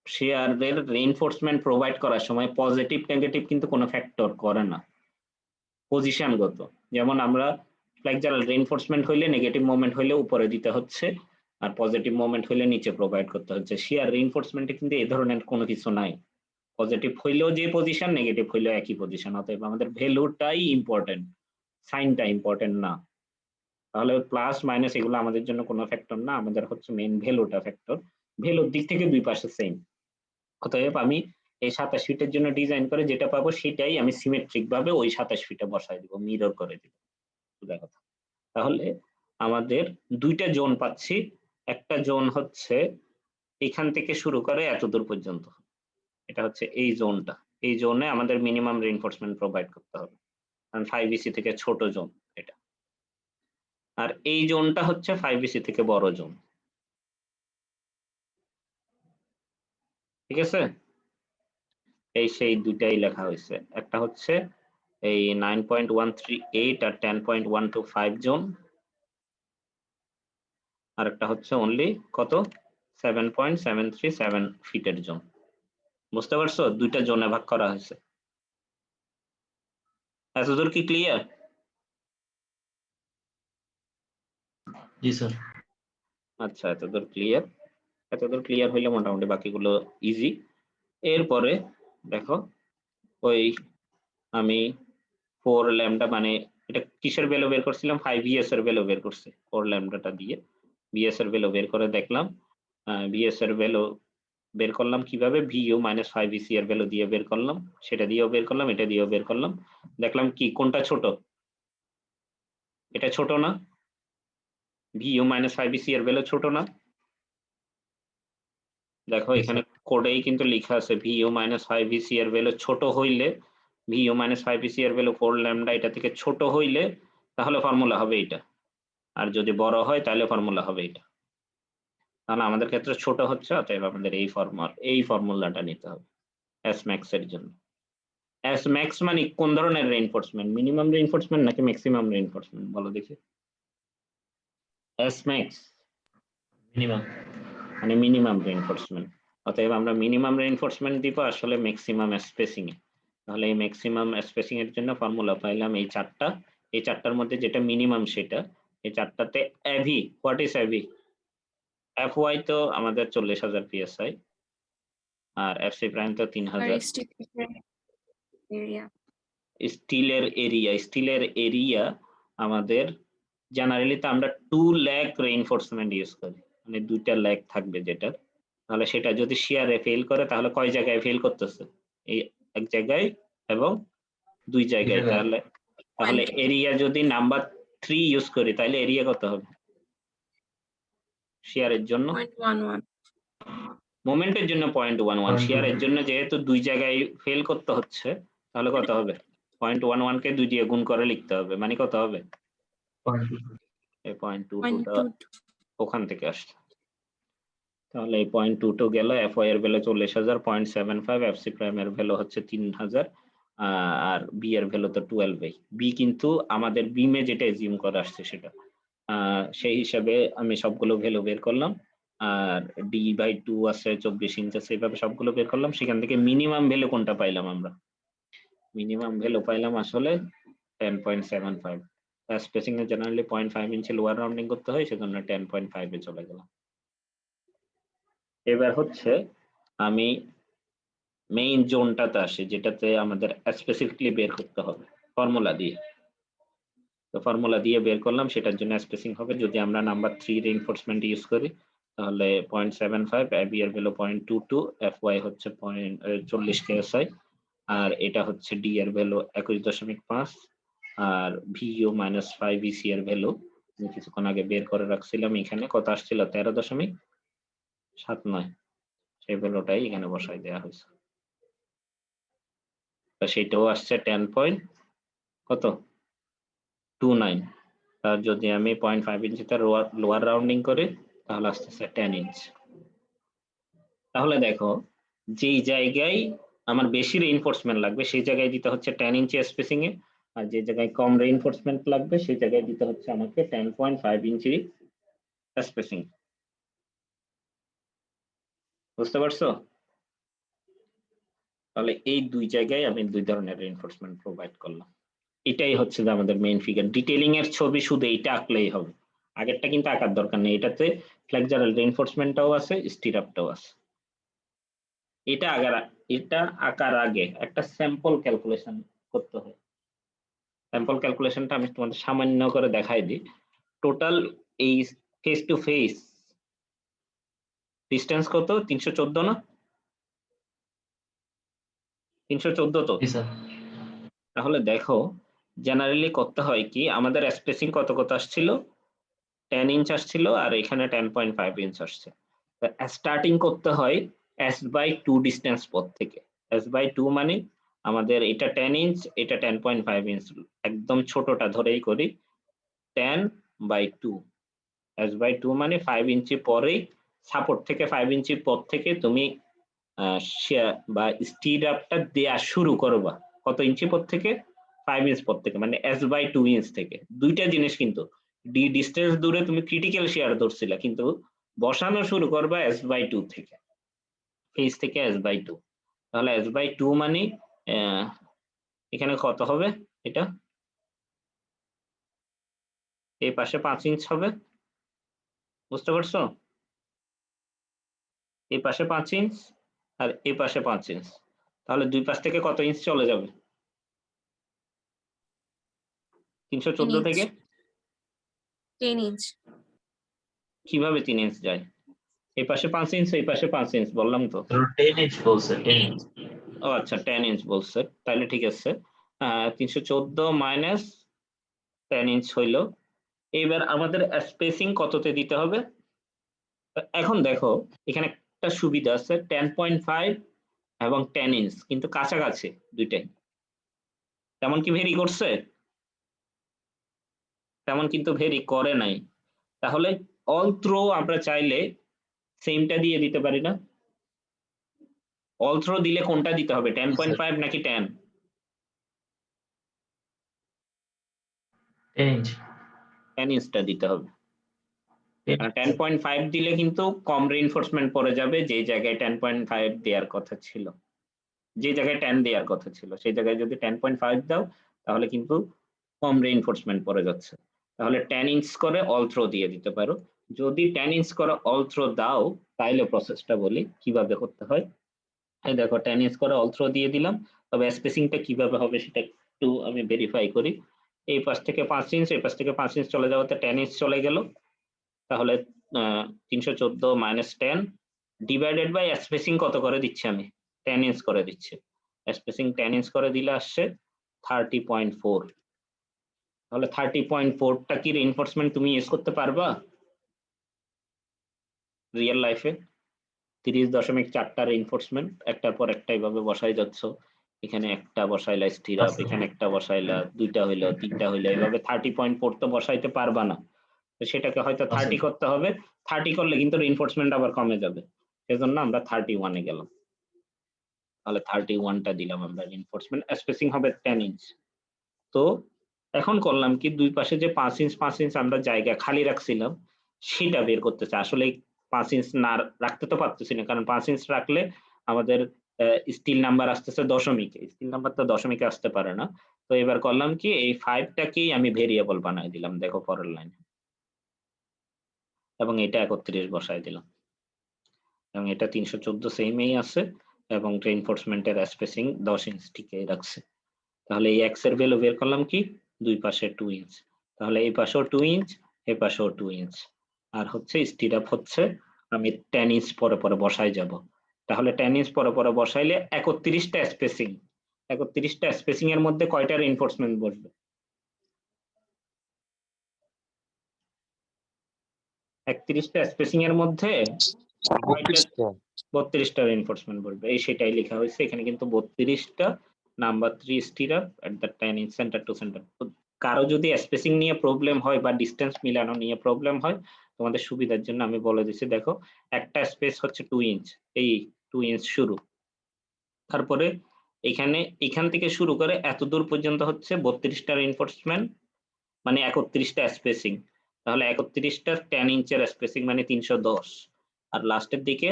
Speaker 1: শেয়ারের রেইনফোর্সমেন্ট প্রোভাইড করার সময় পজিটিভ নেগেটিভ কিন্তু কোনো ফ্যাক্টর করে না, পজিশনগত। যেমন আমরা ফ্লেক্সারাল রেইনফোর্সমেন্ট হইলে নেগেটিভ মোমেন্ট হইলে উপরে দিতে হচ্ছে, আর পজিটিভ মোমেন্ট হইলে নিচে প্রোভাইড করতে হচ্ছে। শেয়ার রেইনফোর্সমেন্টে কিন্তু এই ধরনের কোনো কিছু নাই, পজিটিভ হইলেও যে পজিশন, নেগেটিভ হইলেও একই পজিশন। অতএব আমাদের ভ্যালুটাই ইম্পর্টেন্ট, সাইনটা ইম্পর্টেন্ট না। তাহলে প্লাস মাইনাস এগুলো আমাদের জন্য কোনো ফ্যাক্টর না, আমাদের হচ্ছে মেইন ভ্যালুটা ফ্যাক্টর। ভ্যালুর দিক থেকে দুই পাশে সেম। অতএব আমি এই 27 ফিটের জন্য ডিজাইন করে যেটা পাবো সেটাই আমি সিমেট্রিক ভাবে ওই 27 ফিটে বসাই দিব, মিরর করে দিব। সোজা কথা। তাহলে আমাদের দুইটা জোন পাচ্ছি, একটা জোন হচ্ছে এখান থেকে শুরু করে এত দূর পর্যন্ত, এটা হচ্ছে এই জোনটা। এই জোনে আমাদের মিনিমাম রেইনফোর্সমেন্ট প্রোভাইড করতে হবে, কারণ 5BC থেকে ছোট জোন এটা। আর এই জোনটা হচ্ছে 5BC থেকে বড় জোন, ঠিক আছে? এই সেই দুইটাই লেখা হয়েছে, একটা হচ্ছে এই 9.138 আর 10.125 জোন, আর একটা হচ্ছে অনলি কত 7.737 ফিটের জোন। বুঝতে পারছো? দুইটা জোনে ভাগ করা হয়েছে। এতদূর কি ক্লিয়ার?
Speaker 3: জি স্যার।
Speaker 1: আচ্ছা, এতদূর ক্লিয়ার। এতদূর ক্লিয়ার হইলে মোটামুটি বাকিগুলো ইজি। এরপরে দেখো, ওই আমি 4 ল্যামডা মানে এটা কিসের ভ্যালু বের করছিলাম? 5vs এর ভ্যালু বের করছি 4 ল্যামডাটা দিয়ে। vs এর ভ্যালু বের করে দেখলাম, vs এর ভ্যালু বের করলাম কিভাবে? vu - 5vc এর ভ্যালু দিয়ে বের করলাম, সেটা দিয়েও বের করলাম, এটা দিয়েও বের করলাম। দেখলাম কি কোনটা ছোট? এটা ছোট না? vu - 5vc এর ভ্যালু ছোট না? দেখো এখানে কোডেই কিন্তু লেখা আছে vu - 5vc এর ভ্যালু ছোট হইলে, vu - 5vc এর ভ্যালু 4 ল্যামডা এটা থেকে ছোট হইলে তাহলে ফর্মুলা হবে এটা, আর যদি বড় হয় তাহলে ফর্মুলা হবে এটা। তাহলে আমাদের ক্ষেত্রে ছোট হচ্ছে, অতএব আমাদের এই ফর্মুলাটা নিতে হবে এস ম্যাক্স এর জন্য। এস ম্যাক্স মানে কোন ধরনের রেইনফোর্সমেন্ট? মিনিমাম রেইনফোর্সমেন্ট নাকি ম্যাক্সিমাম রেইনফোর্সমেন্ট? বলো দেখি। S max
Speaker 3: minimum.
Speaker 1: মানে মিনিমাম রেইনফোর্সমেন্ট, অতএব আমরা মিনিমাম রেইনফোর্সমেন্ট দিব আসলে ম্যাক্সিমাম স্পেসিং এ। তাহলে এই ম্যাক্সিমাম স্পেসিং এর জন্য ফর্মুলা পাইলাম এই চারটা। এই চারটার মধ্যে যেটা মিনিমাম সেটা, এই চারটাতে অ্যাভি, হোয়াট ইজ অ্যাভি? FY তো আমাদের 40,000 PSI, আর FC প্রাইম তো
Speaker 2: আর
Speaker 1: 3,000।
Speaker 2: এরিয়া
Speaker 1: স্টিলের এরিয়া আমাদের জেনারেলি তো আমরা 2 লাখ রেইনফোর্সমেন্ট ইউজ করি, মানে 2টা লাখ থাকবে যেটা। তাহলে সেটা যদি শিয়ারে ফেল করে তাহলে কয় জায়গায় ফেল করতেছে? এই এক জায়গায় এবং 2 জায়গায়। তাহলে এরিয়া যদি নাম্বার 3 ইউজ করি তাহলে এরিয়া কত হবে শিয়ারের জন্য?
Speaker 2: 0.11
Speaker 1: মোমেন্টের জন্য 0.11, শিয়ারের জন্য যেহেতু 2 জায়গায় ফেল করতে হচ্ছে তাহলে কত হবে? 0.11 কে 2 দিয়ে গুণ করে লিখতে হবে, মানে কত হবে? এই 0.22টা ওখান থেকে আসছে। তাহলে এই 0.22 গেল, FY এর ভ্যালু 40,000, 0.75, FC প্রাইম এর ভ্যালু হচ্ছে 3,000, আর বি এর ভ্যালু তো 12 বি, কিন্তু আমাদের বিমে যেটা এজিউম করে আসছে সেটা, সেই হিসাবে আমি সবগুলো ভ্যালু বের করলাম, আর D/2 আছে, 24 ইঞ্চ আছে, এইভাবে সবগুলো বের করলাম। সেখান থেকে মিনিমাম ভ্যালু কোনটা পাইলাম আমরা? মিনিমাম ভ্যালু পাইলাম আসলে 10.75। স্পেসিং এ জেনারেলি 0.5 ইঞ্চি লোয়ার রাউন্ডিং করতে হয়, সেজন্য 10.5 এ চলে গেলাম। এবার হচ্ছে আমি মেইন জোনটাতে আসি, যেটাতে আমাদের স্পেসিফিকলি বের করতে হবে ফর্মুলা দিয়ে। তো ফর্মুলা দিয়ে বের করলাম, সেটার জন্য স্পেসিং হবে যদি আমরা নাম্বার 3 রেইনফোর্সমেন্ট ইউজ করি তাহলে 0.75, এবি এর ভ্যালু 0.22, FY হচ্ছে 40 KSI, আর এটা হচ্ছে ডি এর ভ্যালু 21.5, আর VU - 5VC এর ভ্যালু আমি কিছুক্ষণ আগে বের করে রাখছিলাম, এখানে কত আসছিল? 13.79, সেই ভ্যালুটাই এখানে বসাই দেওয়া হয়েছে। সেটাও আসছে 10.29, আর যদি আমি 0.5 ইঞ্চিতে লোয়ার রাউন্ডিং করি তাহলে আসতেছে 10 ইঞ্চ। তাহলে দেখো যেই জায়গায় আমার বেশি রেইনফোর্সমেন্ট লাগবে সেই জায়গায় দিতে হচ্ছে 10 ইঞ্চি স্পেসিং এ, আর যে জায়গায় কম রেইনফোর্সমেন্ট লাগবে সেই জায়গায় দিতে হচ্ছে আমাকে 10.5 ইঞ্চি স্পেসিং। বুঝতে পারছো? তাহলে এই দুই জায়গায় আমি দুই ধরনের রেইনফোর্সমেন্ট প্রোভাইড করলাম। এটাই হচ্ছে যে আমাদের মেইন ফিগার। ডিটেইলিং এর ছবি শুধু এইটা আঁকলেই হবে, আগেরটা কিন্তু আঁকার দরকার নেই। এটাতে ফ্লেক্সারাল রেইনফোর্সমেন্টটাও আছে, স্টিরাপটাও আছে। এটা আঁকার আগে একটা স্যাম্পল ক্যালকুলেশন করতে হয়। স্যাম্পল ক্যালকুলেশনটা আমি তোমাদের সামান্য করে দেখাই দিই। টোটাল এই ফেস টু ফেস ডিসটেন্স কত? 314 না? 314 তো? তাহলে দেখো জেনারেলি করতে হয় কি, আমাদের স্পেসিং কত কত আসছিল? 10 ইঞ্চ আসছিল, আর এখানে 10.5 ইঞ্চ আসছে। স্টার্টিং করতে হয় S/2 ডিসটেন্স পথ থেকে। S/2 মানে আমাদের এটা 10 ইঞ্চ, এটা 10.5 ইঞ্চ, একদম ছোটটা ধরেই করি 10/2। S/2 মানে 5 ইঞ্চি পরেই সাপোর্ট থেকে 5 ইঞ্চি পথ থেকে তুমি বা স্টিড আপটা দেয়া শুরু করবা। কত ইঞ্চি পথ থেকে? 5 ইঞ্চ পথ থেকে, মানে S/2 ইঞ্চ থেকে। দুইটা জিনিস কিন্তু, ডিস্টেন্স দূরে তুমি ক্রিটিক্যাল শেয়ার ধরছিলা, কিন্তু বসানো শুরু করবা S/2 থেকে, ফেজ থেকে S/2। তাহলে S/2 মানে এখানে কত হবে? এটা এই পাশে 5 ইঞ্চ হবে, বুঝতে পারছো? এই পাশে 5 ইঞ্চ আর এই পাশে 5 ইঞ্চ, তাহলে দুই পাশ থেকে কত ইঞ্চ চলে যাবে? 314 থেকে
Speaker 2: 10 ইঞ্চ।
Speaker 1: কিভাবে 3 ইঞ্চ যায়? এই পাশে 5 ইঞ্চ, এই পাশে 5 ইঞ্চ বললাম তো।
Speaker 3: 10 ইঞ্চ বলছে, 10 ইঞ্চ।
Speaker 1: ও আচ্ছা 10 ইঞ্চ বলছে, তাহলে ঠিক আছে। 314 মাইনাস 10 ইঞ্চ হইলো। এইবার আমাদের স্পেসিং কততে দিতে হবে? এখন দেখো এখানে একটা সুবিধা আছে, 10.5 এবং 10 ইঞ্চ কিন্তু কাছাকাছি দুইটাই। তেমন কি ভেরি করছে? তেমন কিন্তু ভেরি করে নাই। তাহলে অল থ্রো আমরা চাইলে সেমটা দিয়ে দিতে পারি না? অল থ্রো দিলে কোনটা দিতে হবে, 10.5 নাকি 10?
Speaker 3: 10 ইঞ্চ।
Speaker 1: 10 ইঞ্চটা দিতে হবে।
Speaker 3: 10
Speaker 1: 10.5 দিলে কিন্তু কম রিইনফোর্সমেন্ট পড়ে যাবে, যে জায়গায় 10.5 দেওয়ার কথা ছিল, যে জায়গায় 10 দেওয়ার কথা ছিল সেই জায়গায় যদি 10.5 দাও তাহলে কিন্তু কম রিইনফোর্সমেন্ট পড়ে যাচ্ছে। তাহলে 10 ইঞ্চ করে অল থ্রো দিয়ে দিতে পারো। যদি 10 ইঞ্চ করে অল থ্রো দাও তাহলে প্রসেসটা বলি কিভাবে করতে হয়। এই দেখো 10 ইঞ্চ করে অল থ্রো দিয়ে দিলাম, তবে স্পেসিংটা কিভাবে হবে সেটা একটু আমি ভেরিফাই করি। এই পাশ থেকে 5 ইঞ্চ, এই পাশ থেকে 5 ইঞ্চ চলে যাওয়াতে 10 ইঞ্চ চলে গেল। তাহলে 314 মাইনাস 10 ডিভাইডেড বাই স্পেসিং কত করে দিচ্ছি আমি, 10 ইঞ্চ করে দিচ্ছি। স্পেসিং 10 ইঞ্চ করে দিলে আসছে 30.4। তাহলে 30.4টা কি রিইনফোর্সমেন্ট তুমি ইউজ করতে পারবা রিয়েল লাইফে? 30.4টা রিইনফোর্সমেন্ট একটার পর একটা এইভাবে বসাই যাচ্ছ। এখানে একটা বসাইলা স্টিরাপ, এখানে একটা বসাইলা, দুইটা হইলো, তিনটা হইলো, এইভাবে 30.4 তো বসাইতে পারবা না। তো সেটাকে হয়তো 30 করতে হবে। 30 করলে কিন্তু রিইনফোর্সমেন্ট আবার কমে যাবে, সেজন্য আমরা 31-এ গেলাম। তাহলে 31টা দিলাম আমরা রিইনফোর্সমেন্ট, স্পেসিং হবে 10 ইঞ্চ। তো এখন করলাম কি, দুই পাশে যে 5 ইঞ্চ 5 ইঞ্চ আমরা জায়গা খালি রাখছিলাম সেটা বের করতেছে। আসলে 5 ইঞ্চ না রাখতে তো পারতেছি না, কারণ 5 ইঞ্চ রাখলে আমাদের স্টিল নাম্বার আসতেছে দশমিকে, স্টিল নাম্বার তো দশমিকে আসতে পারে না। তো এবার করলাম কি, এই 5টাকেই আমি ভেরিয়েবল বানাই দিলাম, দেখো পরের লাইনে, এবং এটা 31 বসাই দিলাম, এবং এটা 314 সেমই আছে, এবং রিইনফোর্সমেন্টের স্পেসিং 10 ইঞ্চ ঠিকই রাখছে। তাহলে এই এক্স এর ভ্যালু বের করলাম কি, দুই পাশে 2 ইঞ্চ, তাহলে এই পাশেও 2 ইঞ্চ, এই পাশেও 2 ইঞ্চ, আর হচ্ছে স্টিড আপ হচ্ছে আমি 10 ইঞ্চ পরে পরে বসাই যাব। তাহলে 10 ইঞ্চ পরে পরে বসাইলে 31টা স্পেসিং, 31টা স্পেসিং এর মধ্যে কয়টা রিইনফোর্সমেন্ট বসবে? 31টা স্পেসিং এর মধ্যে 32টা রিইনফোর্সমেন্ট বসবে, এই সেটাই লেখা হয়েছে এখানে কিন্তু 32টা। Number 3 stirrup at the 10 inch center to center. কারো যদি স্পেসিং নিয়ে প্রবলেম হয় বা ডিসটেন্স মিলানো নিয়ে প্রবলেম হয়, তোমাদের সুবিধার জন্য আমি বলে দিচ্ছি। দেখো একটা স্পেস হচ্ছে 2 ইঞ্চ, এই 2 ইঞ্চ শুরু, তারপরে এখান থেকে শুরু করে এত দূর পর্যন্ত হচ্ছে 32টা রিইনফোর্সমেন্ট, মানে 31টা স্পেসিং। তাহলে 31টা 10 ইঞ্চের স্পেসিং মানে 310, আর লাস্টের দিকে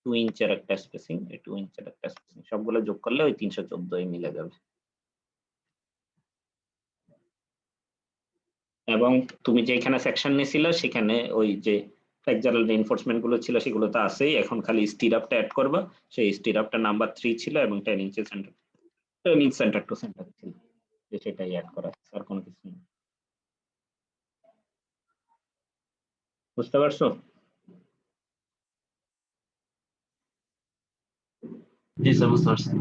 Speaker 1: 2 ইঞ্চের একটা স্পেসিং, এই 2 ইঞ্চের একটা স্পেসিং, সবগুলো যোগ করলে ওই 314 মিলে যাবে। এবং তুমি যেখানে সেকশন নিয়েছিল সেখানে ওই যে ফ্লেক্সারাল রিইনফোর্সমেন্ট গুলো ছিল সেগুলো তো আছেই, এখন খালি স্টিড আপটা অ্যাড করবা। সেই স্টিড আপটা নাম্বার 3 ছিল এবং 10 ইঞ্চের center, 10 inch center to center ছিল, সেটাই অ্যাড করা, আর কোনো কিছু না। বুঝতে পারছো?
Speaker 3: জি স্যার, বুঝতে পারছি।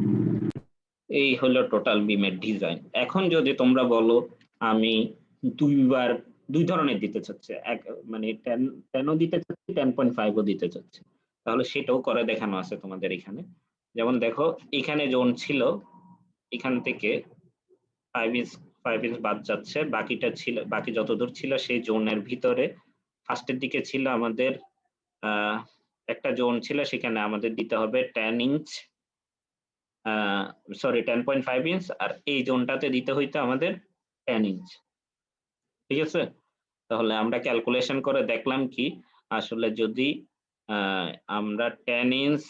Speaker 1: এই হলো টোটাল বিমের ডিজাইন। এখন যদি তোমরা বলো আমি দুই ধরনের দিতে চাচ্ছি, এক মানে 10ও দিতে চাচ্ছি, 10.5ও দিতে চাচ্ছি, তাহলে সেটাও করে দেখানো আছে তোমাদের এখানে। যেমন দেখো এখানে জোন ছিল, এখান থেকে 5 ইঞ্চ বাদ যাচ্ছে, বাকিটা ছিল, বাকি যতদূর ছিল সেই জোনের ভিতরে ফার্স্টের দিকে ছিল আমাদের একটা জোন ছিল, সেখানে আমাদের দিতে হবে 10 ইঞ্চ, সরি 10.5 ইঞ্চ, আর এই জোনটাতে দিতে হইতো আমাদের 10 ইঞ্চ। ঠিক আছে, তাহলে আমরা ক্যালকুলেশন করে দেখলাম কি, আসলে যদি আমরা 10 ইঞ্চ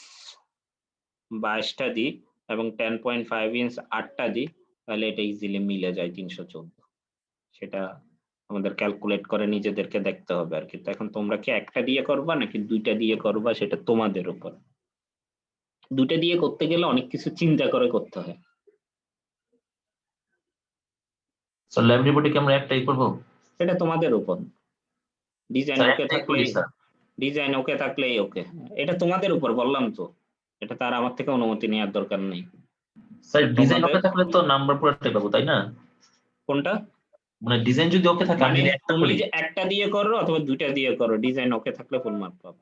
Speaker 1: 22টা দিই এবং 10.5 ইঞ্চ 8টা দিই, তাহলে এটা ইজিলি মিলে যায় 314। সেটা আমাদের ক্যালকুলেট করে নিজেদেরকে দেখতে হবে আর কি। এখন তোমরা কি একটা দিয়ে করবা নাকি দুইটা দিয়ে করবা, সেটা তোমাদের উপর। দুইটা দিয়ে করতে গেলে অনেক কিছু চিন্তা করে করতে হয়।
Speaker 3: স্যার ল্যাব রিপোর্টে কি আমরা একটাই করব?
Speaker 1: এটা তোমাদের উপর। ডিজাইন
Speaker 3: স্যার
Speaker 1: ওকে
Speaker 3: একটাই
Speaker 1: থাকলে
Speaker 3: করি স্যার।
Speaker 1: ডিজাইন ওকে থাকলেই ওকে, এটা তোমাদের উপর বললাম তো, এটা তার আমার থেকে অনুমতি নেওয়ার দরকার নেই।
Speaker 3: স্যার ডিজাইন
Speaker 1: তোমাদের-
Speaker 3: ওকে থাকলে তো নাম্বার পুরোটাই পাবো তাই না?
Speaker 1: কোনটা
Speaker 3: মানে ডিজাইন যদি ওকে থাকে আমি
Speaker 1: মানে
Speaker 3: যদি একটা
Speaker 1: তুমি
Speaker 3: করি।
Speaker 1: যে একটা দিয়ে করো অথবা দুইটা দিয়ে করো, ডিজাইন ওকে থাকলে ফুল মার্ক পাবো,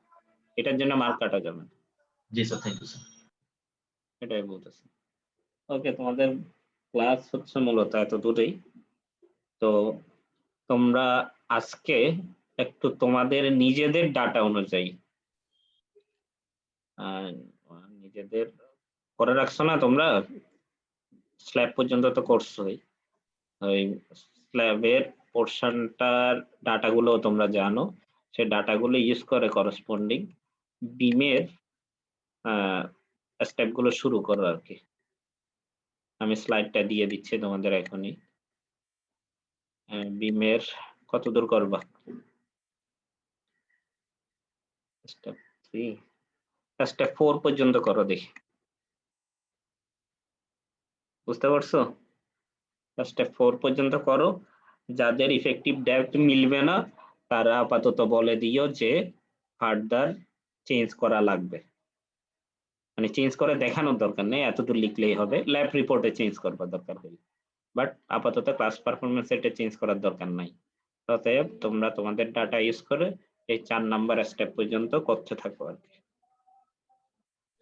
Speaker 1: এটার জন্য মার্ক কাটা যাবে না,
Speaker 3: জি স্যার, থ্যাংক ইউ স্যার।
Speaker 1: এটাই বলতেছি। ওকে, তোমাদের ক্লাস হচ্ছে মূলত এত দূরেই। তো তোমরা আজকে একটু তোমাদের নিজেদের ডাটা অনুযায়ী নিজেদের করে রাখছো না তোমরা, স্ল্যাব পর্যন্ত তো করছোই, ওই স্ল্যাবের পোর্শনটার ডাটাগুলো তোমরা জানো, সেই ডাটাগুলো ইউজ করে করসপন্ডিং বিমের স্টেপগুলো শুরু করো আর কি। আমি স্লাইডটা দিয়ে দিচ্ছি তোমাদের এখনই। বিমের কত দূর করবা? স্টেপ 3, স্টেপ 4 পর্যন্ত করো দেখি, বুঝতে পারছো? স্টেপ 4 পর্যন্ত করো। যাদের ইফেক্টিভ ডেপথ মিলবে না তারা আপাতত বলে দিও যে ফার্দার চেঞ্জ করা লাগবে, মানে চেঞ্জ করে দেখানোর দরকার নেই, এতদূর লিখলেই হবে, ল্যাব রিপোর্টে চেঞ্জ করবার দরকার হলে, বাট আপাতত ক্লাস পারফরমেন্স এটা চেঞ্জ করার দরকার নাই। অতএব তোমরা তোমাদের ডাটা ইউজ করে এই 4 নাম্বার স্টেপ পর্যন্ত করতে থাকো আর কি।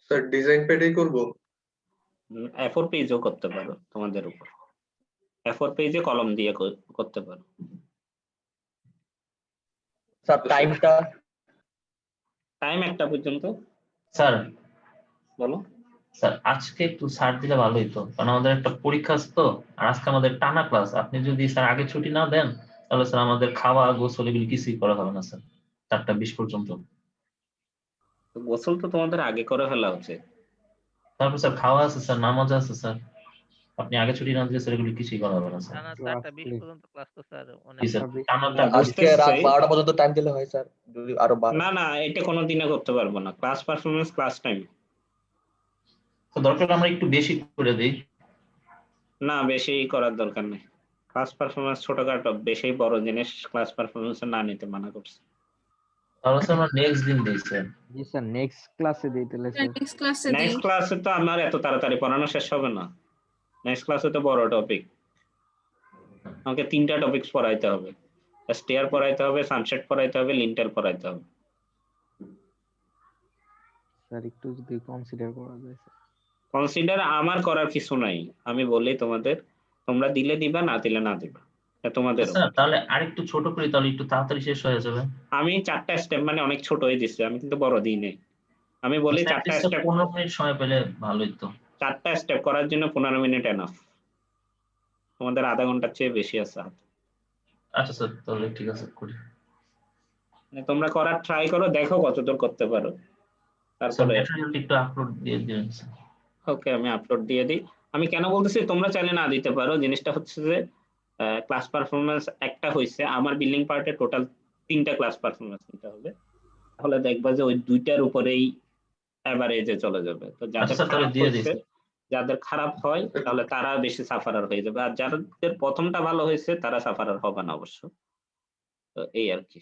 Speaker 8: স্যার ডিজাইন প্যাডেই করব?
Speaker 1: A4 পেজও করতে পারো, তোমাদের উপর। A4 পেজে কলম দিয়ে করতে পারো।
Speaker 9: স্যার টাইমটা?
Speaker 1: টাইম 1টা পর্যন্ত।
Speaker 3: স্যার
Speaker 1: বলো।
Speaker 3: স্যার আজকে একটু ছাড় দিলে ভালো হতো, কারণ আমাদের একটা পরীক্ষা আছে তো, আর আজকে আমাদের টানা ক্লাস। আপনি যদি স্যার আগে ছুটি না দেন তাহলে স্যার আমাদের খাওয়া গোসল এগুলি কিছুই করা হবে না স্যার 4টা 20 পর্যন্ত।
Speaker 1: তো গোসল তো তোমাদের আগে করে ফেলা উচিত।
Speaker 3: তারপর স্যার খাওয়া আছে স্যার, নামাজ আছে স্যার, আপনি আগে ছুটি না দিলে স্যার এগুলি কিছুই করা হবে না স্যার।
Speaker 9: টানা 4টা 20 পর্যন্ত ক্লাস তো স্যার অনেক।
Speaker 3: জি স্যার, টানা
Speaker 9: আজকে রাত 12টা পর্যন্ত টাইম দিলে হয় স্যার, যদি আরো
Speaker 1: না না, এটা কোনো দিনে করতে পারবো না, ক্লাস পারফরমেন্স ক্লাস টাইম।
Speaker 3: তো দরকার আমরা একটু বেশি করে দিই।
Speaker 1: না, বেশি করার দরকার নেই, ক্লাস পারফরমেন্স ছোটখাটো, বেশি বড় জিনিস ক্লাস পারফরমেন্স না নিতে মানা করছে।
Speaker 3: তাহলে স্যার আমরা নেক্সট দিন দিই স্যার।
Speaker 5: জি স্যার, নেক্সট ক্লাসে দিই তাহলে স্যার।
Speaker 2: নেক্সট ক্লাসে
Speaker 1: নেক্সট ক্লাসে তো আমার এত তাড়াতাড়ি পড়ানো শেষ হবে না, নেক্সট ক্লাসে তো বড় টপিক, আমাকে 3টা টপিকস পড়াইতে হবে, স্টেয়ার পড়াইতে হবে, সানসেট পড়াইতে হবে, লিন্টার পড়াইতে হবে।
Speaker 5: স্যার একটু যদি কনসিডার করা যায় স্যার।
Speaker 1: কনসিডার আমার করার কিছু নাই, আমি বলি তোমাদের, তোমরা দিলে দিবা, না দিলে না দিবা, এটা তোমাদের
Speaker 3: স্যার
Speaker 1: উপর।
Speaker 3: তাহলে আরেকটু ছোট করি, তাহলে একটু তাড়াতাড়ি শেষ হয়ে যাবে।
Speaker 1: আমি 4টা স্টেপ মানে অনেক ছোট হয়ে দিচ্ছি, আমি কিন্তু বড় দিই নেই। আমি বলি 4টা স্টেপ,
Speaker 3: 15 মিনিট সময় পেলে ভালোই তো।
Speaker 1: 4টা স্টেপ করার জন্য 15 মিনিট এনাফ, তোমাদের আধা ঘন্টার চেয়ে বেশি আছে হাতে।
Speaker 3: আচ্ছা স্যার, তাহলে ঠিক আছে করি।
Speaker 1: মানে তোমরা করার ট্রাই করো, দেখো কতদূর করতে পারো,
Speaker 3: স্যার
Speaker 1: তারপরে
Speaker 3: ম্যাটেরিয়ালটা একটু আপলোড দিয়ে দিন স্যার।
Speaker 1: ওকে আমি আপলোড দিয়ে দিই। আমি কেন বলতেছি তোমরা চাইলে না দিতে পারো, জিনিসটা হচ্ছে যে ক্লাস পারফরমেন্স একটা হইছে, আমার বিল্ডিং পার্টে টোটাল 3টা ক্লাস পারফরমেন্স নিতে হবে, তাহলে দেখবা যে ওই 2টার উপরেই এভারেজে চলে যাবে। তো যাদের
Speaker 3: আচ্ছা তাহলে
Speaker 1: খারাপ
Speaker 3: দিয়ে
Speaker 1: হয়েছে,
Speaker 3: দিচ্ছি।
Speaker 1: যাদের খারাপ হয় তাহলে তারা বেশি সাফারার হয়ে যাবে, আর যাদের প্রথমটা ভালো হয়েছে তারা সাফারার হবে না অবশ্য। তো এই আর কি।